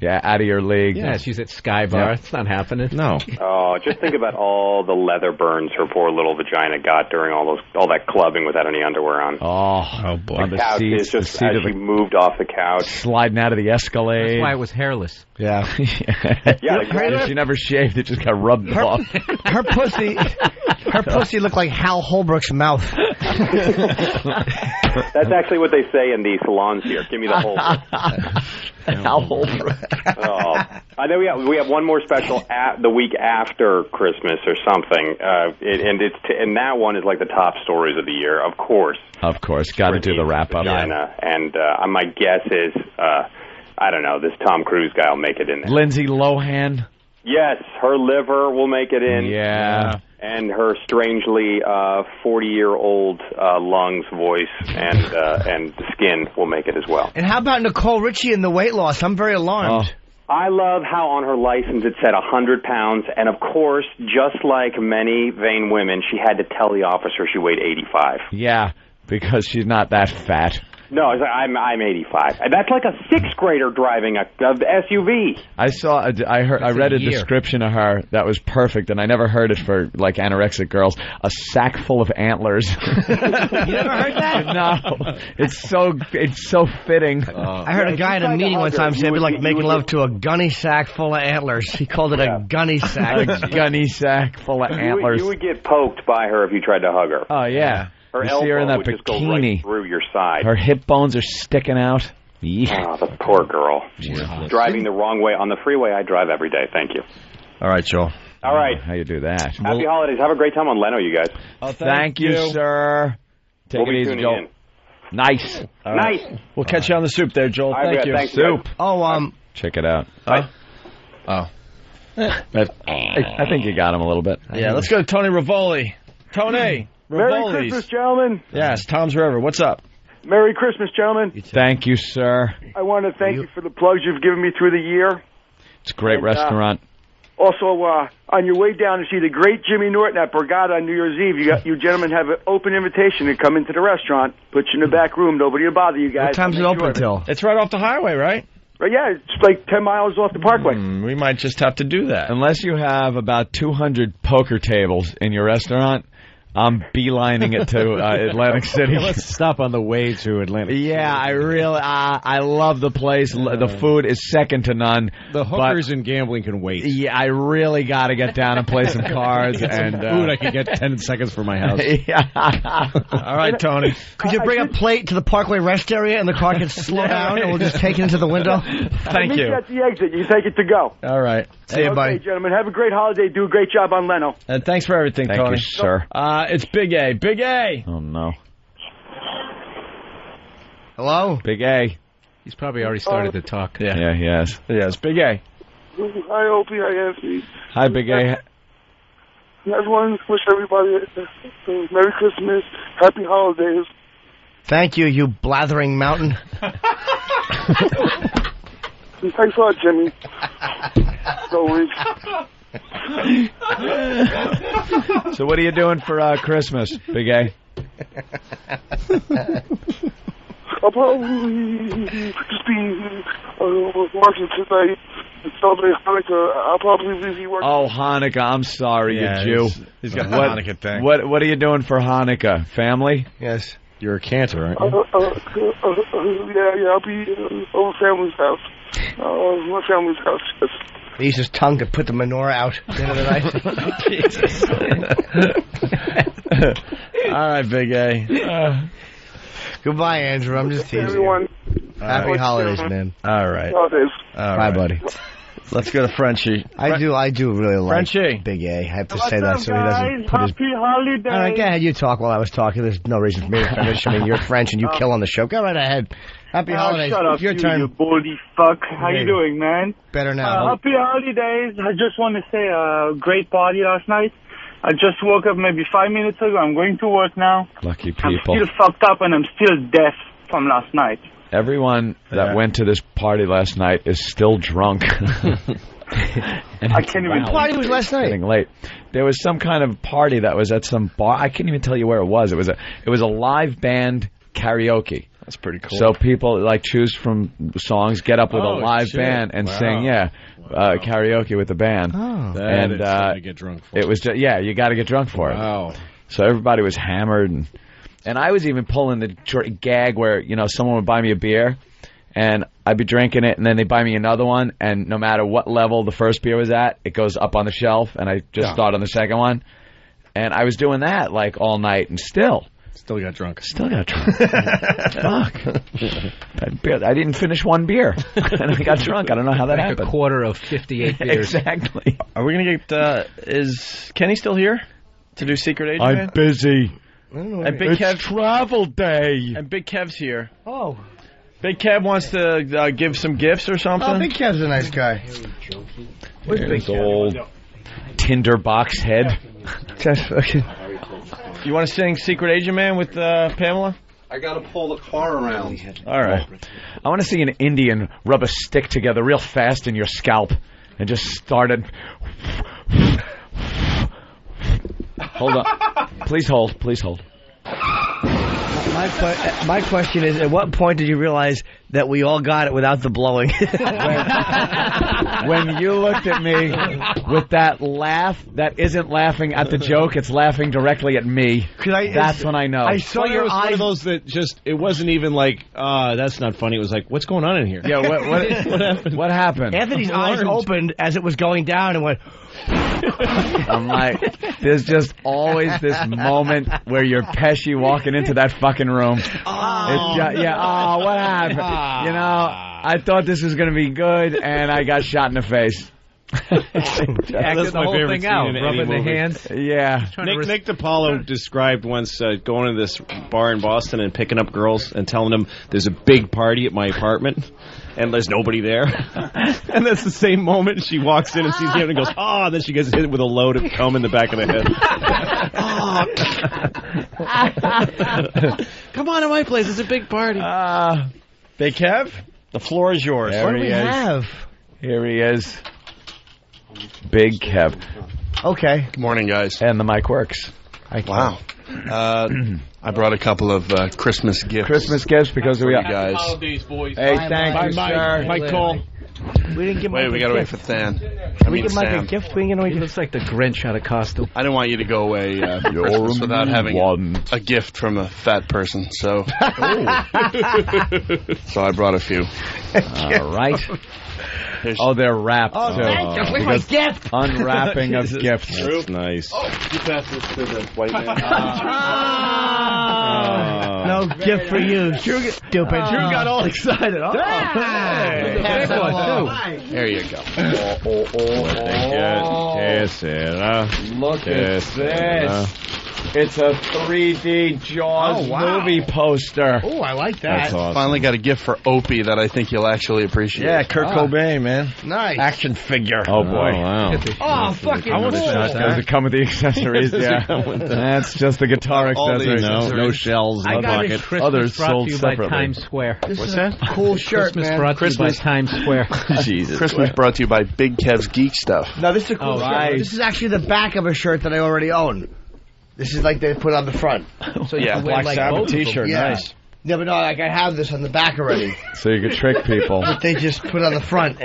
Yeah, out of your league. Yeah, she's at Sky Bar. Yeah. It's not happening. No. Oh, just think about all the leather burns her poor little vagina got during all that clubbing without any underwear on. Oh boy. On The the couch seats, is just the seat as of she the moved off the couch. sliding out of the Escalade. That's why it was hairless. Yeah. Yeah, exactly. She never shaved. It just got rubbed off. Her pussy looked like Hal Holbrook's mouth. That's actually what they say in the salons here. Give me the whole. Hal Holbrook. Oh. I know we have one more special the week after Christmas or something, and that one is like the top stories of the year, of course. Of course, got to do the wrap up. Vagina, and my guess is, I don't know, this Tom Cruise guy will make it in there. Lindsay Lohan. Yes, her liver will make it in. Yeah. And her strangely 40-year-old lungs, voice, and skin will make it as well. And how about Nicole Richie and the weight loss? I'm very alarmed. I love how on her license it said 100 pounds, and of course, just like many vain women, she had to tell the officer she weighed 85. Yeah, because she's not that fat. No, it's like, I'm 85. That's like a sixth grader driving a SUV. I read a description of her that was perfect, and I never heard it for like anorexic girls. A sack full of antlers. You never heard that? No, it's so fitting. I heard a guy at a meeting one time say it'd be like making love to a gunny sack full of antlers. He called it a gunny sack. A gunny sack full of antlers. You would get poked by her if you tried to hug her. Oh yeah. Her You elbow see her in that would just go right bikini. through your side. Her hip bones are sticking out. Yeah. Oh, the poor girl. Driving the wrong way on the freeway. I drive every day. Thank you. All right, Joel. All right. How you do that? Happy holidays. Have a great time on Leno, you guys. Oh, thank you, sir. Take We'll it be easy, tuning Joel. in. Nice. All right. Nice. We'll catch you on the soup there, Joel. All right, Thank you. thanks, Soup. Oh, Check it out. Oh. I think you got him a little bit. Yeah, let's go to Tony Rivoli. Tony. Merry Rivoli's. Christmas, gentlemen. Yes, Tom's River. What's up? Merry Christmas, gentlemen. Thank you, sir. I want to thank you for the plugs you've given me through the year. It's a great restaurant. Also, on your way down to see the great Jimmy Norton at Borgata on New Year's Eve, you gentlemen have an open invitation to come into the restaurant. Put you in the back room. Nobody will bother you guys. what time's it open till? It's right off the highway, right? But yeah, it's like 10 miles off the parkway. We might just have to do that. Unless you have about 200 poker tables in your restaurant, I'm beelining it to Atlantic City. Let's stop on the way to Atlantic City. Yeah, I really, I love the place. The food is second to none. The hookers and gambling can wait. Yeah, I really got to get down and play some cards. And food, I can get 10 seconds from my house. All right, Tony. Could you bring a plate to the Parkway rest area and the car can slow down and we'll just take it into the window? Thank meet you. At the exit. You take it to go. All right. See you, buddy. Okay, gentlemen. Have a great holiday. Do a great job on Leno. And thanks for everything, Thank Tony. you, sir. It's Big A. Big A. Oh, no. Hello? Big A. He's probably already started to talk. Yeah, he has. Yes, Big A. Hi, Opie. Hi, Anthony. Hi, Big A. I just want to wish everybody a Merry Christmas, Happy Holidays. Thank you, you blathering mountain. Thanks a lot, Jimmy. Always. So what are you doing for Christmas, Big A? I'll probably just be working tonight and celebrate Hanukkah. I'll probably be working. Oh, Hanukkah. I'm sorry, Yeah, you Jew. he's got the Hanukkah thing. What are you doing for Hanukkah? Family? Yes. You're a cantor, right? Yeah, I'll be over family's house. My family's house, yes. He used his tongue to put the menorah out at the end of the night. All right, Big A. Goodbye, Andrew. I'm just teasing. Everyone. Happy holidays, man. All right. Holidays. All Bye, right. buddy. Let's go to Frenchie. I do really like Frenchie. Big A. I have to say that so he doesn't put his... Happy holidays. All right, go ahead. You talk while I was talking. There's no reason for me to finish. I mean, you're French and you kill on the show. Go right ahead. Happy holidays. Shut up, It's your turn. you baldy fuck. How you doing, man? Better now. Happy holidays. I just want to say great party last night. I just woke up maybe 5 minutes ago. I'm going to work now. Lucky I'm people. still fucked up and I'm still deaf from last night. Everyone that went to this party last night is still drunk. I can't even. What party was last night? Getting late. There was some kind of party that was at some bar. I can't even tell you where it was. It was a live band karaoke. That's pretty cool. So people like choose from songs, get up with a live band and sing. Karaoke with the band. Oh. And to get drunk for. it was just, you got to get drunk for it. So everybody was hammered, and I was even pulling the gag where someone would buy me a beer, and I'd be drinking it, and then they buy me another one, and no matter what level the first beer was at, it goes up on the shelf, and I just start on the second one, and I was doing that like all night, and still got drunk. Fuck. I didn't finish one beer, and I got drunk. I don't know how that happened. A quarter of 58 beers. Exactly. Are we going to get, is Kenny still here to do Secret Agent Man? I'm busy. And Big It's Kev, travel day. and Big Kev's here. Oh. Big Kev wants to give some gifts or something. Oh, Big Kev's a nice guy. Where's Big old tinder box head? You want to sing Secret Agent Man with Pamela? I got to pull the car around. All right. I want to see an Indian rub a stick together real fast in your scalp and just start it. Hold on. Please hold. Please hold. My question is, at what point did you realize that we all got it without the blowing? When you looked at me with that laugh that isn't laughing at the joke, it's laughing directly at me. That's when I know. I saw your was eyes. one of those that just, it wasn't even like, that's not funny. It was like, what's going on in here? Yeah, what happened? What happened? Anthony's eyes opened as it was going down and went... I'm like, there's just always this moment where you're Pesci walking into that fucking room. What happened? I thought this was going to be good, and I got shot in the face. Acted the whole thing out, rubbing the hands. Yeah. Nick DiPaolo described once going to this bar in Boston and picking up girls and telling them there's a big party at my apartment and there's nobody there. And that's the same moment she walks in and sees him and goes, and then she gets hit with a load of cum in the back of the head. Come on to my place. It's a big party. Big Kev, the floor is yours. There What do we he is. have? Here he is. Big Kev. Okay. Good morning, guys. And the mic works. Wow. I brought a couple of Christmas gifts. Christmas gifts because we for are you guys. Holidays, boys. Hey, thank you, sir. Mike Cole. We didn't give Wait, Mike we a gotta wait gift. for Than. We give Mike a Sam. gift. We didn't get no He gift. looks like the Grinch out of costume. I didn't want you to go away for Christmas without having a gift from a fat person, so so I brought a few. All right. Oh, they're wrapped. Oh, too. thank you. Where's my gift? Unwrapping of gifts. That's nice. You pass this to the white man. No gift for you, stupid. Drew got all excited. Oh. Big one, too. There you go. Kiss it. Look at this. It's a 3D Jaws movie poster. Oh, I like that. That's awesome. Finally got a gift for Opie that I think you'll actually appreciate. Yeah, Kurt Cobain, man. Nice. Action figure. Oh, boy. wow. Oh, fucking I want to cool. shot Does it come with the accessories? Yeah. That's just the guitar accessories. No shells, I no got bucket. this Christmas Others brought sold to you by separately. Times Square. This What's is that? a cool shirt, Christmas man. brought to you by Times Square. Jesus. Christmas brought to you by Big Kev's Geek Stuff. No, this is a cool Oh, shirt. right. This is actually the back of a shirt that I already own. This is like they put on the front. So you Yeah, can wear, Black like, Sabbath both of them. T-shirt. Yeah. Nice. Yeah, but no, like I have this on the back already. So you could trick people. But they just put it on the front,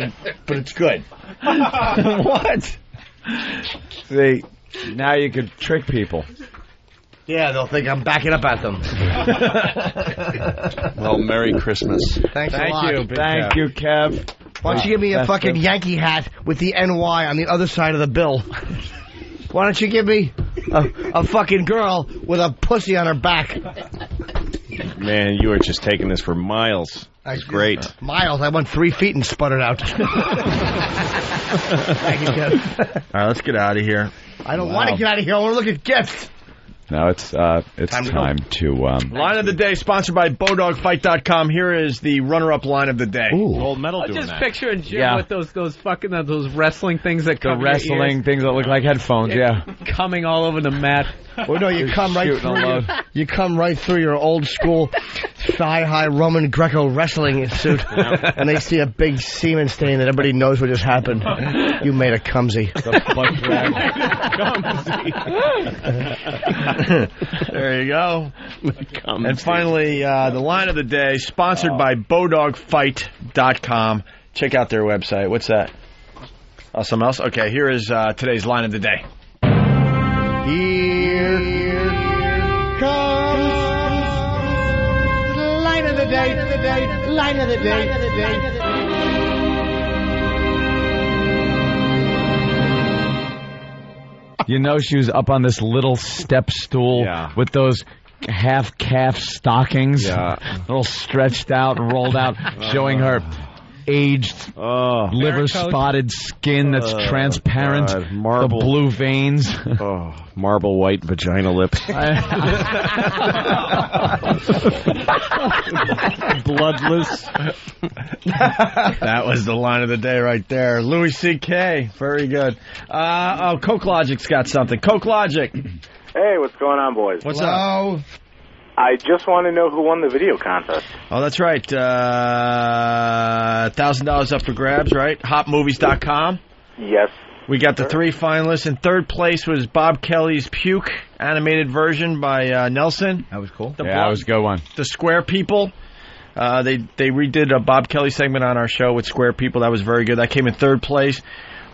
but it's good. What? See, now you could trick people. Yeah, they'll think I'm backing up at them. Well, Merry Christmas. Thanks a Thank lot. you. Big Thank Kev. you, Kev. Why don't you give me a That's fucking good. Yankee hat with the NY on the other side of the bill? Why don't you give me a fucking girl with a pussy on her back? Man, you are just taking this for miles. It's great. Miles, I went 3 feet and sputtered out. Thank you, Kev. All right, let's get out of here. I don't want to get out of here. I want to look at gifts. Now it's time to Line of the day, sponsored by BowDogFight.com. Here is the runner-up line of the day. Gold medal I'm doing just that. picturing Jim Yeah. with those fucking those wrestling things that the cover your wrestling ears, things that look like headphones. Yeah. coming all over the mat. Well, no, you come right shooting a through. load. You come right through your old school thigh-high Roman Greco wrestling suit, and they see a big semen stain, and everybody knows what just happened. You made a cumsy. There you go. And finally, the line of the day, sponsored by BowDogFight.com. Check out their website. What's that? Oh, something else? Okay, here is today's line of the day. Here comes the line of the day. Line of the day. You know she was up on this little step stool with those half-calf stockings, little stretched out and rolled out, showing her aged, liver-spotted skin that's transparent, the blue veins. Marble white vagina lips. Bloodless. That was the line of the day right there. Louis C.K. Very good. Coke Logic's got something. Coke Logic. Hey, what's going on, boys? What's up? I just want to know who won the video contest. Oh, that's right. $1,000 up for grabs, right? HotMovies.com. Yes. We got the 3 finalists. In third place was Bob Kelly's Puke animated version by Nelson. That was cool. The That was a good one. The Square People. They redid a Bob Kelly segment on our show with Square People. That was very good. That came in third place.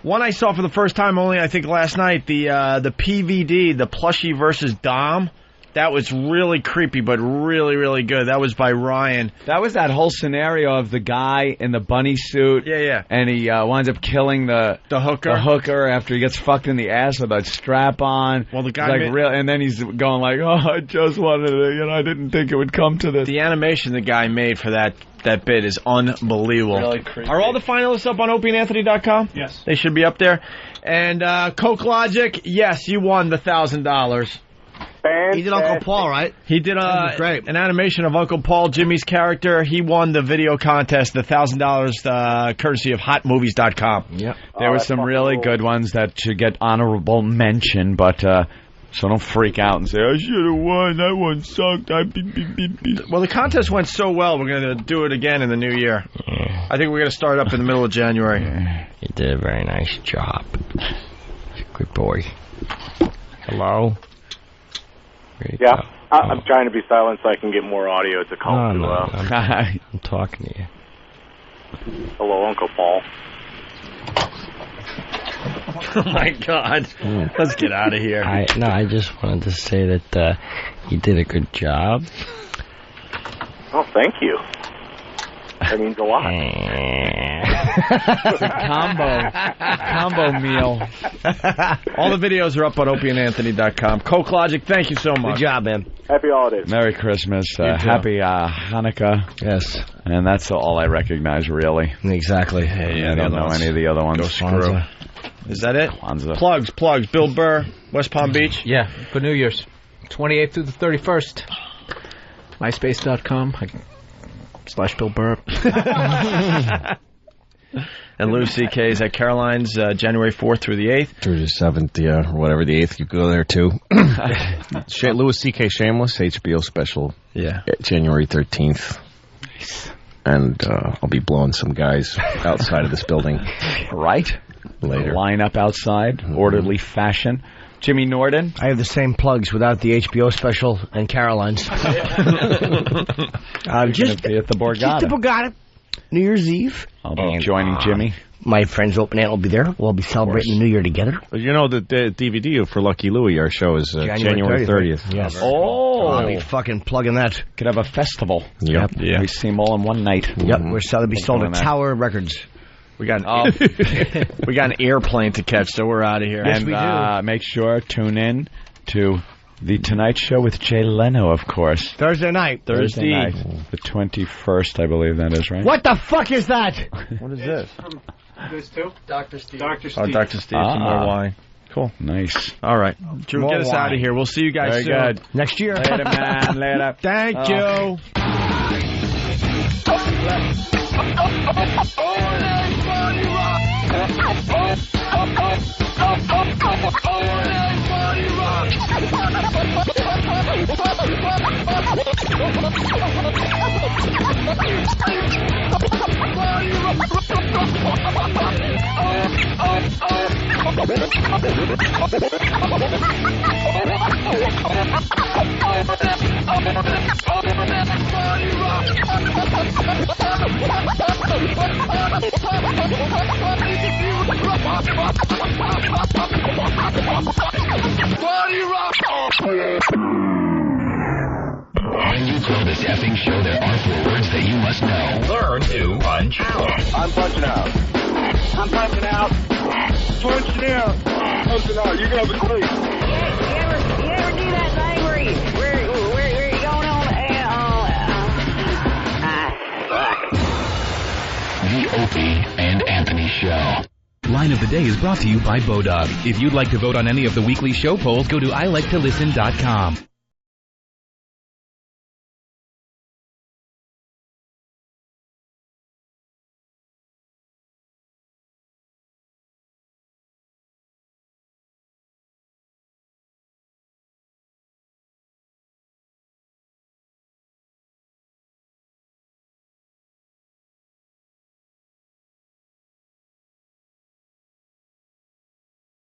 One I saw for the first time only, I think, last night, the PVD, the Plushie versus Dom. That was really creepy, but really, really good. That was by Ryan. That was that whole scenario of the guy in the bunny suit. Yeah. And he winds up killing the hooker. The hooker after he gets fucked in the ass with a strap on. Well, the guy and then he's going like, "Oh, I just wanted to, I didn't think it would come to this." The animation the guy made for that bit is unbelievable. Really creepy. Are all the finalists up on OpieandAnthony.com? Yes. They should be up there. And Coke Logic, yes, you won the $1,000. He did Uncle Paul, right? He did an animation of Uncle Paul, Jimmy's character. He won the video contest, the $1,000 courtesy of HotMovies.com. Yep. There were some really good ones that should get honorable mention, but so don't freak out and say, "I should have won. That one sucked." Well, the contest went so well, we're going to do it again in the new year. I think we're going to start up in the middle of January. You did a very nice job. Good boy. Hello? Yeah, I'm trying to be silent so I can get more audio to call No, to. I'm talking to you. Hello, Uncle Paul. Oh, my God. Let's get out of here. I just wanted to say that you did a good job. Oh, thank you. That means a lot. It's a combo meal. All the videos are up on opieandanthony.com. Coke Logic, thank you so much. Good job, man. Happy holidays. Merry Christmas. Happy Hanukkah. Yes. And that's all I recognize, really. Exactly. I don't know any of the other ones. Go screw. Is that it? Kwanzaa. Plugs. Bill Burr, West Palm Beach. Yeah, good New Year's. 28th through the 31st. MySpace.com/Bill Burr. And Louis C.K.'s at Caroline's January 4th through the 8th. Through the 7th, yeah, or whatever, the 8th, you go there too. Louis C.K. Shameless, HBO special. Yeah. January 13th. Nice. And I'll be blowing some guys outside of this building. Right. Later. Line up outside, orderly fashion. Jimmy Norden. I have the same plugs without the HBO special and Caroline's. Just be at the Borgata. Just the Borgata. New Year's Eve. I'll be joining Jimmy. My friends Open Ant will be there. We'll be celebrating the New Year together. You know, the DVD for Lucky Louie, our show is January 30th. Yes. Oh. I'll be fucking plugging that. Could have a festival. Yep. Yeah. We see them all in one night. Yep. We're selling. Be sold at Tower Records. We got an airplane to catch, so we're out of here. Yes, And we do. Make sure tune in to The Tonight Show with Jay Leno, of course. Thursday night. Thursday night. The 21st, I believe that is, right? What the fuck is that? What is this? This too? Dr. Steve. Oh, Dr. Steve, some more wine. Cool. Nice. All right. Drew, More get us out wine. of here. We'll see you guys Very soon. good. Next year. Later, man. Later. Thank you. When you throw this effing show, there are 4 words that you must know. Learn to punch out. I'm punching out. I'm punching out. Punching out. Punching out. You guys are great. You ever do that thing where you going on The Opie and Anthony Show. Line of the Day is brought to you by Bodog. If you'd like to vote on any of the weekly show polls, go to iliketolisten.com.